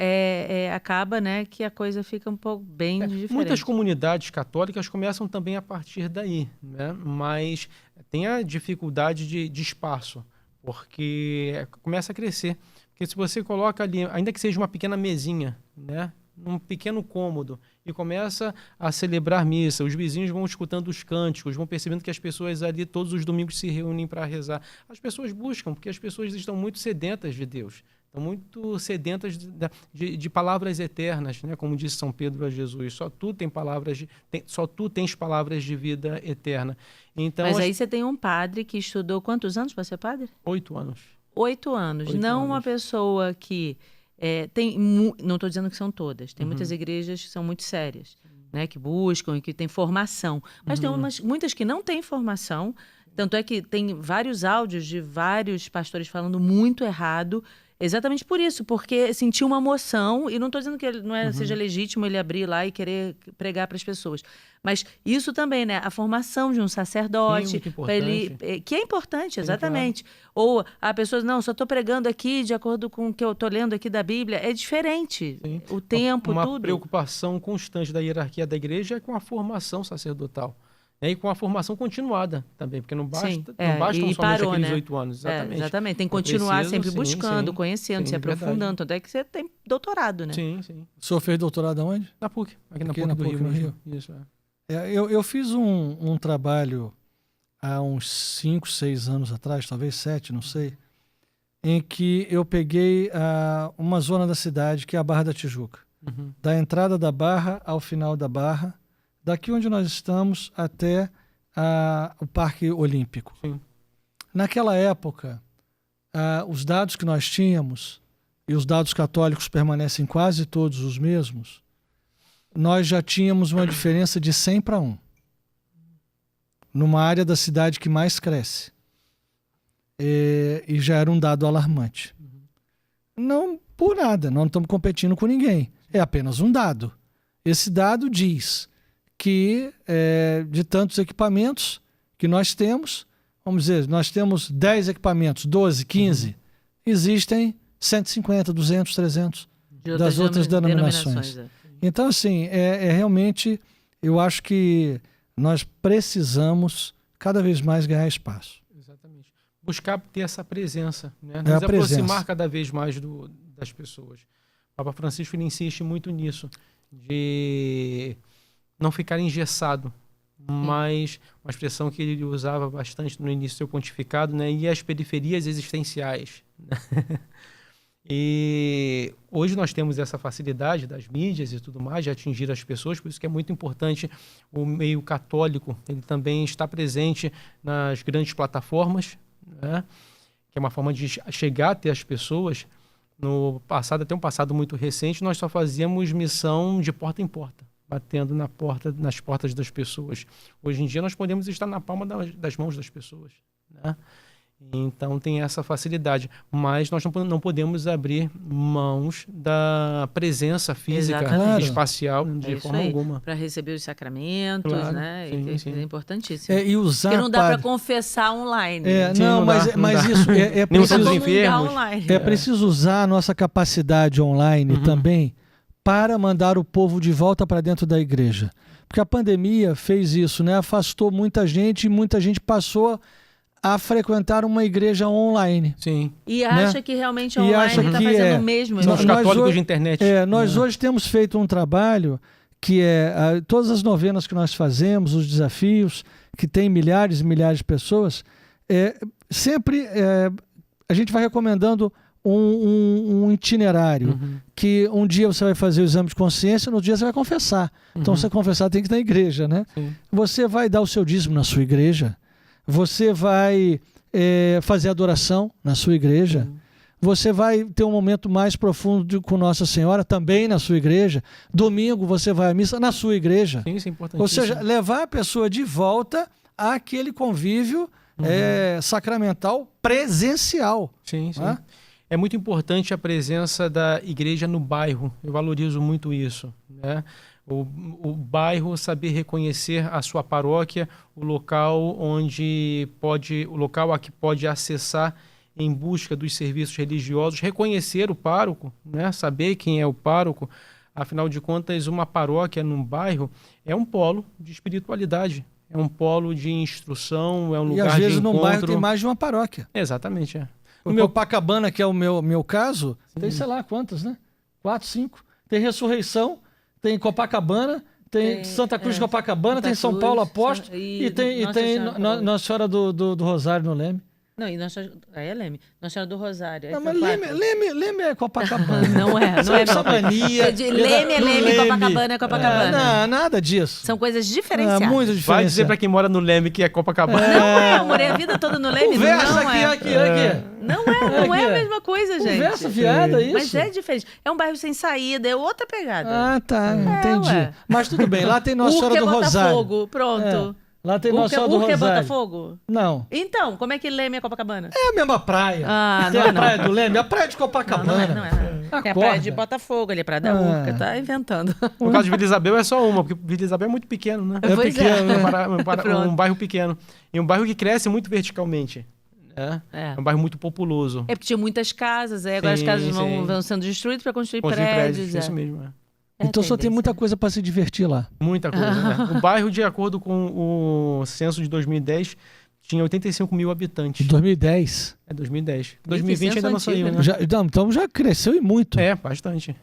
Speaker 1: acaba, né, que a coisa fica um pouco bem diferente.
Speaker 3: Muitas comunidades católicas começam também a partir daí, né? Mas tem a dificuldade de espaço, porque começa a crescer. Porque se você coloca ali, ainda que seja uma pequena mesinha, né, num pequeno cômodo, e começa a celebrar missa, os vizinhos vão escutando os cânticos, vão percebendo que as pessoas ali todos os domingos se reúnem para rezar. As pessoas buscam, porque as pessoas estão muito sedentas de Deus. Estão muito sedentas de palavras eternas, né? Como disse São Pedro a Jesus, só tu tens palavras de vida eterna. Então,
Speaker 1: mas aí você tem um padre que estudou quantos anos para ser padre?
Speaker 3: 8 anos.
Speaker 1: 8 anos. Não uma pessoa que não estou dizendo que são todas, tem muitas igrejas que são muito sérias, né? Que buscam e que têm formação, mas tem muitas que não têm formação, tanto é que tem vários áudios de vários pastores falando muito errado. Exatamente por isso, porque sentiu uma moção, e não estou dizendo que seja legítimo ele abrir lá e querer pregar para as pessoas, mas isso também, né? A formação de um sacerdote, que é importante, exatamente. Claro. Ou a pessoa, não, só estou pregando aqui de acordo com o que eu estou lendo aqui da Bíblia, é diferente. Sim. O tempo,
Speaker 3: tudo.
Speaker 1: Uma
Speaker 3: preocupação constante da hierarquia da igreja é com a formação sacerdotal. E com a formação continuada também, porque não basta somente aqueles 8 anos. Exatamente.
Speaker 1: Exatamente, tem que continuar sempre buscando, conhecendo, se aprofundando. Tanto é que você tem doutorado, né?
Speaker 3: Sim.
Speaker 2: O senhor fez doutorado aonde?
Speaker 3: Na PUC, aqui na PUC do Rio.
Speaker 2: No Rio.
Speaker 3: Isso,
Speaker 2: eu fiz um trabalho há uns 5, 6 anos atrás, talvez 7, não sei, em que eu peguei uma zona da cidade, que é a Barra da Tijuca. Da entrada da Barra ao final da Barra, daqui onde nós estamos até o Parque Olímpico.
Speaker 3: Sim.
Speaker 2: Naquela época, os dados que nós tínhamos, e os dados católicos permanecem quase todos os mesmos, nós já tínhamos uma diferença de 100 para 1, numa área da cidade que mais cresce. E já era um dado alarmante. Não por nada, nós não estamos competindo com ninguém, é apenas um dado. Esse dado diz que de tantos equipamentos que nós temos, vamos dizer, nós temos 10 equipamentos, 12, 15, existem 150, 200, 300 das outras denominações. Então, assim, realmente, eu acho que nós precisamos cada vez mais ganhar espaço.
Speaker 3: Exatamente. Buscar ter essa presença, né? Nos aproximar cada vez mais das pessoas. O Papa Francisco ele insiste muito nisso, de não ficar engessado, mas uma expressão que ele usava bastante no início do seu pontificado, né? E as periferias existenciais. E hoje nós temos essa facilidade das mídias e tudo mais de atingir as pessoas, por isso que é muito importante o meio católico, ele também está presente nas grandes plataformas, né? Que é uma forma de chegar até as pessoas. No passado, até um passado muito recente, nós só fazíamos missão de porta em porta, batendo nas portas das pessoas. Hoje em dia nós podemos estar na palma das mãos das pessoas, né? Então tem essa facilidade, mas nós não podemos abrir mãos da presença física,
Speaker 1: Exatamente.
Speaker 3: espacial, de forma alguma.
Speaker 1: Para receber os sacramentos,
Speaker 3: Claro,
Speaker 1: né?
Speaker 3: sim.
Speaker 1: É importantíssimo.
Speaker 2: E usar,
Speaker 1: Porque não dá para
Speaker 2: padre,
Speaker 1: confessar online.
Speaker 3: Sim,
Speaker 2: não,
Speaker 3: não
Speaker 2: mas,
Speaker 3: dá,
Speaker 2: mas
Speaker 3: não dá.
Speaker 2: isso é
Speaker 3: Nem
Speaker 2: preciso,
Speaker 3: todos os
Speaker 1: comungar
Speaker 3: enfermos.
Speaker 1: online.
Speaker 2: é preciso usar a nossa capacidade online também para mandar o povo de volta para dentro da igreja. Porque a pandemia fez isso, né? Afastou muita gente e muita gente passou a frequentar uma igreja online.
Speaker 3: Sim.
Speaker 1: E acha que realmente
Speaker 2: E
Speaker 1: online
Speaker 2: acha
Speaker 1: está
Speaker 2: que
Speaker 1: fazendo
Speaker 2: é.
Speaker 1: o mesmo.
Speaker 3: São os
Speaker 2: Nós
Speaker 3: católicos
Speaker 2: hoje-
Speaker 3: de internet.
Speaker 2: Nós hoje temos feito um trabalho que todas as novenas que nós fazemos, os desafios, que tem milhares e milhares de pessoas, sempre a gente vai recomendando um itinerário, que um dia você vai fazer o exame de consciência, no dia você vai confessar. Então, você confessar tem que ir na igreja, né?
Speaker 3: Sim.
Speaker 2: Você vai dar o seu dízimo na sua igreja, você vai fazer adoração na sua igreja, você vai ter um momento mais profundo com Nossa Senhora também na sua igreja. Domingo você vai à missa na sua igreja.
Speaker 3: Sim, isso é importante.
Speaker 2: Ou seja, levar a pessoa de volta àquele convívio sacramental presencial.
Speaker 3: Sim, sim.
Speaker 2: Né?
Speaker 3: É muito importante a presença da igreja no bairro. Eu valorizo muito isso, né? O bairro saber reconhecer a sua paróquia, o local a que pode acessar em busca dos serviços religiosos, reconhecer o pároco, né? Saber quem é o pároco. Afinal de contas, uma paróquia num bairro é um polo de espiritualidade, é um polo de instrução, é um lugar de encontro.
Speaker 2: E às vezes num bairro tem mais de uma paróquia.
Speaker 3: Exatamente, é.
Speaker 2: O Copacabana, que é o meu caso, tem sei lá quantas, né? 4, 5. Tem Ressurreição, tem Copacabana, tem Santa Cruz de Copacabana,
Speaker 1: Santa
Speaker 2: tem São
Speaker 1: Cruz,
Speaker 2: Paulo Apóstolo e tem Nossa Senhora do Rosário no Leme.
Speaker 1: Não, e aí é Leme. Nossa Senhora do Rosário.
Speaker 2: Não, mas Leme é Copacabana.
Speaker 1: Não é
Speaker 2: Essa
Speaker 1: não.
Speaker 2: mania.
Speaker 1: Leme é Leme, Copacabana é Copacabana.
Speaker 2: Não, nada disso.
Speaker 1: São coisas diferenciadas.
Speaker 2: Muito
Speaker 3: Vai
Speaker 2: diferente.
Speaker 3: dizer para quem mora no Leme que é Copacabana.
Speaker 1: Eu morei a vida toda no Leme.
Speaker 2: Conversa
Speaker 1: não
Speaker 2: aqui.
Speaker 1: Não é a mesma coisa, gente.
Speaker 2: Conversa fiada, isso.
Speaker 1: Mas é diferente. É um bairro sem saída, é outra pegada.
Speaker 2: Ah, tá, entendi.
Speaker 1: Ué.
Speaker 2: Mas tudo bem, lá tem Nossa Senhora do Rosário.
Speaker 1: Botafogo, pronto.
Speaker 2: Lá tem Nossa Senhora do
Speaker 1: Urca é
Speaker 2: Rosário.
Speaker 1: Botafogo?
Speaker 2: Não.
Speaker 1: Então, como é que Leme é Copacabana?
Speaker 2: É a mesma praia.
Speaker 1: Ah,
Speaker 2: tem
Speaker 1: não é
Speaker 2: a praia
Speaker 1: não.
Speaker 2: do Leme, a praia de Copacabana.
Speaker 1: Não é. Tem a praia de Botafogo ali, a praia da Urca, tá inventando.
Speaker 3: No caso de Vila Isabel é só uma, porque Vila Isabel é muito pequeno, né?
Speaker 2: É
Speaker 1: Pois
Speaker 2: pequeno, né?
Speaker 3: Um bairro pequeno. E um bairro que cresce muito verticalmente. É um bairro muito populoso.
Speaker 1: É porque tinha muitas casas, aí agora as casas vão sendo destruídas para construir prédios.
Speaker 3: Isso mesmo,
Speaker 2: Então só tem muita coisa para se divertir lá.
Speaker 3: Muita coisa, né? O bairro, de acordo com o censo de 2010, tinha 85 mil habitantes.
Speaker 2: Em 2010.
Speaker 3: É 2010. 2020 ainda não saiu, né?
Speaker 2: Então já cresceu e muito.
Speaker 3: É, bastante.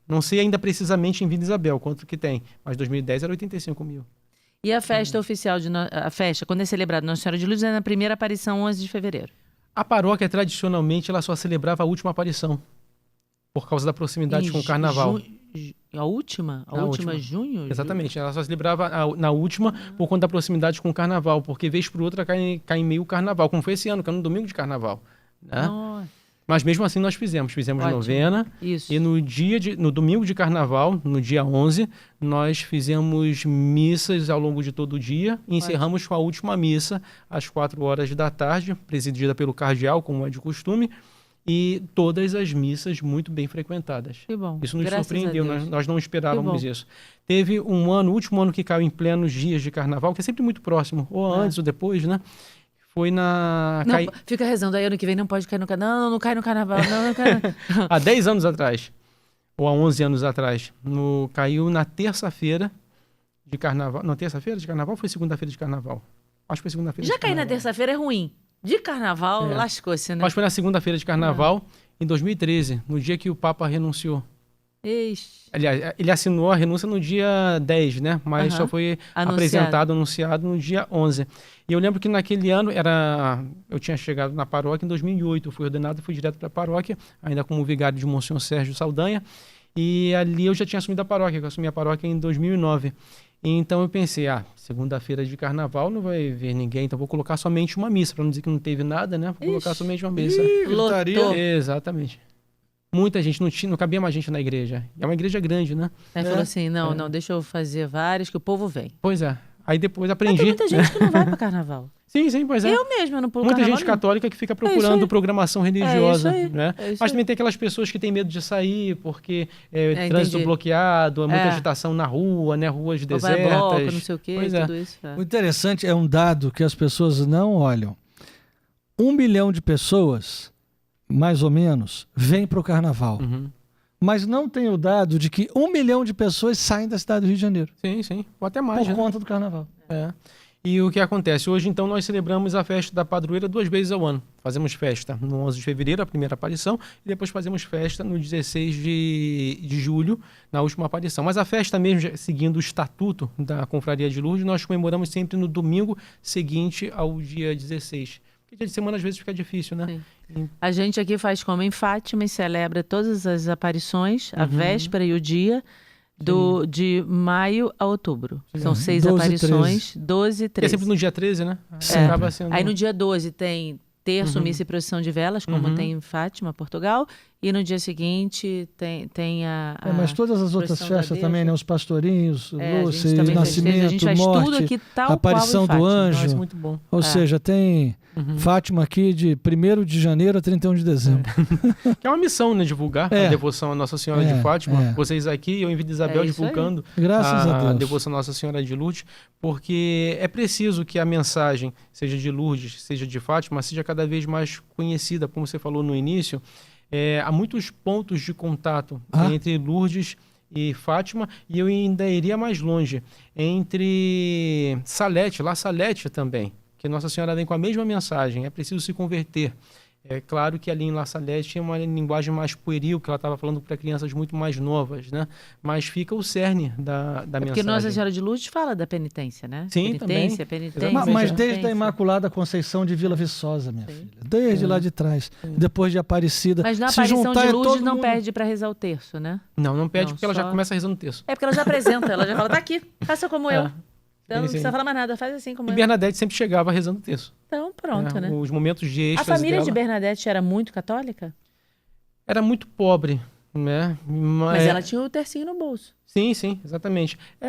Speaker 3: Não sei ainda precisamente em Vila Isabel quanto que tem, mas 2010 era 85 mil.
Speaker 1: E a festa oficial, a festa, quando é celebrada Nossa Senhora de Lourdes, é na primeira aparição, 11 de fevereiro.
Speaker 3: A paróquia, tradicionalmente, ela só celebrava a última aparição, por causa da proximidade com o carnaval.
Speaker 1: A última? A última junho?
Speaker 3: Exatamente, ela só celebrava na última por conta da proximidade com o carnaval, porque vez por outra cai em meio o carnaval, como foi esse ano, que é no domingo de carnaval. Né?
Speaker 1: Nossa.
Speaker 3: Mas mesmo assim nós fizemos
Speaker 1: Ótimo.
Speaker 3: novena.
Speaker 1: Isso.
Speaker 3: E no domingo de carnaval, no dia 11, nós fizemos missas ao longo de todo o dia e encerramos com a última missa às 4 horas da tarde, presidida pelo cardeal, como é de costume, e todas as missas muito bem frequentadas.
Speaker 1: Que bom.
Speaker 3: Isso nos
Speaker 1: Graças
Speaker 3: surpreendeu,
Speaker 1: a Deus.
Speaker 3: nós não esperávamos
Speaker 1: Que bom.
Speaker 3: isso. Teve um ano, o último ano que caiu em plenos dias de carnaval, que é sempre muito próximo, ou antes ou depois, né? Foi
Speaker 1: Não, fica rezando, aí ano que vem não pode cair no carnaval. Não cai no carnaval, não cai.
Speaker 3: Há 10 anos atrás, ou há 11 anos atrás, caiu na terça-feira de carnaval. Não, terça-feira de carnaval ou foi segunda-feira de carnaval? Acho que foi segunda-feira de
Speaker 1: Já cair
Speaker 3: carnaval.
Speaker 1: na terça-feira é ruim. De carnaval, lascou-se, né?
Speaker 3: Acho que foi na segunda-feira de carnaval, em 2013, no dia que o Papa renunciou.
Speaker 1: Ixi.
Speaker 3: Aliás, ele assinou a renúncia no dia 10, né? Mas só foi anunciado no dia 11. E eu lembro que naquele ano eu tinha chegado na paróquia em 2008, eu fui ordenado e fui direto para a paróquia, ainda como vigário de Monsenhor Sérgio Saldanha, e ali eu já tinha assumido a paróquia, eu assumi a paróquia em 2009. E então eu pensei, segunda-feira de carnaval não vai ver ninguém, então vou colocar somente uma missa, para não dizer que não teve nada, né? Vou colocar somente uma missa.
Speaker 1: Lotou.
Speaker 3: Exatamente. Muita gente, não cabia mais gente na igreja. É uma igreja grande, né?
Speaker 1: Aí falou assim, não, deixa eu fazer várias que o povo vem.
Speaker 3: Pois é. Aí depois
Speaker 1: Mas
Speaker 3: aprendi.
Speaker 1: tem muita gente que não vai para carnaval.
Speaker 3: Sim, pois é.
Speaker 1: Eu mesma não pulo
Speaker 3: Muita
Speaker 1: carnaval
Speaker 3: gente
Speaker 1: nenhum.
Speaker 3: católica que fica procurando programação religiosa,
Speaker 1: É isso aí,
Speaker 3: né?
Speaker 1: é isso
Speaker 3: Mas
Speaker 1: aí.
Speaker 3: também tem aquelas pessoas que têm medo de sair porque trânsito
Speaker 1: Entendi.
Speaker 3: bloqueado, muita agitação na rua, né? Ruas
Speaker 1: Ou vai
Speaker 3: desertas.
Speaker 1: bloco, não sei o quê,
Speaker 3: Pois é.
Speaker 1: tudo isso.
Speaker 2: O interessante é um dado que as pessoas não olham. 1 milhão de pessoas, mais ou menos, vêm para o carnaval.
Speaker 3: Uhum.
Speaker 2: Mas não tem o dado de que 1 milhão de pessoas saem da cidade do Rio de Janeiro
Speaker 3: Sim. Ou até mais,
Speaker 2: por
Speaker 3: né?
Speaker 2: conta do carnaval.
Speaker 3: É. E o que acontece? Hoje, então, nós celebramos a festa da padroeira 2 vezes ao ano. Fazemos festa no 11 de fevereiro, a primeira aparição, e depois fazemos festa no 16 de julho, na última aparição. Mas a festa mesmo, seguindo o estatuto da Confraria de Lourdes, nós comemoramos sempre no domingo seguinte ao dia 16. Porque dia de semana, às vezes, fica difícil, né?
Speaker 1: Sim. A gente aqui faz como em Fátima e celebra todas as aparições, a véspera e o dia, de maio a outubro. São 6
Speaker 2: 12 e
Speaker 1: aparições, 12 e
Speaker 3: É
Speaker 1: 13.
Speaker 3: sempre no dia 13, né?
Speaker 2: Sempre.
Speaker 3: Acaba sendo...
Speaker 1: Aí no dia 12 tem terço, missa e procissão de velas, como tem em Fátima, Portugal. E no dia seguinte tem a
Speaker 2: Mas todas as outras
Speaker 1: procissão da
Speaker 2: festas
Speaker 1: Deus,
Speaker 2: também, né? Os pastorinhos,
Speaker 1: a
Speaker 2: Lúcia,
Speaker 1: gente também festeja,
Speaker 2: Nascimento,
Speaker 1: a gente faz tudo
Speaker 2: Morte,
Speaker 1: aqui tal
Speaker 2: Aparição
Speaker 1: qual em
Speaker 2: do
Speaker 1: Fátima.
Speaker 2: Anjo.
Speaker 3: Nossa, muito bom.
Speaker 2: Ou seja, tem Fátima aqui de 1º de janeiro a 31 de dezembro.
Speaker 3: Que é uma missão, né? Divulgar a devoção à Nossa Senhora de Fátima. Vocês aqui, eu em Vida Isabel,
Speaker 1: isso aí.
Speaker 3: divulgando
Speaker 2: Graças a Deus.
Speaker 3: devoção à Nossa Senhora de Lourdes, porque é preciso que a mensagem, seja de Lourdes, seja de Fátima, seja cada vez mais conhecida, como você falou no início. Há muitos pontos de contato entre Lourdes e Fátima, e eu ainda iria mais longe, entre Salete, La Salete também, que Nossa Senhora vem com a mesma mensagem, é preciso se converter. É claro que ali em La Salete tinha uma linguagem mais pueril, que ela estava falando para crianças muito mais novas, né? Mas fica o cerne da mensagem.
Speaker 1: Porque Nossa Senhora de Lourdes fala da penitência, né?
Speaker 3: Sim,
Speaker 1: penitência,
Speaker 3: também.
Speaker 1: penitência.
Speaker 2: Mas desde a
Speaker 1: penitência.
Speaker 2: Imaculada Conceição de Vila Viçosa, minha filha. Desde lá de trás. Depois de Aparecida.
Speaker 1: Mas na
Speaker 2: se
Speaker 1: aparição
Speaker 2: juntar,
Speaker 1: de
Speaker 2: é
Speaker 1: Lourdes
Speaker 2: todo
Speaker 1: não
Speaker 2: mundo.
Speaker 1: pede para rezar o terço, né?
Speaker 3: Não pede,
Speaker 1: Não,
Speaker 3: porque ela já
Speaker 1: só-
Speaker 3: começa rezando o texto.
Speaker 1: É porque ela já apresenta, ela já fala, tá aqui, faça como eu. Então não
Speaker 3: sim.
Speaker 1: precisa falar mais nada, faz assim como
Speaker 3: E
Speaker 1: eu.
Speaker 3: Bernadette sempre chegava rezando o texto.
Speaker 1: Então pronto, né?
Speaker 3: Os momentos de
Speaker 1: A
Speaker 3: êxtase
Speaker 1: família
Speaker 3: dela
Speaker 1: de Bernadette era muito católica?
Speaker 3: era muito pobre, né?
Speaker 1: Mas ela tinha o tercinho no bolso.
Speaker 3: Sim, exatamente. É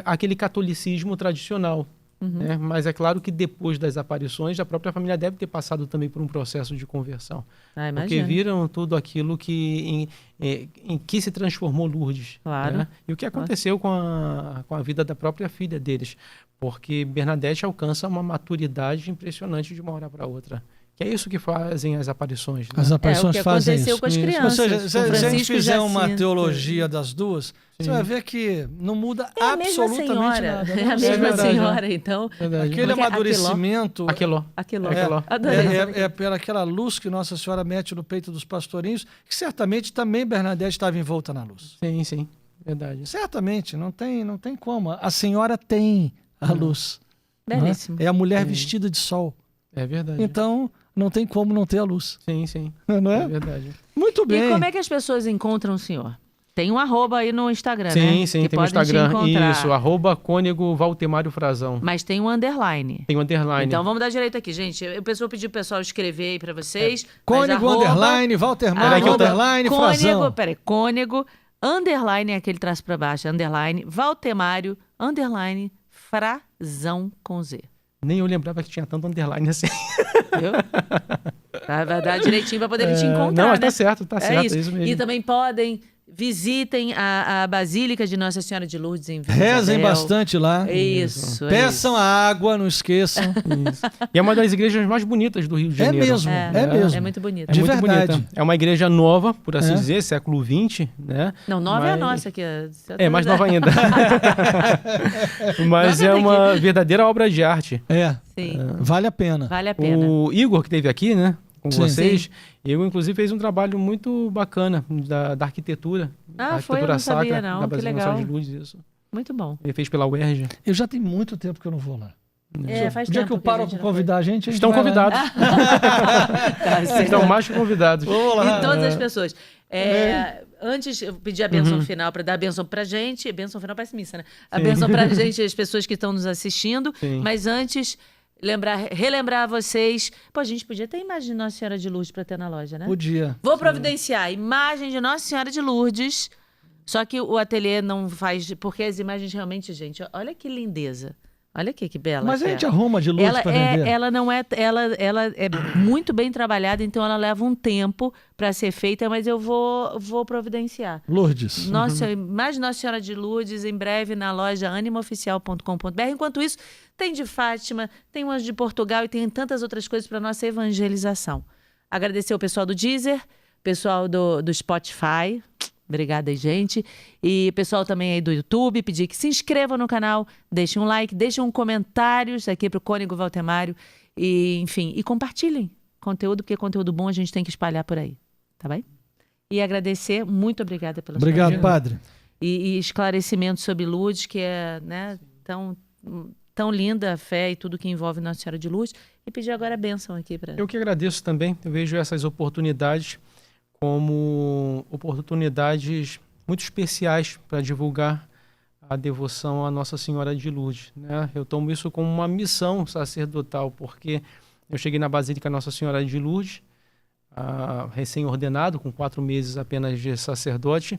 Speaker 3: aquele catolicismo tradicional. Né? Mas é claro que depois das aparições, a própria família deve ter passado também por um processo de conversão.
Speaker 1: Ah,
Speaker 3: Porque
Speaker 1: imagina.
Speaker 3: viram tudo aquilo em que se transformou Lourdes.
Speaker 1: Claro.
Speaker 3: Né? E o que aconteceu com a vida da própria filha deles. Porque Bernadette alcança uma maturidade impressionante de uma hora para outra. Que é isso que fazem as aparições. Né?
Speaker 2: As aparições
Speaker 1: o que
Speaker 2: fazem
Speaker 1: aconteceu
Speaker 2: isso.
Speaker 1: com as
Speaker 3: Isso.
Speaker 1: crianças.
Speaker 2: Ou seja,
Speaker 1: com
Speaker 2: se a gente
Speaker 1: Francisco
Speaker 2: fizer uma
Speaker 1: Jacinto.
Speaker 2: teologia das duas, você vai ver que não muda
Speaker 1: É a mesma
Speaker 2: absolutamente
Speaker 1: senhora.
Speaker 2: nada.
Speaker 1: É a
Speaker 2: Não,
Speaker 1: mesma
Speaker 3: verdade,
Speaker 1: senhora, então.
Speaker 3: Verdade.
Speaker 2: Aquele
Speaker 1: Porque
Speaker 2: amadurecimento
Speaker 3: Aquilo.
Speaker 1: Aquilo.
Speaker 3: Aquilo.
Speaker 1: Adorei.
Speaker 2: é pelaquela luz que Nossa Senhora mete no peito dos pastorinhos, que certamente também Bernadette estava envolta na luz.
Speaker 3: Sim. Verdade.
Speaker 2: Certamente, não tem como. A senhora tem a luz. não é?
Speaker 1: Belíssimo.
Speaker 2: É a mulher vestida de sol.
Speaker 3: É verdade.
Speaker 2: Então, não tem como não ter a luz.
Speaker 3: Sim.
Speaker 2: Não
Speaker 3: É
Speaker 2: é?
Speaker 3: verdade.
Speaker 2: Muito bem.
Speaker 1: E como é que as pessoas encontram o senhor? Tem um @, aí no Instagram, né?
Speaker 3: Sim,
Speaker 1: Que
Speaker 3: tem no
Speaker 1: podem te
Speaker 3: Instagram.
Speaker 1: encontrar.
Speaker 3: Isso, @Cônego Valtemário Frazão.
Speaker 1: Mas tem um underline.
Speaker 3: Tem um underline.
Speaker 1: Então vamos dar direito aqui, gente. Eu vou pedir pro pessoal escrever aí pra vocês. mas
Speaker 2: Cônego, underline, Walter Mário,
Speaker 3: que eu tô-
Speaker 2: underline, Frazão.
Speaker 1: Cônego, underline é aquele traço pra baixo, underline, Valtemário, underline, Frazão com Z.
Speaker 3: Nem eu lembrava que tinha tanto underline assim.
Speaker 1: Viu? Vai dar direitinho pra poderem te encontrar,
Speaker 3: Não, mas
Speaker 1: né?
Speaker 3: tá certo, é
Speaker 1: isso.
Speaker 3: isso mesmo.
Speaker 1: E também visitem a Basílica de Nossa Senhora de Lourdes em Vila
Speaker 2: Rezem
Speaker 1: Isabel.
Speaker 2: bastante lá.
Speaker 1: Isso. é
Speaker 2: Peçam
Speaker 1: isso.
Speaker 2: a água, não esqueçam.
Speaker 3: Isso. E é uma das igrejas mais bonitas do Rio de
Speaker 2: É
Speaker 3: Janeiro.
Speaker 2: mesmo, é mesmo.
Speaker 1: É muito bonito.
Speaker 3: É
Speaker 2: De
Speaker 3: muito
Speaker 2: verdade.
Speaker 3: bonita. É uma igreja nova, por assim
Speaker 2: É.
Speaker 3: dizer, século XX, né?
Speaker 1: Não, nova é a
Speaker 3: Mas-
Speaker 1: nossa aqui.
Speaker 3: É, mais nova ainda. Mas é uma verdadeira obra de arte.
Speaker 1: Sim,
Speaker 2: Vale a pena.
Speaker 1: vale a pena.
Speaker 3: O Igor, que esteve aqui, né? Com
Speaker 2: Sim.
Speaker 3: vocês, Igor, inclusive, fez um trabalho muito bacana da arquitetura.
Speaker 1: Ah,
Speaker 3: a
Speaker 1: foi?
Speaker 3: arquitetura
Speaker 1: Eu não sabia,
Speaker 3: sacra
Speaker 1: não.
Speaker 3: da
Speaker 1: Que
Speaker 3: Basílica
Speaker 1: legal.
Speaker 3: Nossa Senhora de Lourdes, isso.
Speaker 1: Muito bom.
Speaker 3: Ele fez pela UERJ.
Speaker 2: Eu já tenho muito tempo que eu não vou lá.
Speaker 1: Faz
Speaker 2: O dia
Speaker 1: tempo
Speaker 2: que o Pároco
Speaker 1: a gente não
Speaker 2: convidar a gente
Speaker 3: Estão
Speaker 2: vai lá.
Speaker 3: convidados.
Speaker 1: Tá certo.
Speaker 3: Estão mais que convidados.
Speaker 2: Vamos lá.
Speaker 1: E todas as pessoas. Antes, eu pedi a bênção final para dar a bênção pra gente. Bênção final parece missa, né? A bênção pra gente, as pessoas que estão nos assistindo.
Speaker 3: Sim.
Speaker 1: Mas antes, relembrar vocês. Pô, a gente podia ter imagem de Nossa Senhora de Lourdes para ter na loja, né?
Speaker 2: Podia.
Speaker 1: Vou providenciar imagem de Nossa Senhora de Lourdes. Só que o ateliê não faz. Porque as imagens realmente, gente, olha que lindeza. Olha aqui que bela.
Speaker 2: Mas
Speaker 1: que
Speaker 2: a gente
Speaker 1: é.
Speaker 2: arruma de Lourdes para vender.
Speaker 1: Ela não é, ela é muito bem trabalhada, então ela leva um tempo para ser feita, mas eu vou providenciar.
Speaker 2: Lourdes.
Speaker 1: Mais Nossa Senhora de Lourdes, em breve na loja animaoficial.com.br. Enquanto isso, tem de Fátima, tem umas de Portugal e tem tantas outras coisas para nossa evangelização. Agradecer o pessoal do Deezer, pessoal do Spotify. Obrigada aí, gente. E pessoal também aí do YouTube, pedir que se inscrevam no canal, deixem um like, deixem um comentário aqui pro Cônego Valtemário e, enfim, e compartilhem conteúdo, porque conteúdo bom a gente tem que espalhar por aí, tá bem? E agradecer, muito obrigada pela sua
Speaker 2: Obrigado,
Speaker 1: ajuda.
Speaker 2: padre.
Speaker 1: E esclarecimento sobre Lourdes, que é, né, tão linda a fé e tudo que envolve Nossa Senhora de Lourdes. E pedir agora a bênção aqui para...
Speaker 3: Eu que agradeço também, eu vejo essas oportunidades como oportunidades muito especiais para divulgar a devoção à Nossa Senhora de Lourdes, né? Eu tomo isso como uma missão sacerdotal, porque eu cheguei na Basílica Nossa Senhora de Lourdes, recém-ordenado, com 4 meses apenas de sacerdote,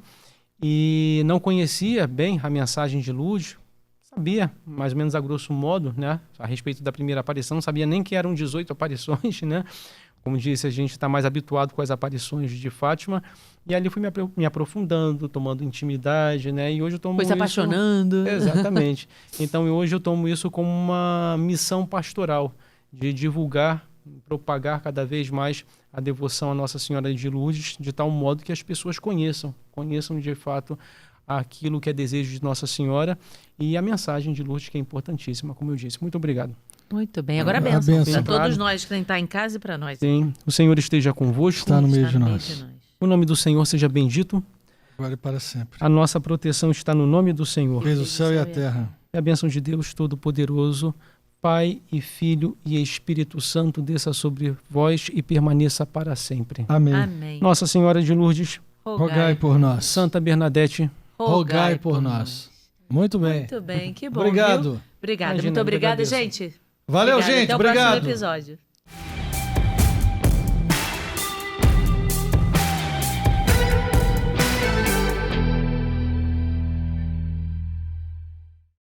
Speaker 3: e não conhecia bem a mensagem de Lourdes, sabia mais ou menos a grosso modo, né, a respeito da primeira aparição, não sabia nem que eram 18 aparições, né? Como disse, a gente está mais habituado com as aparições de Fátima. E ali fui me aprofundando, tomando intimidade, né? E hoje eu tomo
Speaker 1: Foi se apaixonando.
Speaker 3: Exatamente. Então, hoje eu tomo isso como uma missão pastoral, de divulgar, propagar cada vez mais a devoção à Nossa Senhora de Lourdes, de tal modo que as pessoas conheçam de fato aquilo que é desejo de Nossa Senhora e a mensagem de Lourdes, que é importantíssima, como eu disse. Muito obrigado.
Speaker 1: Muito bem. Agora a bênção. Para
Speaker 3: Claro.
Speaker 1: todos nós que estão em casa e para nós.
Speaker 3: Sim. O Senhor esteja convosco.
Speaker 2: Está no meio de nós.
Speaker 3: O nome do Senhor seja bendito.
Speaker 2: Agora e para sempre.
Speaker 3: A nossa proteção está no nome do Senhor.
Speaker 2: Fez o céu e a terra.
Speaker 3: E a bênção de Deus Todo-Poderoso, Pai e Filho e Espírito Santo desça sobre vós e permaneça para sempre.
Speaker 2: Amém.
Speaker 1: Amém.
Speaker 3: Nossa Senhora de Lourdes,
Speaker 2: Rogai por nós.
Speaker 3: Santa Bernadette,
Speaker 2: Rogai por nós. Muito bem.
Speaker 1: Muito bem, que bom.
Speaker 2: Obrigado.
Speaker 1: Viu? Obrigada,
Speaker 3: Imagina,
Speaker 1: muito obrigada,
Speaker 3: agradeço.
Speaker 1: gente.
Speaker 2: Valeu,
Speaker 1: Obrigada.
Speaker 2: gente.
Speaker 1: Até o
Speaker 2: Obrigado.
Speaker 1: próximo episódio.